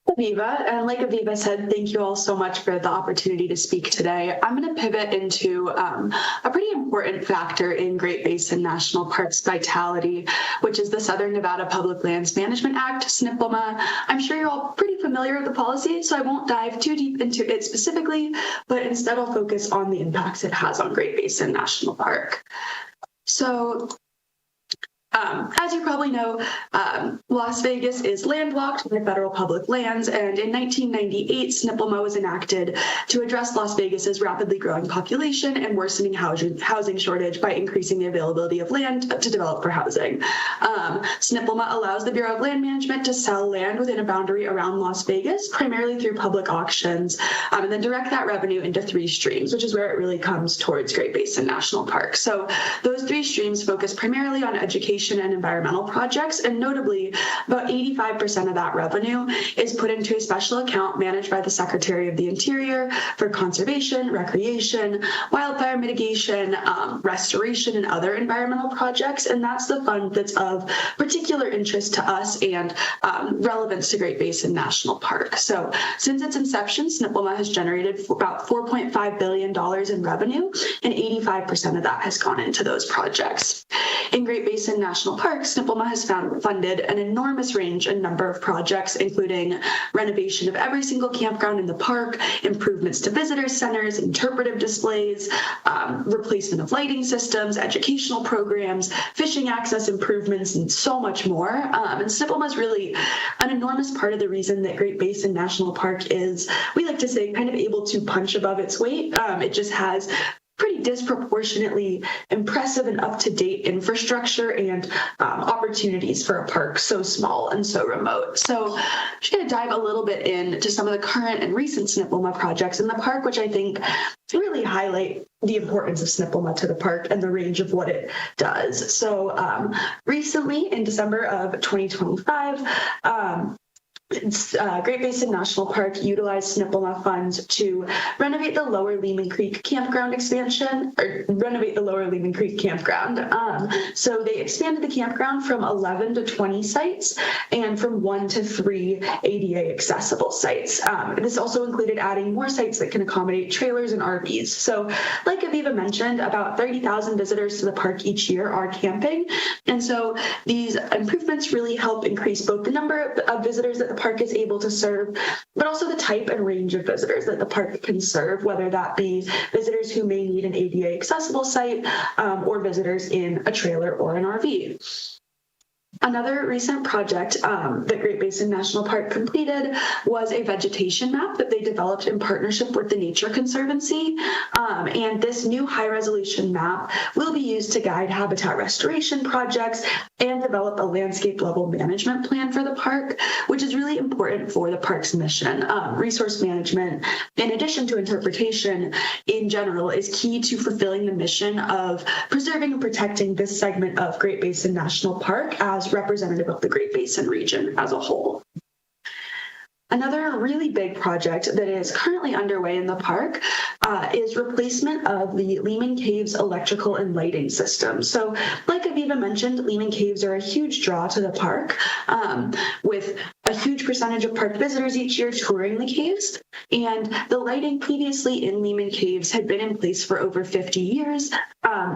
Aviva, and like Aviva said, thank you all so much for the opportunity to speak today. I'm going to pivot into a pretty important factor in Great Basin National Park's vitality, which is the Southern Nevada Public Lands Management Act, SNPLMA. I'm sure you're all pretty familiar with the policy, so I won't dive too deep into it specifically, but instead I'll focus on the impacts it has on Great Basin National Park. So As you probably know, Las Vegas is landlocked by federal public lands, and in 1998, SNPLMA was enacted to address Las Vegas's rapidly growing population and worsening housing shortage by increasing the availability of land to develop for housing. SNPLMA allows the Bureau of Land Management to sell land within a boundary around Las Vegas, primarily through public auctions, and then direct that revenue into 3 streams, which is where it really comes towards Great Basin National Park. So those 3 streams focus primarily on education and environmental projects, and notably, about 85% of that revenue is put into a special account managed by the Secretary of the Interior for conservation, recreation, wildfire mitigation, restoration, and other environmental projects, and that's the fund that's of particular interest to us and relevance to Great Basin National Park. So since its inception, SNPLMA has generated about $4.5 billion in revenue, and 85% of that has gone into those projects. In Great Basin National Park, SNPLMA has funded an enormous range and number of projects, including renovation of every single campground in the park, improvements to visitor centers, interpretive displays, replacement of lighting systems, educational programs, fishing access improvements, and so much more. And SNPLMA is really an enormous part of the reason that Great Basin National Park is, we like to say, kind of able to punch above its weight. It just has pretty disproportionately impressive and up-to-date infrastructure and opportunities for a park so small and so remote. So I'm just going to dive a little bit into some of the current and recent SNPLMA projects in the park, which I think really highlight the importance of SNPLMA to the park and the range of what it does. So recently, in December of 2025, Great Basin National Park utilized SNPLMA funds to renovate the Lower Lehman Creek campground So they expanded the campground from 11 to 20 sites and from 1 to 3 ADA accessible sites. This also included adding more sites that can accommodate trailers and RVs. So like Aviva mentioned, about 30,000 visitors to the park each year are camping. And so these improvements really help increase both the number of visitors that the park is able to serve, but also the type and range of visitors that the park can serve, whether that be visitors who may need an ADA accessible site or visitors in a trailer or an RV. Another recent project that Great Basin National Park completed was a vegetation map that they developed in partnership with the Nature Conservancy. And this new high-resolution map will be used to guide habitat restoration projects and develop a landscape-level management plan for the park, which is really important for the park's mission. Resource management, in addition to interpretation in general, is key to fulfilling the mission of preserving and protecting this segment of Great Basin National Park as representative of the Great Basin region as a whole. Another really big project that is currently underway in the park is replacement of the Lehman Caves electrical and lighting system. So like Aviva mentioned, Lehman Caves are a huge draw to the park, with a huge percentage of park visitors each year touring the caves. And the lighting previously in Lehman Caves had been in place for over 50 years,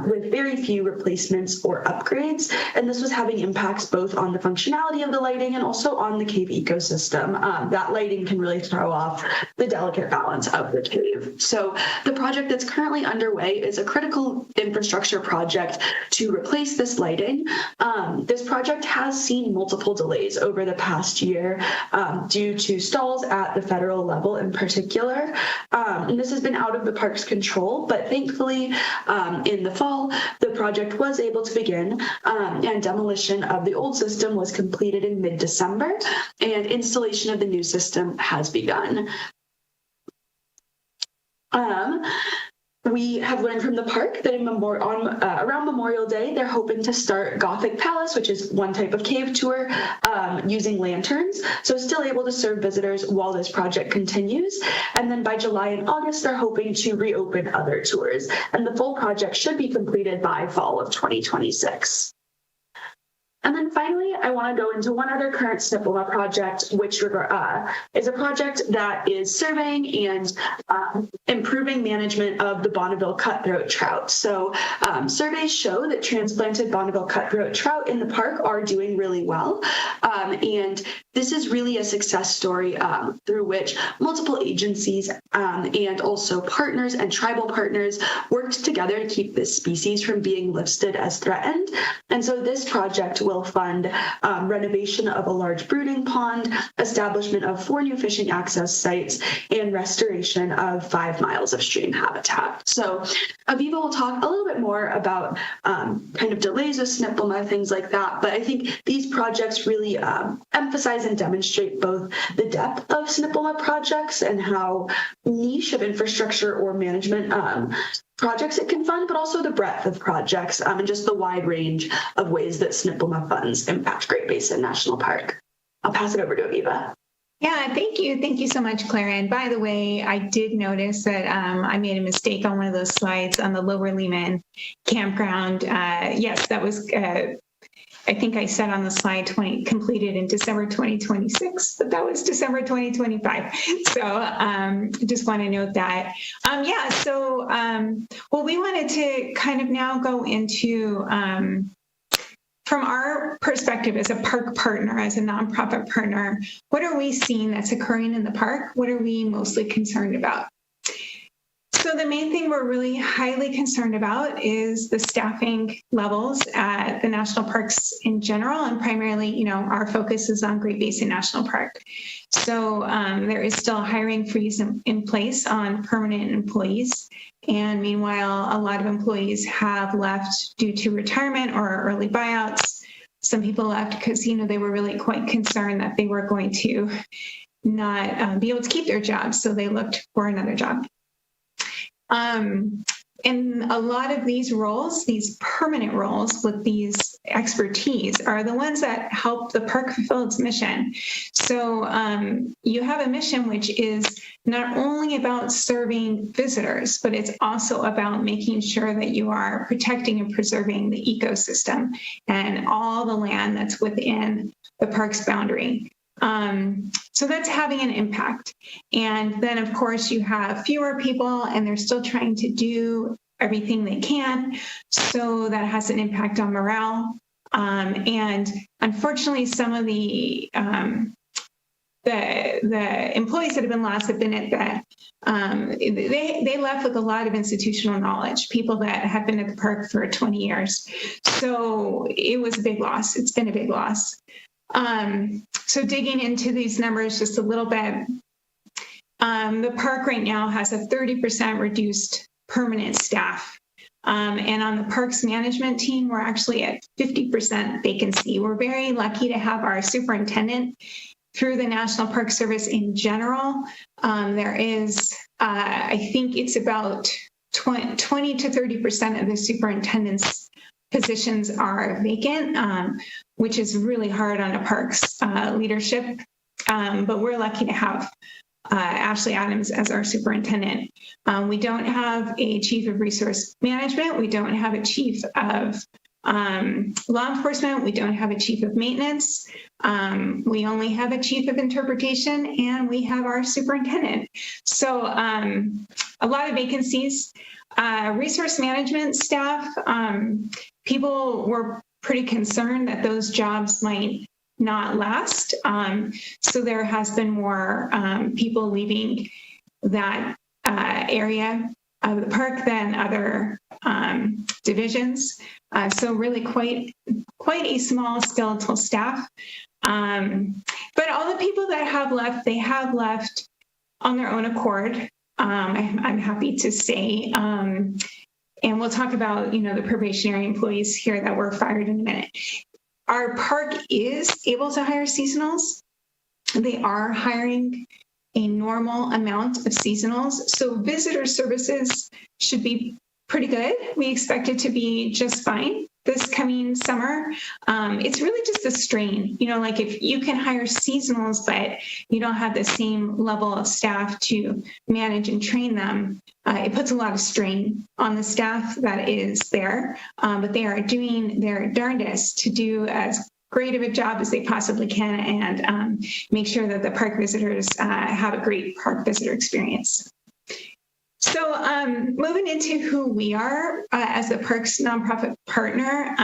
with very few replacements or upgrades. And this was having impacts both on the functionality of the lighting and also on the cave ecosystem. That lighting can really throw off the delicate balance of the cave. So the project that's currently underway is a critical infrastructure project to replace this lighting. This project has seen multiple delays over the past year due to stalls at the federal level in particular. And this has been out of the park's control, but thankfully in the fall, the project was able to begin, and demolition of the old system was completed in mid-December, and installation of the new system has begun. We have learned from the park that around Memorial Day, they're hoping to start Gothic Palace, which is one type of cave tour, using lanterns. So still able to serve visitors while this project continues. And then by July and August, they're hoping to reopen other tours. And the full project should be completed by fall of 2026. And then finally, I want to go into one other current SNPLMA project, which is a project that is surveying and improving management of the Bonneville cutthroat trout. So surveys show that transplanted Bonneville cutthroat trout in the park are doing really well. And this is really a success story through which multiple agencies and also partners and tribal partners worked together to keep this species from being listed as threatened. And so this project will fund renovation of a large brooding pond, establishment of 4 new fishing access sites, and restoration of 5 miles of stream habitat. So Aviva will talk a little bit more about kind of delays with SNPLMA, things like that. But I think these projects really emphasize and demonstrate both the depth of SNPLMA projects and how niche of infrastructure or management projects it can fund, but also the breadth of projects and just the wide range of ways that SNPLMA funds impact Great Basin National Park. I'll pass it over to Aviva. Yeah, thank you. Thank you so much, Clara. And by the way, I did notice that I made a mistake on one of those slides on the Lower Lehman campground. Yes, that was, I think I said on the slide completed in December 2026, but that was December 2025. So just want to note that. Well, we wanted to kind of now go into from our perspective as a park partner, as a nonprofit partner, what are we seeing that's occurring in the park? What are we mostly concerned about? So the main thing we're really highly concerned about is the staffing levels at the national parks in general, and primarily, our focus is on Great Basin National Park. So there is still a hiring freeze in place on permanent employees. And meanwhile, a lot of employees have left due to retirement or early buyouts. Some people left because, they were really quite concerned that they were going to not be able to keep their jobs. So they looked for another job. And a lot of these roles, these permanent roles with these expertise, are the ones that help the park fulfill its mission. So you have a mission which is not only about serving visitors, but it's also about making sure that you are protecting and preserving the ecosystem and all the land that's within the park's boundary. So that's having an impact. And then, of course, you have fewer people and they're still trying to do everything they can. So that has an impact on morale. And unfortunately, some of the employees that have been lost have been at they left with a lot of institutional knowledge, people that have been at the park for 20 years. So it was a big loss. It's been a big loss. So digging into these numbers just a little bit, the park right now has a 30% reduced permanent staff. And on the parks management team, we're actually at 50% vacancy. We're very lucky to have our superintendent through the National Park Service in general. There is, I think it's about 20 to 30% of the superintendent's positions are vacant, which is really hard on a parks leadership. But we're lucky to have Ashley Adams as our superintendent. We don't have a chief of resource management. We don't have a chief of law enforcement. We don't have a chief of maintenance. We only have a chief of interpretation, and we have our superintendent. So a lot of vacancies. Resource management staff, people were pretty concerned that those jobs might not last. So there has been more people leaving that area of the park than other divisions. So really quite a small skeletal staff. But all the people that have left, they have left on their own accord. I'm happy to say, and we'll talk about, the probationary employees here that were fired in a minute. Our park is able to hire seasonals. They are hiring a normal amount of seasonals. So visitor services should be pretty good. We expect it to be just fine this coming summer. It's really just a strain, like if you can hire seasonals, but you don't have the same level of staff to manage and train them, it puts a lot of strain on the staff that is there. But they are doing their darndest to do as great of a job as they possibly can and make sure that the park visitors have a great park visitor experience. So moving into who we are as the park's nonprofit partner,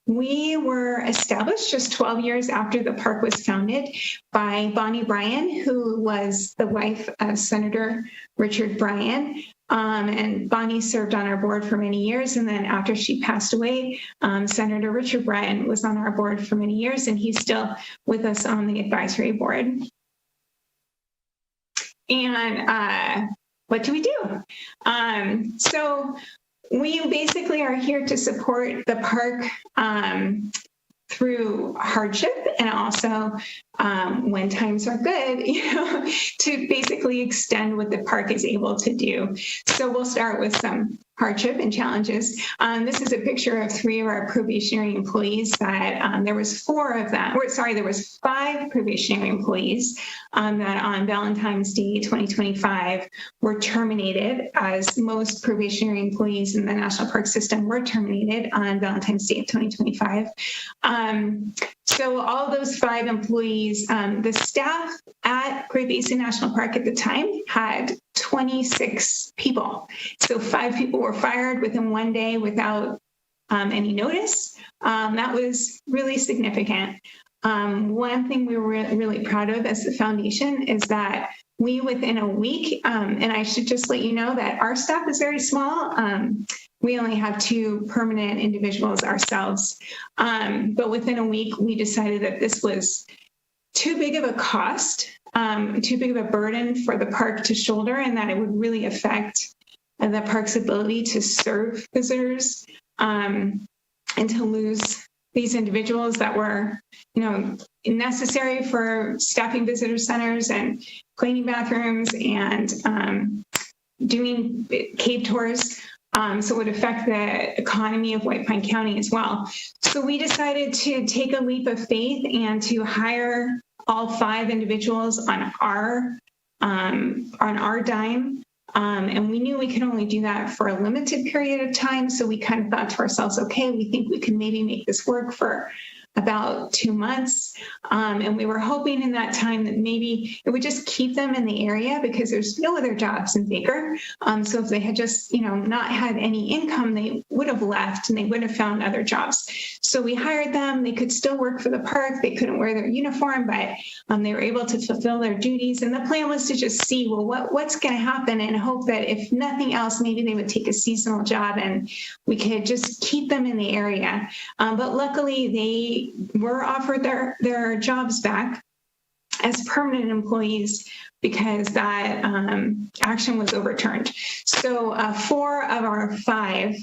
We were established just 12 years after the park was founded by Bonnie Bryan, who was the wife of Senator Richard Bryan. And Bonnie served on our board for many years. And then after she passed away, Senator Richard Bryan was on our board for many years, and he's still with us on the advisory board. And what do we do? So we basically are here to support the park through hardship, and also when times are good, to basically extend what the park is able to do. So we'll start with some hardship and challenges. This is a picture of 3 of our probationary employees that there was 5 probationary employees that on Valentine's Day 2025 were terminated, as most probationary employees in the National Park System were terminated on Valentine's Day of 2025. So all those 5 employees, the staff at Great Basin National Park at the time had 26 people. So 5 people were fired within 1 day without any notice. That was really significant. One thing we were really proud of as the foundation is that we, within a week, and I should just let you know that our staff is very small. We only have 2 permanent individuals ourselves. But within a week, we decided that this was too big of a cost, too big of a burden for the park to shoulder, and that it would really affect the park's ability to serve visitors, and to lose these individuals that were, necessary for staffing visitor centers and cleaning bathrooms and doing cave tours. So it would affect the economy of White Pine County as well. So we decided to take a leap of faith and to hire all 5 individuals on our dime. And we knew we could only do that for a limited period of time. So we kind of thought to ourselves, okay, we think we can maybe make this work for about 2 months. And we were hoping in that time that maybe it would just keep them in the area, because there's no other jobs in Baker. So if they had just, not had any income, they would have left and they would have found other jobs. So we hired them. They could still work for the park. They couldn't wear their uniform, but they were able to fulfill their duties. And the plan was to just see, well, what's going to happen, and hope that if nothing else, maybe they would take a seasonal job and we could just keep them in the area. But luckily, they were offered their jobs back as permanent employees because that action was overturned. So 4 of our 5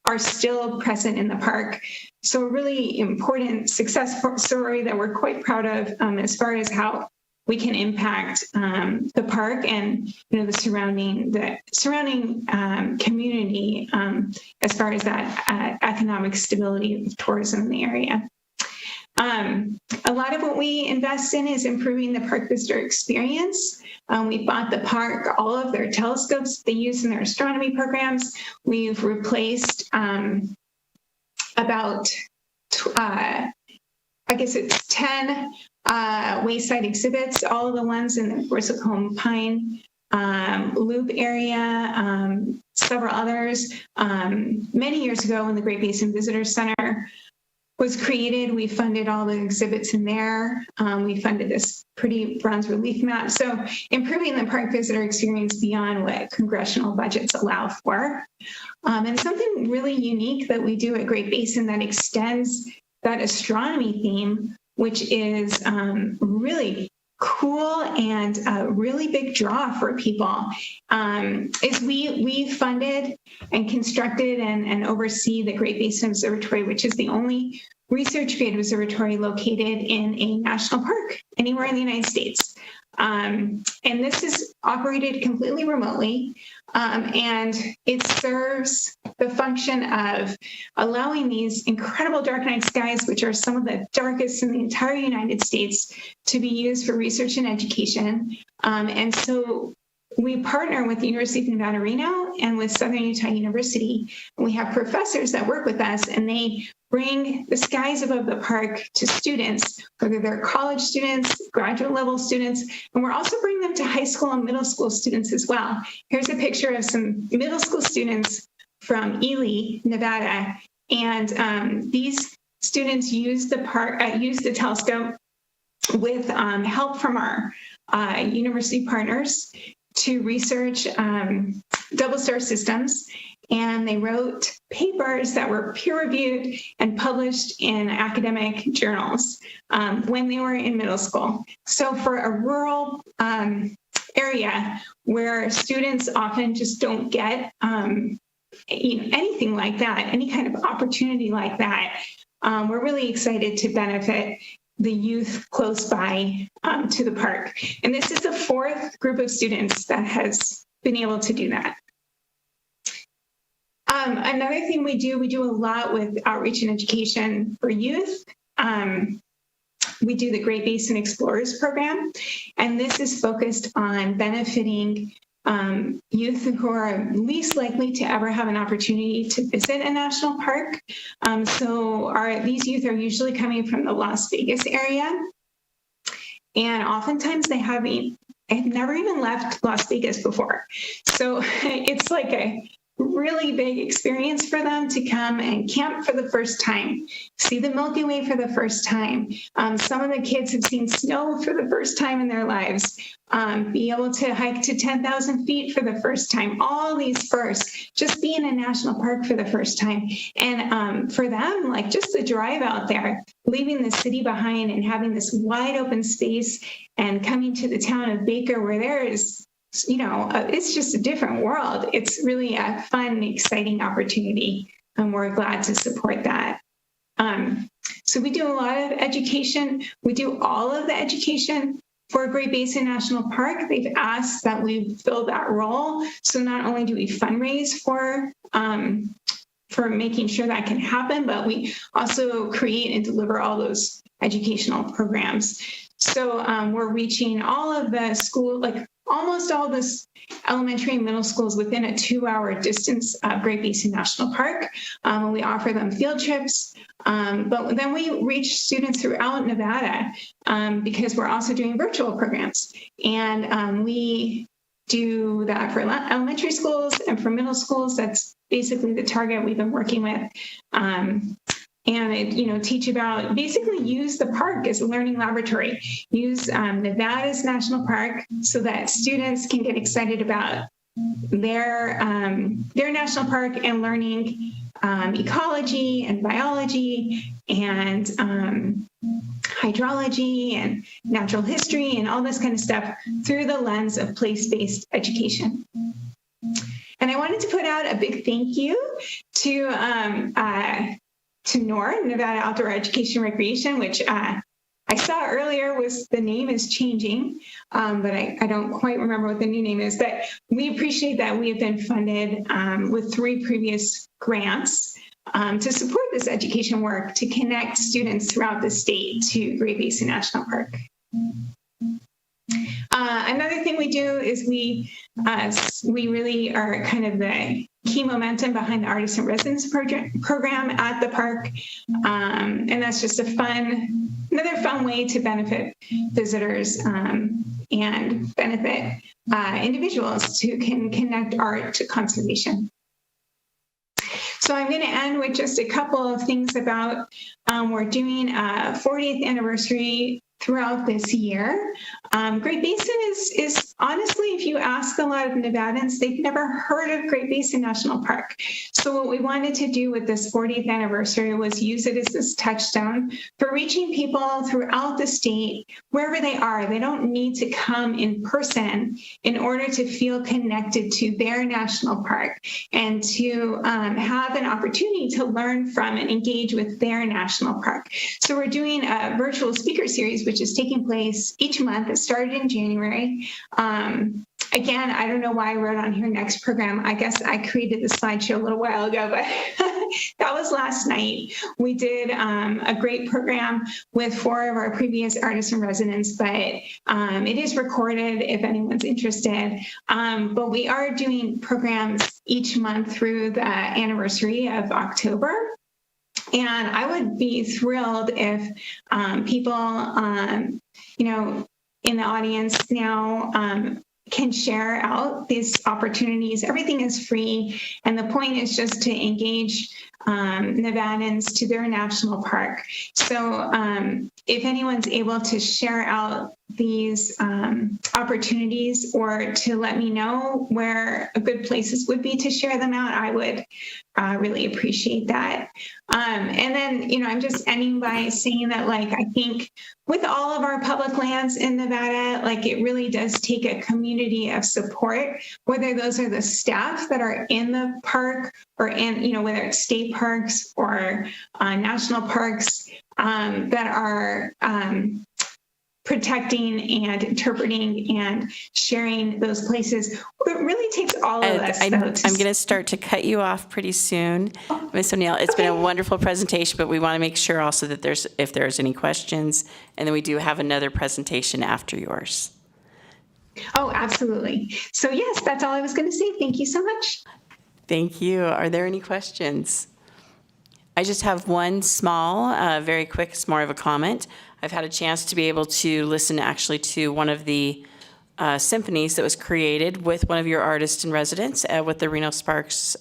are still present in the park. So a really important success story that we're quite proud of as far as how we can impact the park and the surrounding community as far as that economic stability of tourism in the area. A lot of what we invest in is improving the park visitor experience. We bought the park all of their telescopes they use in their astronomy programs. We've replaced about, I guess it's 10 wayside exhibits, all of the ones in the Bristlecone Pine Loop area, several others. Many years ago when the Great Basin Visitor Center was created, we funded all the exhibits in there. We funded this pretty bronze relief map. So improving the park visitor experience beyond what congressional budgets allow for. And something really unique that we do at Great Basin that extends that astronomy theme, which is really cool and a really big draw for people, is we funded and constructed and oversee the Great Basin Observatory, which is the only research-grade observatory located in a national park anywhere in the United States. And this is operated completely remotely, and it serves the function of allowing these incredible dark night skies, which are some of the darkest in the entire United States, to be used for research and education. And so we partner with the University of Nevada, Reno and with Southern Utah University. And we have professors that work with us, and they bring the skies above the park to students, whether they're college students, graduate level students, and we're also bringing them to high school and middle school students as well. Here's a picture of some middle school students from Ely, Nevada, and these students used the telescope with help from our university partners to research double star systems, and they wrote papers that were peer-reviewed and published in academic journals when they were in middle school. So for a rural area where students often just don't get anything like that, any kind of opportunity like that, we're really excited to benefit the youth close by to the park. And this is the fourth group of students that has been able to do that. Another thing we do a lot with outreach and education for youth. We do the Great Basin Explorers program, and this is focused on benefiting youth who are least likely to ever have an opportunity to visit a national park. These youth are usually coming from the Las Vegas area, and oftentimes they have never even left Las Vegas before. So it's like a really big experience for them to come and camp for the first time, see the Milky Way for the first time. Some of the kids have seen snow for the first time in their lives, be able to hike to 10,000 feet for the first time, all these firsts, just be in a national park for the first time. And for them, like just the drive out there, leaving the city behind and having this wide open space and coming to the town of Baker where there is, it's just a different world. It's really a fun, exciting opportunity, and we're glad to support that. So we do a lot of education. We do all of the education for Great Basin National Park. They've asked that we fill that role. So not only do we fundraise for making sure that can happen, but we also create and deliver all those educational programs. So we're reaching all of the school, like almost all the elementary and middle schools within a 2-hour distance of Great Basin National Park. We offer them field trips, but then we reach students throughout Nevada because we're also doing virtual programs. And we do that for elementary schools and for middle schools. That's basically the target we've been working with. And teach about, basically use the park as a learning laboratory. Use Nevada's national park so that students can get excited about their national park and learning ecology and biology and hydrology and natural history and all this kind of stuff through the lens of place-based education. And I wanted to put out a big thank you to NOR, Nevada Outdoor Education Recreation, which I saw earlier the name is changing, but I don't quite remember what the new name is. But we appreciate that we have been funded with 3 previous grants to support this education work to connect students throughout the state to Great Basin National Park. Another thing we do is we really are kind of the key momentum behind the Artist in Residence program at the park. And that's just another fun way to benefit visitors and benefit individuals who can connect art to conservation. So I'm going to end with just a couple of things about we're doing a 40th anniversary throughout this year. Great Basin is honestly, if you ask a lot of Nevadans, they've never heard of Great Basin National Park. So what we wanted to do with this 40th anniversary was use it as this touchstone for reaching people throughout the state, wherever they are. They don't need to come in person in order to feel connected to their national park and to have an opportunity to learn from and engage with their national park. So we're doing a virtual speaker series, which is taking place each month. It started in January. Again, I don't know why I wrote on here next program. I guess I created the slideshow a little while ago, but that was last night. We did a great program with 4 of our previous artists in residence, but it is recorded if anyone's interested. But we are doing programs each month through the anniversary of October. And I would be thrilled if people, in the audience now, can share out these opportunities. Everything is free, and the point is just to engage Nevadans to their national park. So if anyone's able to share out these opportunities or to let me know where good places would be to share them out, I would really appreciate that. And then, I'm just ending by saying that, I think with all of our public lands in Nevada, it really does take a community of support, whether those are the staff that are in the park or whether it's state parks or national parks that are protecting and interpreting and sharing those places. It really takes all of us. I'm going to start to cut you off pretty soon. Ms. O'Neill, it's been a wonderful presentation, but we want to make sure also that if there's any questions, and then we do have another presentation after yours. Oh, absolutely. So yes, that's all I was going to say. Thank you so much. Thank you. Are there any questions? I just have one small, very quick, it's more of a comment. I've had a chance to be able to listen actually to one of the symphonies that was created with one of your artists in residence with the Reno Sparks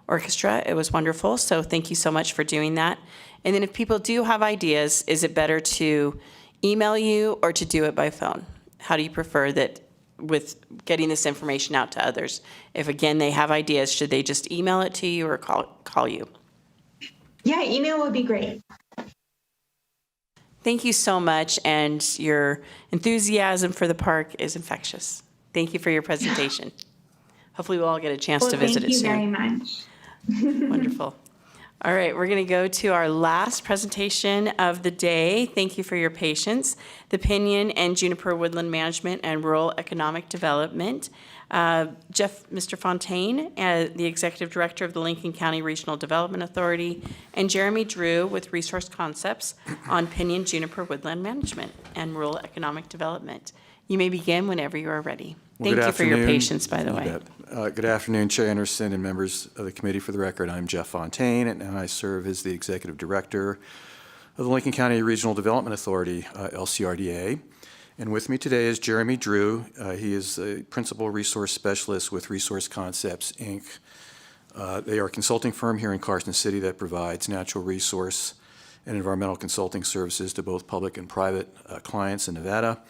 Orchestra. It was wonderful, so thank you so much for doing that. And then if people do have ideas, is it better to email you or to do it by phone? How do you prefer that with getting this information out to others? If, again, they have ideas, should they just email it to you or call you? Yeah, email would be great. Thank you so much, and your enthusiasm for the park is infectious. Thank you for your presentation. Hopefully we'll all get a chance to visit it soon. Thank you very much. Wonderful. All right, we're going to go to our last presentation of the day. Thank you for your patience. The Pinyon and Juniper Woodland Management and Rural Economic Development. Mr. Fontaine, the Executive Director of the Lincoln County Regional Development Authority, and Jeremy Drew with Resource Concepts on Pinyon Juniper Woodland Management and Rural Economic Development. You may begin whenever you are ready. Well, Thank you for your patience, by the way. Good afternoon, Chair Anderson and members of the committee. For the record, I'm Jeff Fontaine, and I serve as the Executive Director of the Lincoln County Regional Development Authority, LCRDA. And with me today is Jeremy Drew. He is a Principal Resource Specialist with Resource Concepts, Inc. They are a consulting firm here in Carson City that provides natural resource and environmental consulting services to both public and private clients in Nevada.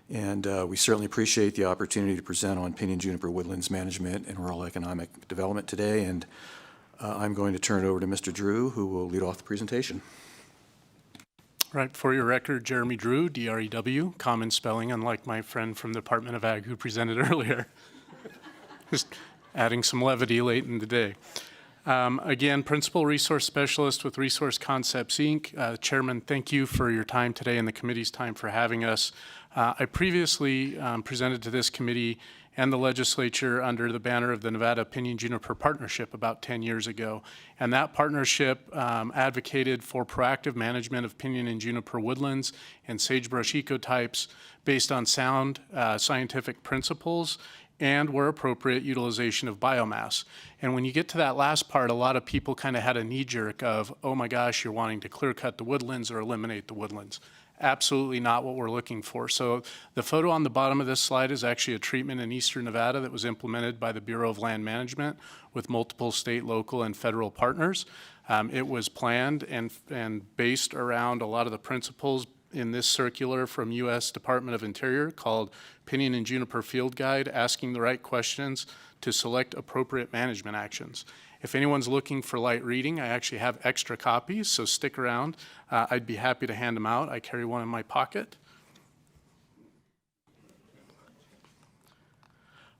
And we certainly appreciate the opportunity to present on Pinyon Juniper Woodlands Management and Rural Economic Development today. And I'm going to turn it over to Mr. Drew, who will lead off the presentation. Right, for your record, Jeremy Drew, D-R-E-W, common spelling, unlike my friend from the Department of Ag who presented earlier. Just adding some levity late in the day. Again, Principal Resource Specialist with Resource Concepts, Inc. Chairman, thank you for your time today and the committee's time for having us. I previously presented to this committee and the legislature under the banner of the Nevada Pinyon Juniper Partnership about 10 years ago. And that partnership advocated for proactive management of pinyon and juniper woodlands and sagebrush ecotypes based on sound scientific principles and, where appropriate, utilization of biomass. And when you get to that last part, a lot of people kind of had a knee-jerk of, oh my gosh, you're wanting to clear-cut the woodlands or eliminate the woodlands. Absolutely not what we're looking for. So the photo on the bottom of this slide is actually a treatment in eastern Nevada that was implemented by the Bureau of Land Management with multiple state, local, and federal partners. It was planned and based around a lot of the principles in this circular from U.S. Department of Interior called Pinyon and Juniper Field Guide, asking the right questions to select appropriate management actions. If anyone's looking for light reading, I actually have extra copies, so stick around. I'd be happy to hand them out. I carry one in my pocket.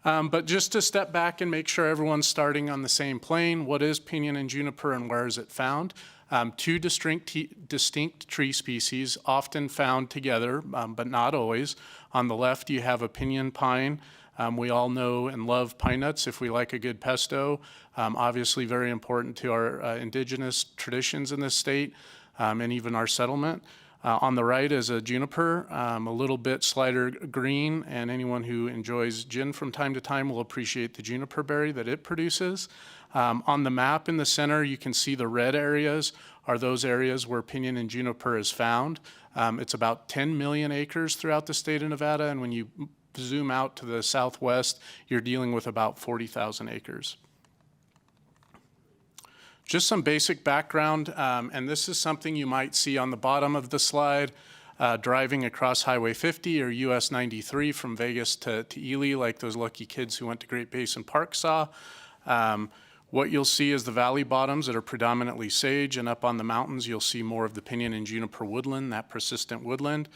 But just to step back and make sure everyone's starting on the same plane, what is pinyon and juniper and where is it found? Two distinct tree species, often found together, but not always. On the left, you have a pinyon pine. We all know and love pine nuts if we like a good pesto. Obviously very important to our indigenous traditions in this state and even our settlement. On the right is a juniper, a little bit slighter green, and anyone who enjoys gin from time to time will appreciate the juniper berry that it produces. On the map in the center, you can see the red areas are those areas where pinyon and juniper is found. It's about 10 million acres throughout the state of Nevada, and when you zoom out to the southwest, you're dealing with about 40,000 acres. Just some basic background, and this is something you might see on the bottom of the slide, driving across Highway 50 or US 93 from Vegas to Ely, like those lucky kids who went to Great Basin Park saw. What you'll see is the valley bottoms that are predominantly sage, and up on the mountains you'll see more of the pinyon and juniper woodland, that persistent woodland.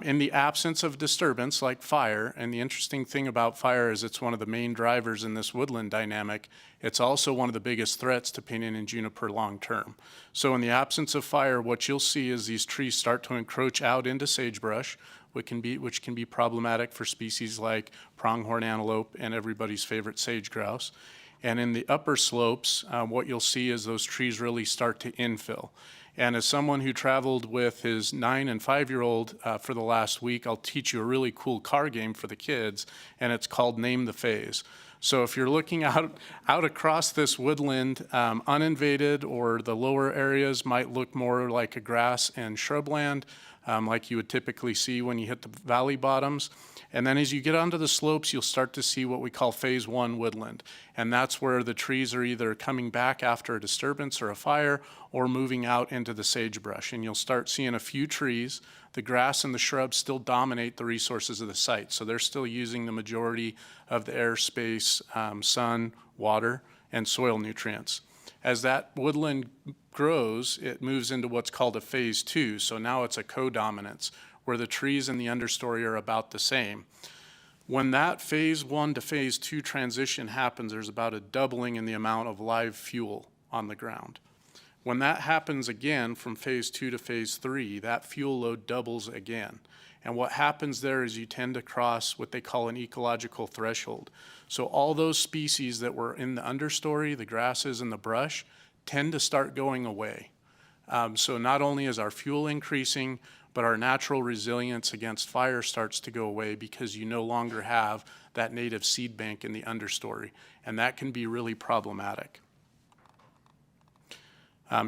In the absence of disturbance like fire, and the interesting thing about fire is it's one of the main drivers in this woodland dynamic, it's also one of the biggest threats to pinyon and juniper long term. So in the absence of fire, what you'll see is these trees start to encroach out into sagebrush, which can be problematic for species like pronghorn antelope and everybody's favorite sage grouse. And in the upper slopes, what you'll see is those trees really start to infill. And as someone who traveled with his 9 and 5-year-old for the last week, I'll teach you a really cool car game for the kids, and it's called Name the Phase. So if you're looking out across this woodland, uninvaded, or the lower areas might look more like a grass and shrubland, like you would typically see when you hit the valley bottoms. And then as you get onto the slopes, you'll start to see what we call phase 1 woodland. And that's where the trees are either coming back after a disturbance or a fire or moving out into the sagebrush. And you'll start seeing a few trees. The grass and the shrubs still dominate the resources of the site. So they're still using the majority of the airspace, sun, water, and soil nutrients. As that woodland grows, it moves into what's called a phase 2. So now it's a co-dominance, where the trees and the understory are about the same. When that phase 1 to phase 2 transition happens, there's about a doubling in the amount of live fuel on the ground. When that happens again from phase 2 to phase 3, that fuel load doubles again. And what happens there is you tend to cross what they call an ecological threshold. So all those species that were in the understory, the grasses and the brush, tend to start going away. So not only is our fuel increasing, but our natural resilience against fire starts to go away because you no longer have that native seed bank in the understory, and that can be really problematic.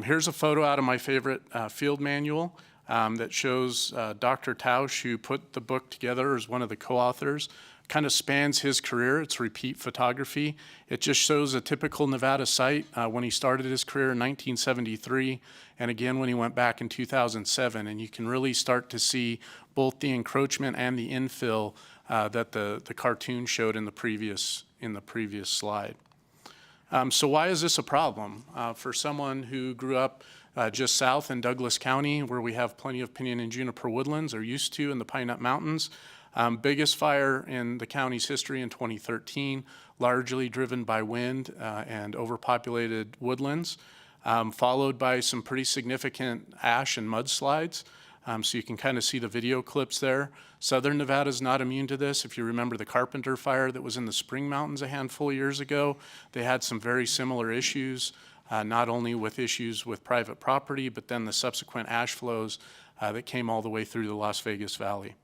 Here's a photo out of my favorite field manual that shows Dr. Tausch, who put the book together as one of the co-authors. Kind of spans his career. It's repeat photography. It just shows a typical Nevada site when he started his career in 1973, and again when he went back in 2007. And you can really start to see both the encroachment and the infill that the cartoon showed in the previous slide. So why is this a problem? For someone who grew up just south in Douglas County, where we have plenty of pinyon and juniper woodlands, or used to, in the Pine Nut Mountains. Biggest fire in the county's history in 2013, largely driven by wind and overpopulated woodlands, followed by some pretty significant ash and mudslides. So you can kind of see the video clips there. Southern Nevada is not immune to this. If you remember the Carpenter fire that was in the Spring Mountains a handful of years ago, they had some very similar issues, not only with issues with private property, but then the subsequent ash flows that came all the way through the Las Vegas Valley.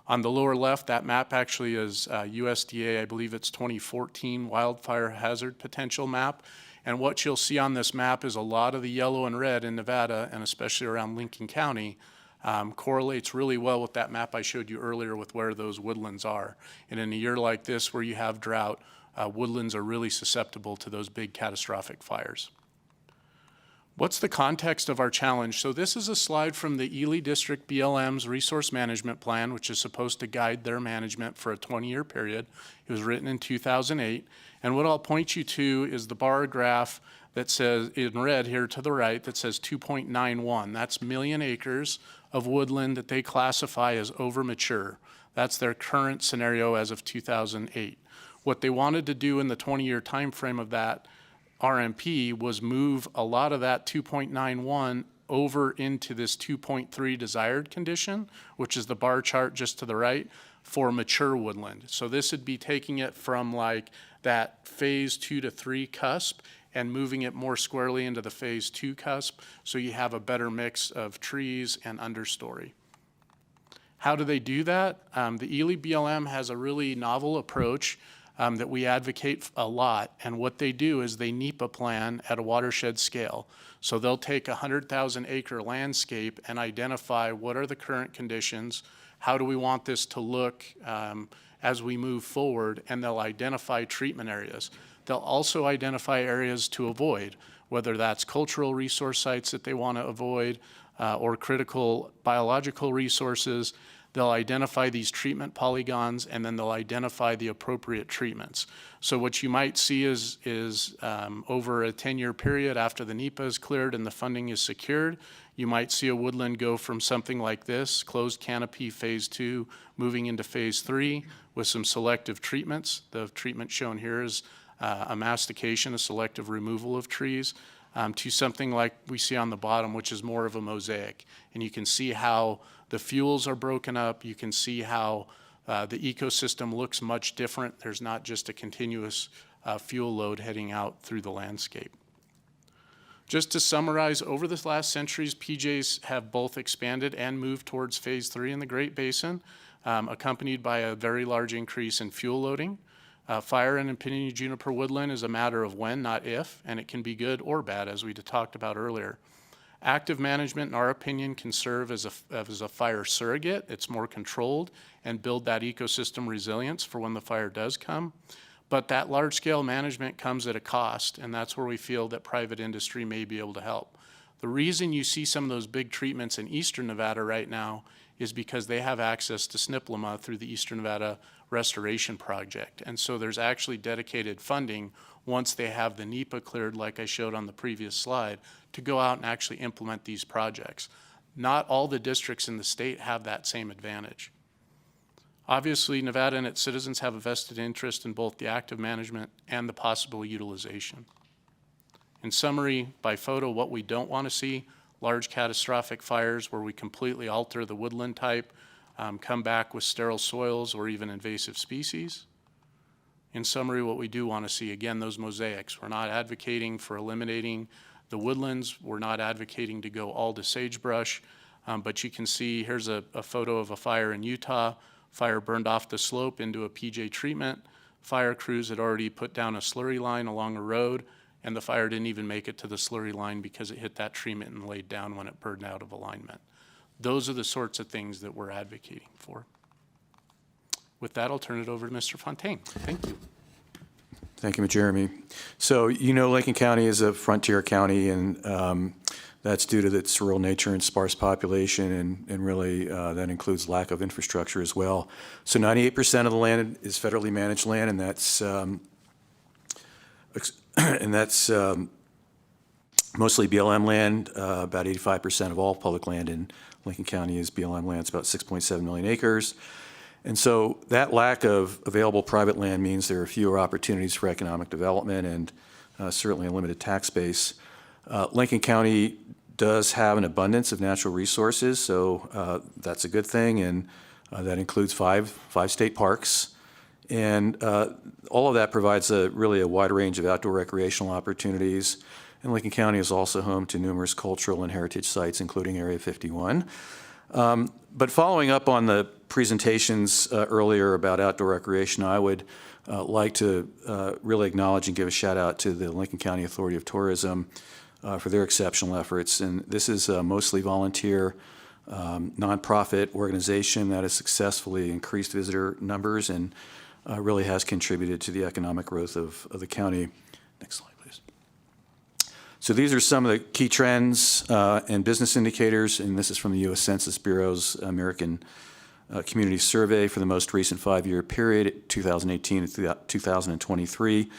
On the lower left, that map actually is USDA, I believe it's 2014 wildfire hazard potential map. And what you'll see on this map is a lot of the yellow and red in Nevada, and especially around Lincoln County, correlates really well with that map I showed you earlier with where those woodlands are. And in a year like this where you have drought, woodlands are really susceptible to those big catastrophic fires. What's the context of our challenge? So this is a slide from the Ely District BLM's Resource Management Plan, which is supposed to guide their management for a 20-year period. It was written in 2008. And what I'll point you to is the bar graph that says, in red here to the right, that says 2.91. That's million acres of woodland that they classify as overmature. That's their current scenario as of 2008. What they wanted to do in the 20-year time frame of that RMP was move a lot of that 2.91 over into this 2.3 desired condition, which is the bar chart just to the right, for mature woodland. So this would be taking it from like that phase 2 to 3 cusp and moving it more squarely into the phase 2 cusp, so you have a better mix of trees and understory. How do they do that? The Ely BLM has a really novel approach that we advocate a lot, and what they do is they NEPA plan at a watershed scale. So they'll take a 100,000 acre landscape and identify what are the current conditions, how do we want this to look as we move forward, and they'll identify treatment areas. They'll also identify areas to avoid, whether that's cultural resource sites that they want to avoid or critical biological resources. They'll identify these treatment polygons, and then they'll identify the appropriate treatments. So what you might see is over a 10-year period after the NEPA is cleared and the funding is secured, you might see a woodland go from something like this, closed canopy phase 2, moving into phase 3 with some selective treatments. The treatment shown here is a mastication, a selective removal of trees, to something like we see on the bottom, which is more of a mosaic. And you can see how the fuels are broken up. You can see how the ecosystem looks much different. There's not just a continuous fuel load heading out through the landscape. Just to summarize, over the last centuries, PJs have both expanded and moved towards phase 3 in the Great Basin, accompanied by a very large increase in fuel loading. Fire and Pinyon juniper woodland is a matter of when, not if, and it can be good or bad, as we talked about earlier. Active management, in our opinion, can serve as a fire surrogate. It's more controlled and build that ecosystem resilience for when the fire does come. But that large-scale management comes at a cost, and that's where we feel that private industry may be able to help. The reason you see some of those big treatments in eastern Nevada right now is because they have access to SNPLMA through the Eastern Nevada Restoration Project. And so there's actually dedicated funding once they have the NEPA cleared, like I showed on the previous slide, to go out and actually implement these projects. Not all the districts in the state have that same advantage. Obviously, Nevada and its citizens have a vested interest in both the active management and the possible utilization. In summary, by photo, what we don't want to see: large catastrophic fires where we completely alter the woodland type, come back with sterile soils or even invasive species. In summary, what we do want to see, again, those mosaics. We're not advocating for eliminating the woodlands. We're not advocating to go all to sagebrush, but you can see here's a photo of a fire in Utah. Fire burned off the slope into a PJ treatment. Fire crews had already put down a slurry line along a road, and the fire didn't even make it to the slurry line because it hit that treatment and laid down when it burned out of alignment. Those are the sorts of things that we're advocating for. With that, I'll turn it over to Mr. Fontaine. Thank you. Thank you, Jeremy. So, Lincoln County is a frontier county, and that's due to its rural nature and sparse population, and really that includes lack of infrastructure as well. So 98% of the land is federally managed land, and that's mostly BLM land. About 85% of all public land in Lincoln County is BLM land. It's about 6.7 million acres. And so that lack of available private land means there are fewer opportunities for economic development and certainly a limited tax base. Lincoln County does have an abundance of natural resources, so that's a good thing, and that includes five state parks. And all of that provides really a wide range of outdoor recreational opportunities. And Lincoln County is also home to numerous cultural and heritage sites, including Area 51. But following up on the presentations earlier about outdoor recreation, I would like to really acknowledge and give a shout out to the Lincoln County Authority of Tourism for their exceptional efforts. And this is a mostly volunteer nonprofit organization that has successfully increased visitor numbers and really has contributed to the economic growth of the county. Next slide, please. So these are some of the key trends and business indicators, and this is from the U.S. Census Bureau's American Community Survey for the most recent 5-year period, 2018 to 2023.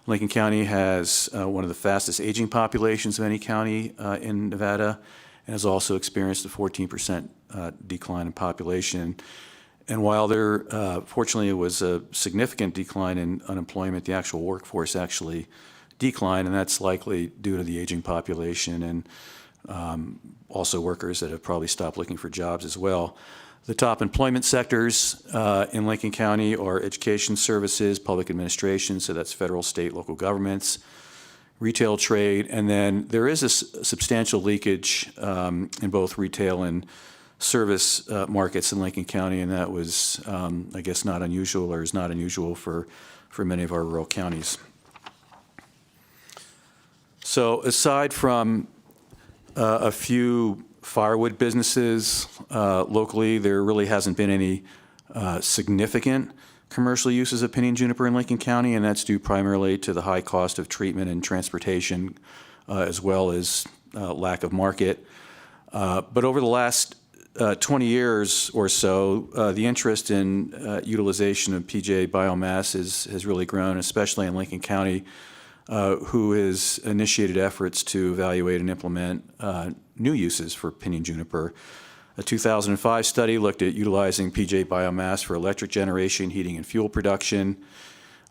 Lincoln County has one of the fastest aging populations of any county in Nevada, and has also experienced a 14% decline in population. And while there, fortunately, was a significant decline in unemployment, the actual workforce actually declined, and that's likely due to the aging population and also workers that have probably stopped looking for jobs as well. The top employment sectors in Lincoln County are education services, public administration, so that's federal, state, local governments, retail trade, and then there is a substantial leakage in both retail and service markets in Lincoln County, and that was, I guess, not unusual, or is not unusual for many of our rural counties. So aside from a few firewood businesses locally, there really hasn't been any significant commercial uses of pinyon juniper in Lincoln County, and that's due primarily to the high cost of treatment and transportation, as well as lack of market. But over the last 20 years or so, the interest in utilization of PJ biomass has really grown, especially in Lincoln County, who has initiated efforts to evaluate and implement new uses for pinyon juniper. A 2005 study looked at utilizing PJ biomass for electric generation, heating, and fuel production.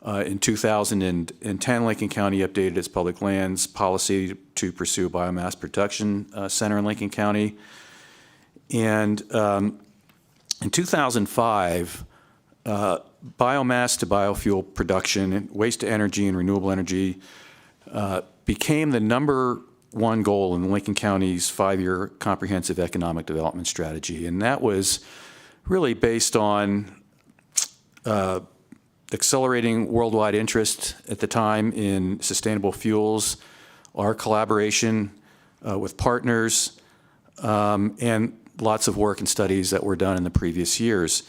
In 2010, Lincoln County updated its public lands policy to pursue a biomass production center in Lincoln County. And in 2005, biomass to biofuel production, waste to energy, and renewable energy became the number one goal in Lincoln County's 5-year comprehensive economic development strategy. And that was really based on accelerating worldwide interest at the time in sustainable fuels, our collaboration with partners, and lots of work and studies that were done in the previous years.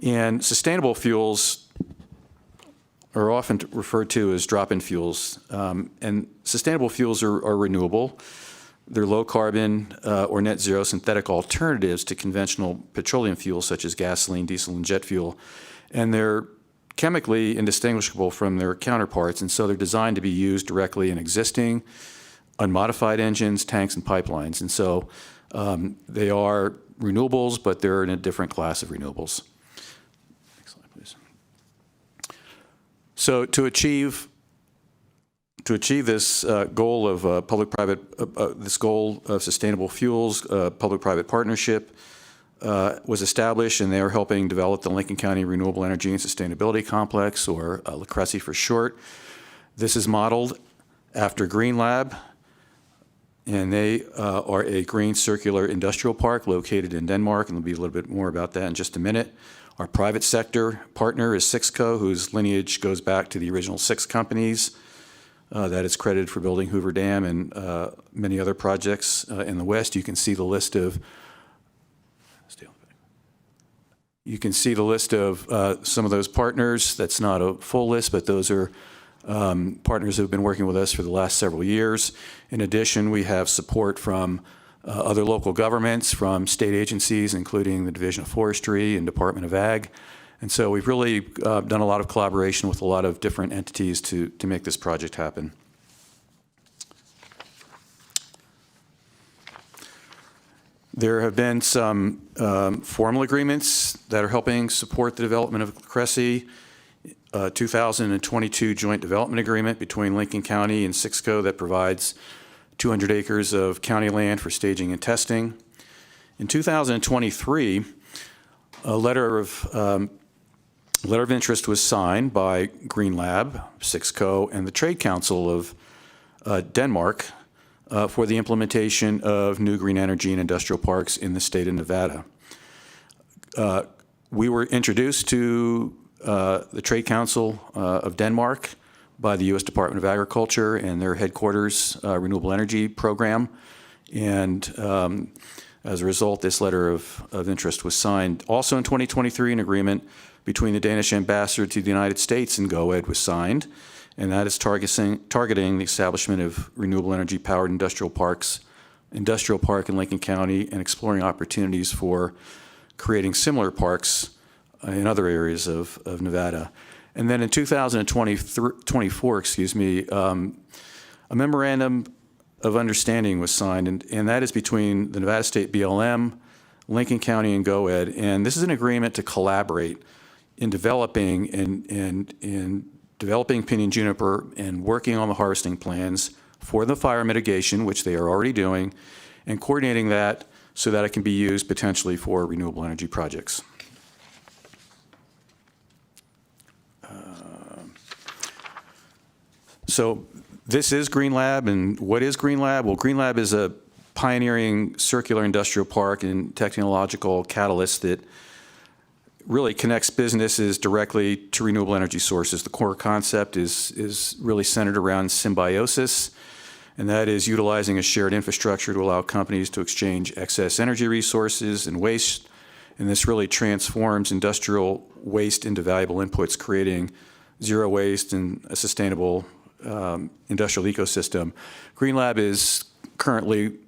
And sustainable fuels are often referred to as drop-in fuels. And sustainable fuels are renewable. They're low carbon or net zero synthetic alternatives to conventional petroleum fuels such as gasoline, diesel, and jet fuel. And they're chemically indistinguishable from their counterparts, and so they're designed to be used directly in existing unmodified engines, tanks, and pipelines. And so they are renewables, but they're in a different class of renewables. Next slide, please. So to achieve this goal of this goal of sustainable fuels, public-private partnership was established, and they are helping develop the Lincoln County Renewable Energy and Sustainability Complex, or LCRESI for short. This is modeled after Green Lab, and they are a green circular industrial park located in Denmark, and there'll be a little bit more about that in just a minute. Our private sector partner is Sixco, whose lineage goes back to the original 6 companies that is credited for building Hoover Dam and many other projects in the West. You can see the list of some of those partners. That's not a full list, but those are partners who have been working with us for the last several years. In addition, we have support from other local governments, from state agencies, including the Division of Forestry and Department of Ag. And so we've really done a lot of collaboration with a lot of different entities to make this project happen. There have been some formal agreements that are helping support the development of CRESI. 2022 joint development agreement between Lincoln County and Sixco that provides 200 acres of county land for staging and testing. In 2023, a letter of interest was signed by Green Lab, Sixco, and the Trade Council of Denmark for the implementation of new green energy and industrial parks in the state of Nevada. We were introduced to the Trade Council of Denmark by the U.S. Department of Agriculture and their headquarters renewable energy program. And as a result, this letter of interest was signed. Also in 2023, an agreement between the Danish ambassador to the United States and GOED was signed, and that is targeting the establishment of renewable energy powered industrial park in Lincoln County, and exploring opportunities for creating similar parks in other areas of Nevada. And then in 2024, a memorandum of understanding was signed, and that is between the Nevada State BLM, Lincoln County, and GOED. And this is an agreement to collaborate in developing developing pinyon juniper and working on the harvesting plans for the fire mitigation, which they are already doing, and coordinating that so that it can be used potentially for renewable energy projects. So this is Green Lab, and what is Green Lab? Well, Green Lab is a pioneering circular industrial park and technological catalyst that really connects businesses directly to renewable energy sources. The core concept is really centered around symbiosis, and that is utilizing a shared infrastructure to allow companies to exchange excess energy resources and waste And this really transforms industrial waste into valuable inputs, creating zero waste and a sustainable industrial ecosystem. Green Lab is currently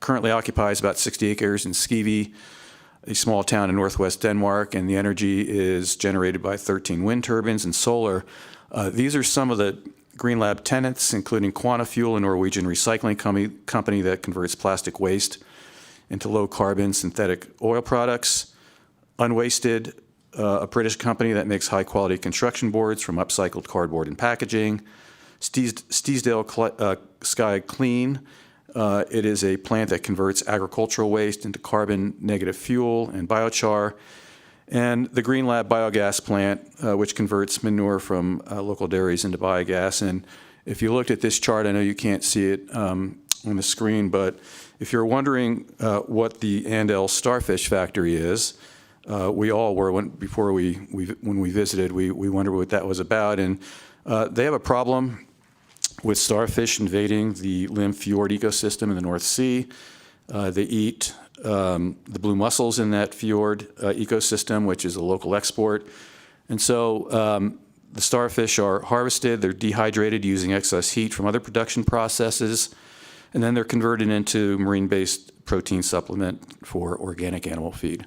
occupies about 60 acres in Skive, a small town in northwest Denmark, and the energy is generated by 13 wind turbines and solar. These are some of the Green Lab tenants, including Quantafuel, a Norwegian recycling company that converts plastic waste into low-carbon synthetic oil products. Unwasted, a British company that makes high-quality construction boards from upcycled cardboard and packaging. Steesdale Sky Clean, it is a plant that converts agricultural waste into carbon-negative fuel and biochar. And the Green Lab biogas plant, which converts manure from local dairies into biogas. And if you looked at this chart, I know you can't see it on the screen, but if you're wondering what the Andel starfish factory is, we all were when we visited. We wondered what that was about, and they have a problem with starfish invading the Lim Fjord ecosystem in the North Sea. They eat the blue mussels in that fjord ecosystem, which is a local export, and so the starfish are harvested. They're dehydrated using excess heat from other production processes, and then they're converted into marine-based protein supplement for organic animal feed.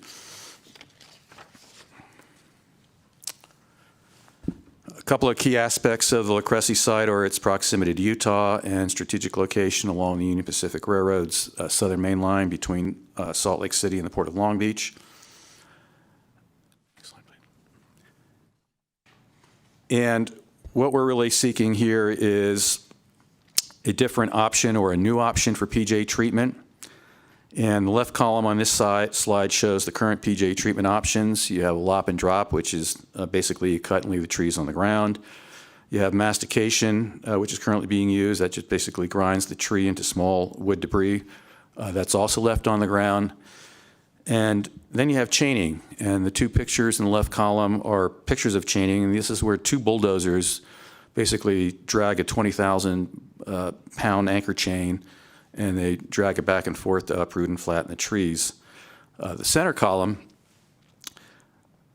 A couple of key aspects of the La Cressy site are its proximity to Utah and strategic location along the Union Pacific Railroad's southern main line between Salt Lake City and the Port of Long Beach. Next slide, please. And what we're really seeking here is a different option or a new option for PJ treatment. And the left column on this slide shows the current PJ treatment options. You have a lop and drop, which is basically you cut and leave the trees on the ground. You have mastication, which is currently being used. That just basically grinds the tree into small wood debris. That's also left on the ground. And then you have chaining. And the two pictures in the left column are pictures of chaining. And this is where two bulldozers basically drag a 20,000-pound anchor chain, and they drag it back and forth to uproot and flatten the trees. The center column,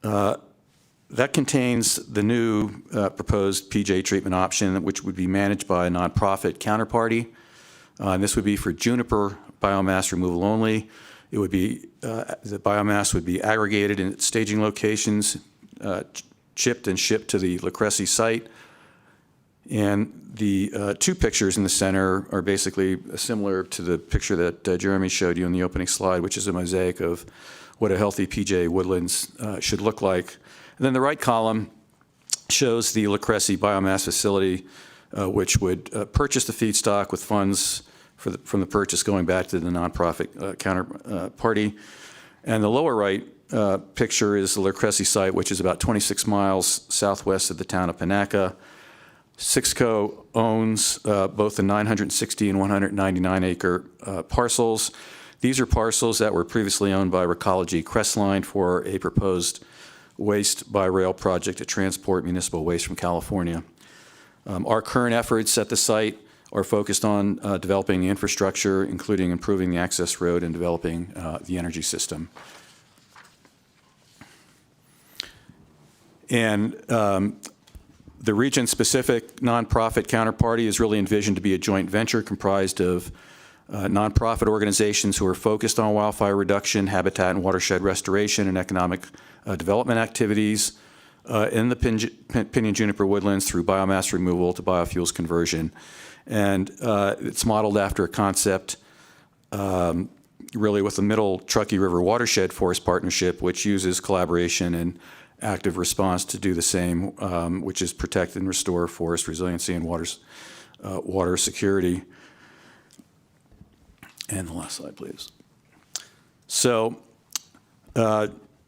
that contains the new proposed PJ treatment option, which would be managed by a nonprofit counterparty. And this would be for juniper biomass removal only. It would be, the biomass would be aggregated in staging locations, chipped and shipped to the La Cressy site. And the two pictures in the center are basically similar to the picture that Jeremy showed you in the opening slide, which is a mosaic of what a healthy PJ woodlands should look like. And then the right column shows the La Cressy biomass facility, which would purchase the feedstock with funds from the purchase going back to the nonprofit counterparty. And the lower right picture is the La Cressy site, which is about 26 miles southwest of the town of Panaca. Sixco owns both the 960 and 199 acre parcels. These are parcels that were previously owned by Recology Crestline for a proposed waste by rail project to transport municipal waste from California. Our current efforts at the site are focused on developing the infrastructure, including improving the access road and developing the energy system. And the region-specific nonprofit counterparty is really envisioned to be a joint venture comprised of nonprofit organizations who are focused on wildfire reduction, habitat and watershed restoration, and economic development activities in the pinyon juniper woodlands through biomass removal to biofuels conversion. And it's modeled after a concept really with the Middle Truckee River Watershed Forest Partnership, which uses collaboration and active response to do the same, which is protect and restore forest resiliency and water security. And the last slide, please. So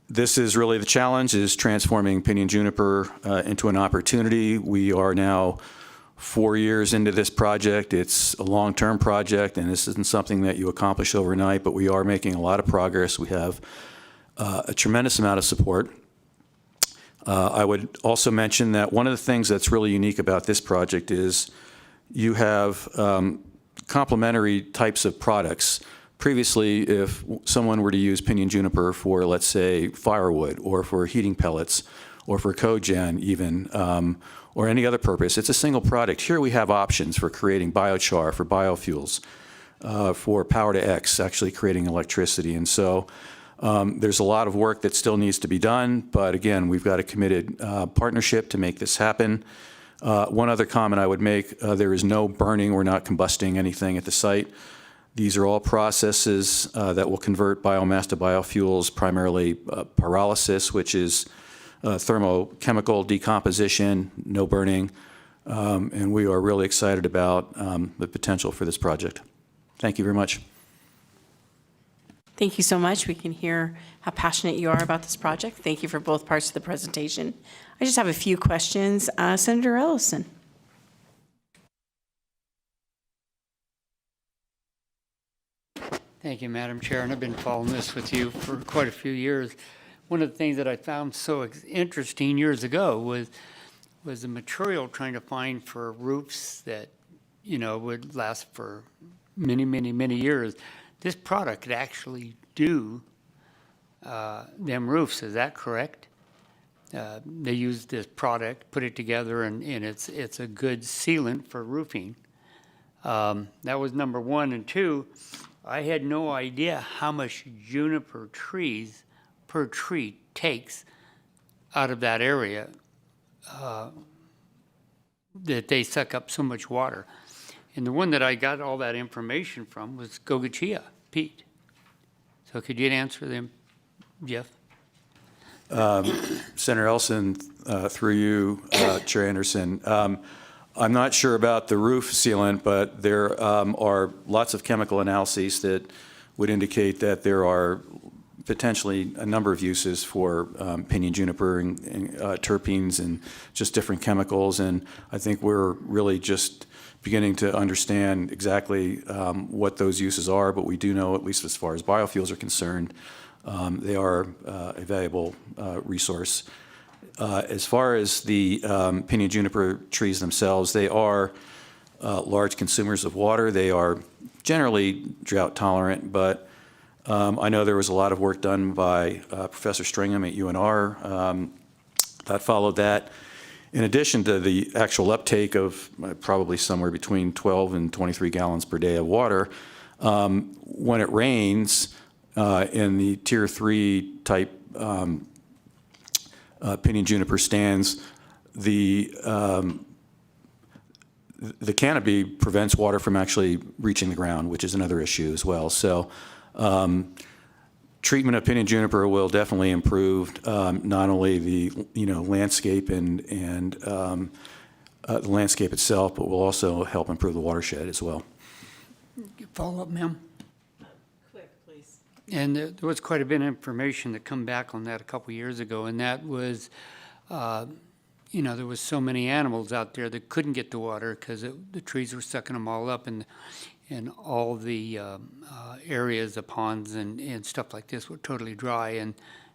this is really the challenge, is transforming pinyon juniper into an opportunity. We are now 4 years into this project. It's a long-term project, and this isn't something that you accomplish overnight, but we are making a lot of progress. We have a tremendous amount of support. I would also mention that one of the things that's really unique about this project is you have complementary types of products previously, if someone were to use pinyon juniper for, let's say, firewood or for heating pellets or for cogen even, or any other purpose, it's a single product. Here we have options for creating biochar, for biofuels, for power to X, actually creating electricity. And so there's a lot of work that still needs to be done, but again, we've got a committed partnership to make this happen. One other comment I would make, there is no burning, we're not combusting anything at the site. These are all processes that will convert biomass to biofuels, primarily pyrolysis, which is thermochemical decomposition, no burning, and we are really excited about the potential for this project. Thank you very much. Thank you so much. We can hear how passionate you are about this project. Thank you for both parts of the presentation. I just have a few questions. Senator Ellison. Thank you, Madam Chair, and I've been following this with you for quite a few years. One of the things that I found so interesting years ago was the material trying to find for roofs that, would last for many, many, many years. This product could actually do them roofs, is that correct? They use this product, put it together, and it's a good sealant for roofing. That was number one. And two, I had no idea how much juniper trees per tree takes out of that area, that they suck up so much water. And the one that I got all that information from was Gogachia, Pete. So could you answer them, Jeff? Senator Ellison, through you, Chair Anderson. I'm not sure about the roof sealant, but there are lots of chemical analyses that would indicate that there are potentially a number of uses for pinyon juniper and terpenes and just different chemicals. And I think we're really just beginning to understand exactly what those uses are, but we do know, at least as far as biofuels are concerned, they are a valuable resource. As far as the pinyon juniper trees themselves, they are large consumers of water. They are generally drought tolerant, but I know there was a lot of work done by Professor Stringham at UNR that followed that. In addition to the actual uptake of probably somewhere between 12 and 23 gallons per day of water, when it rains in the tier 3 type pinyon juniper stands, the canopy prevents water from actually reaching the ground, which is another issue as well. So treatment of pinyon juniper will definitely improve not only the landscape and the landscape itself, but will also help improve the watershed as well. Follow up, ma'am. Quick, please. And there was quite a bit of information that come back on that a couple years ago, and that was, there was so many animals out there that couldn't get the water because the trees were sucking them all up, and all the areas, the ponds and stuff like this were totally dry,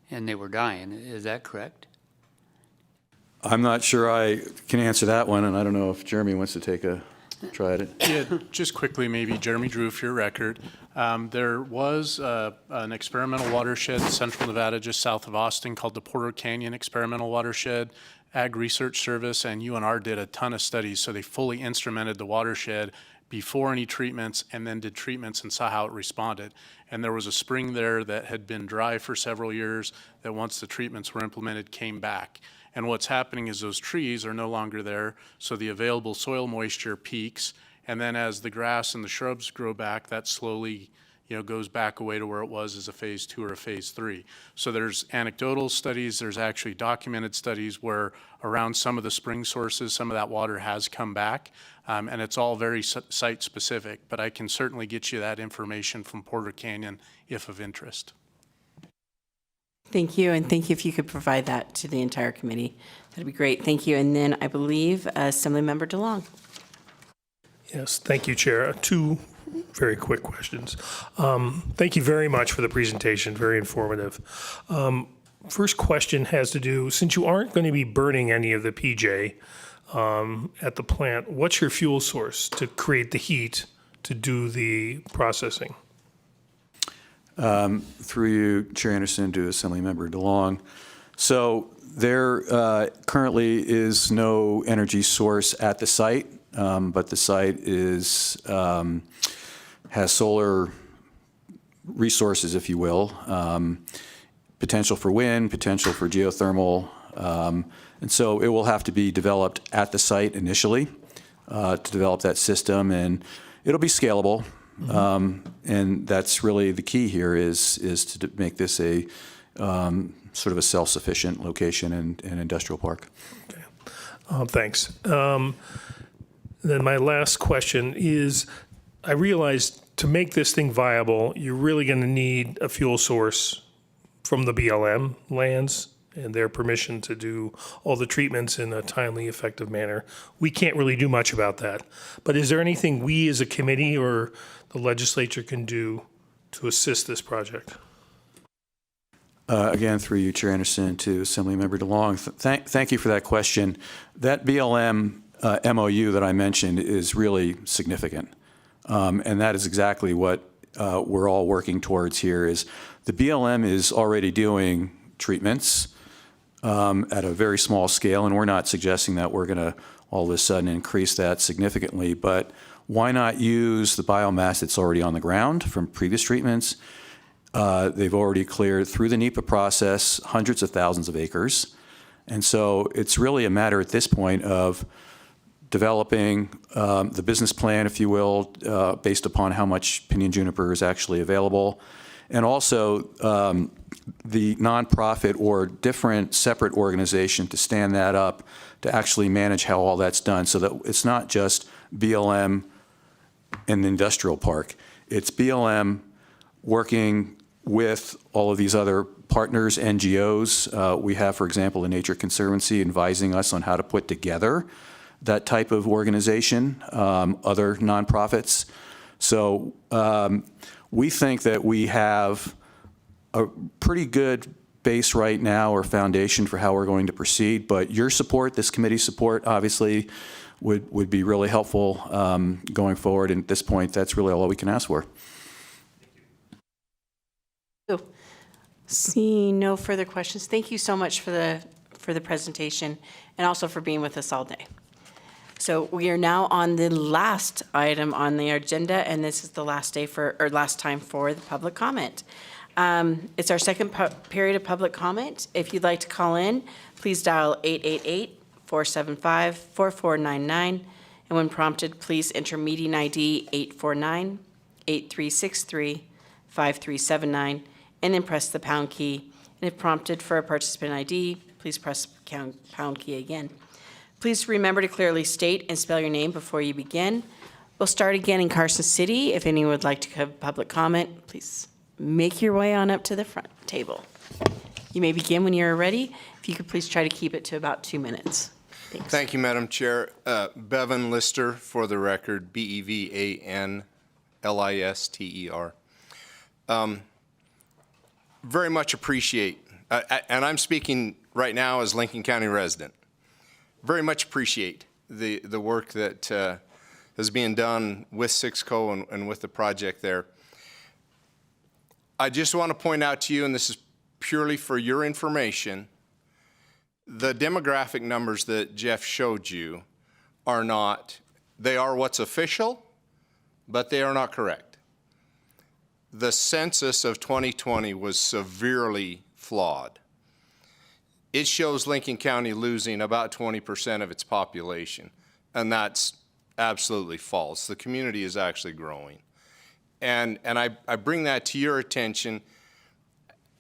and they were dying. Is that correct? I'm not sure I can answer that one, and I don't know if Jeremy wants to take a try at it. Yeah, just quickly, maybe, Jeremy Drew, for your record. There was an experimental watershed in central Nevada, just south of Austin, called the Porter Canyon Experimental Watershed. Ag Research Service and UNR did a ton of studies, so they fully instrumented the watershed before any treatments, and then did treatments and saw how it responded. And there was a spring there that had been dry for several years that once the treatments were implemented came back. And what's happening is those trees are no longer there, so the available soil moisture peaks, and then as the grass and the shrubs grow back, that slowly goes back away to where it was as a phase 2 or a phase 3. So there's anecdotal studies, there's actually documented studies where around some of the spring sources, some of that water has come back, and it's all very site specific, but I can certainly get you that information from Porter Canyon if of interest. Thank you, and thank you if you could provide that to the entire committee. That'd be great. Thank you. And then I believe Assemblymember DeLong. Yes, thank you, Chair. Two very quick questions. Thank you very much for the presentation, very informative. First question has to do, since you aren't going to be burning any of the PJ at the plant, what's your fuel source to create the heat to do the processing? Through you, Chair Anderson, to Assemblymember DeLong. So there currently is no energy source at the site, but the site has solar resources, if you will, potential for wind, potential for geothermal, and so it will have to be developed at the site initially to develop that system, and it'll be scalable. And that's really the key here is to make this a sort of a self-sufficient location and industrial park. Okay. Thanks. Then my last question is, I realize to make this thing viable, you're really going to need a fuel source from the BLM lands and their permission to do all the treatments in a timely, effective manner. We can't really do much about that. But is there anything we as a committee or the legislature can do to assist this project? Again, through you, Chair Anderson, to Assemblymember DeLong. Thank you for that question. That BLM MOU that I mentioned is really significant. And that is exactly what we're all working towards here is the BLM is already doing treatments at a very small scale, and we're not suggesting that we're going to all of a sudden increase that significantly, but why not use the biomass that's already on the ground from previous treatments? They've already cleared through the NEPA process hundreds of thousands of acres, and so it's really a matter at this point of developing the business plan, if you will, based upon how much pinyon juniper is actually available, and also the nonprofit or different separate organization to stand that up to actually manage how all that's done so that it's not just BLM and the industrial park. It's BLM working with all of these other partners, NGOs. We have, for example, the Nature Conservancy advising us on how to put together that type of organization, other nonprofits. So we think that we have a pretty good base right now or foundation for how we're going to proceed, but your support, this committee's support, obviously would be really helpful going forward. And at this point, that's really all we can ask for. Seeing no further questions, thank you so much for the presentation and also for being with us all day. So we are now on the last item on the agenda, and this is the last time for the public comment. It's our second period of public comment. If you'd like to call in, please dial 888-475-4499, and when prompted, please enter meeting ID 849-8363-5379, and then press the pound key. And if prompted for a participant ID, please press pound key again. Please remember to clearly state and spell your name before you begin. We'll start again in Carson City. If anyone would like to have public comment, please make your way on up to the front table. You may begin when you're ready. If you could please try to keep it to about 2 minutes. Thanks. Thank you, Madam Chair. Bevan Lister, for the record, BEVANLISTER. Very much appreciate, and I'm speaking right now as Lincoln County resident, very much appreciate the work that is being done with Sixco and with the project there. I just want to point out to you, and this is purely for your information, the demographic numbers that Jeff showed you are not, they are what's official, but they are not correct. The census of 2020 was severely flawed. It shows Lincoln County losing about 20% of its population, and that's absolutely false. The community is actually growing. And I bring that to your attention.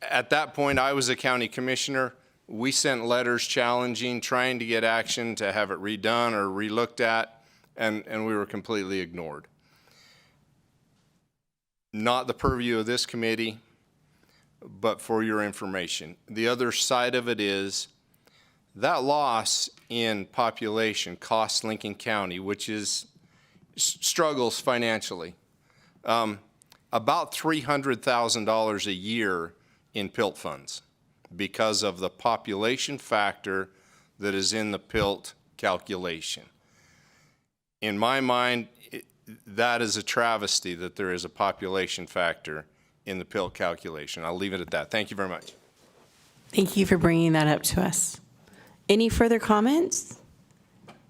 At that point, I was a county commissioner. We sent letters challenging, trying to get action to have it redone or relooked at, and we were completely ignored. Not the purview of this committee, but for your information. The other side of it is that loss in population costs Lincoln County, which struggles financially, about $300,000 a year in PILT funds because of the population factor that is in the PILT calculation. In my mind, that is a travesty that there is a population factor in the pill calculation. I'll leave it at that. Thank you very much. Thank you for bringing that up to us. Any further comments?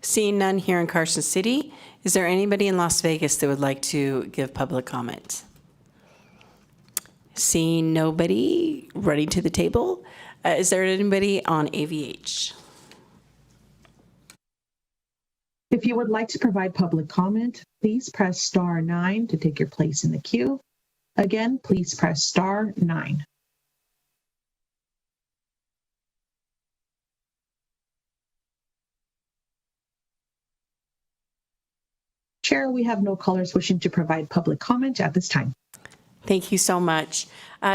Seeing none here in Carson City, is there anybody in Las Vegas that would like to give public comment? Seeing nobody running to the table, is there anybody on AVH? If you would like to provide public comment, please press star 9 to take your place in the queue. Again, please press star 9. Chair, we have no callers wishing to provide public comment at this time. Thank you so much.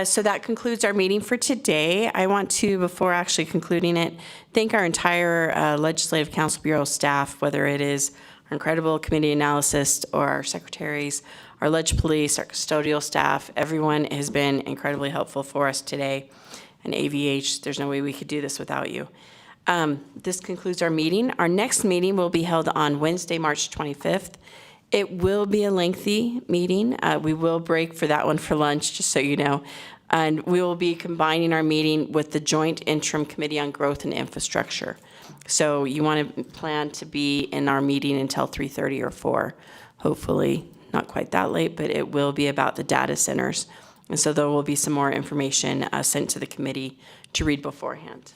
So that concludes our meeting for today. I want to, before actually concluding it, thank our entire Legislative Council Bureau staff, whether it is our incredible committee analysts or our secretaries, our ledge police, our custodial staff. Everyone has been incredibly helpful for us today. And AVH, there's no way we could do this without you. This concludes our meeting. Our next meeting will be held on Wednesday, March 25th. It will be a lengthy meeting. We will break for that one for lunch, just so you know. And we will be combining our meeting with the Joint Interim Committee on Growth and Infrastructure. So you want to plan to be in our meeting until 3:30 or 4. Hopefully not quite that late, but it will be about the data centers. And so there will be some more information sent to the committee to read beforehand.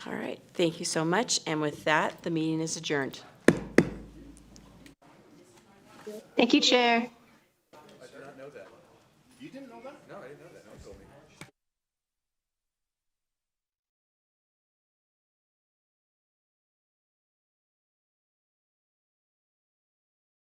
All right, thank you so much. And with that, the meeting is adjourned. Thank you, Chair. I did not know that. You didn't know that? No, I didn't know that. No one told me.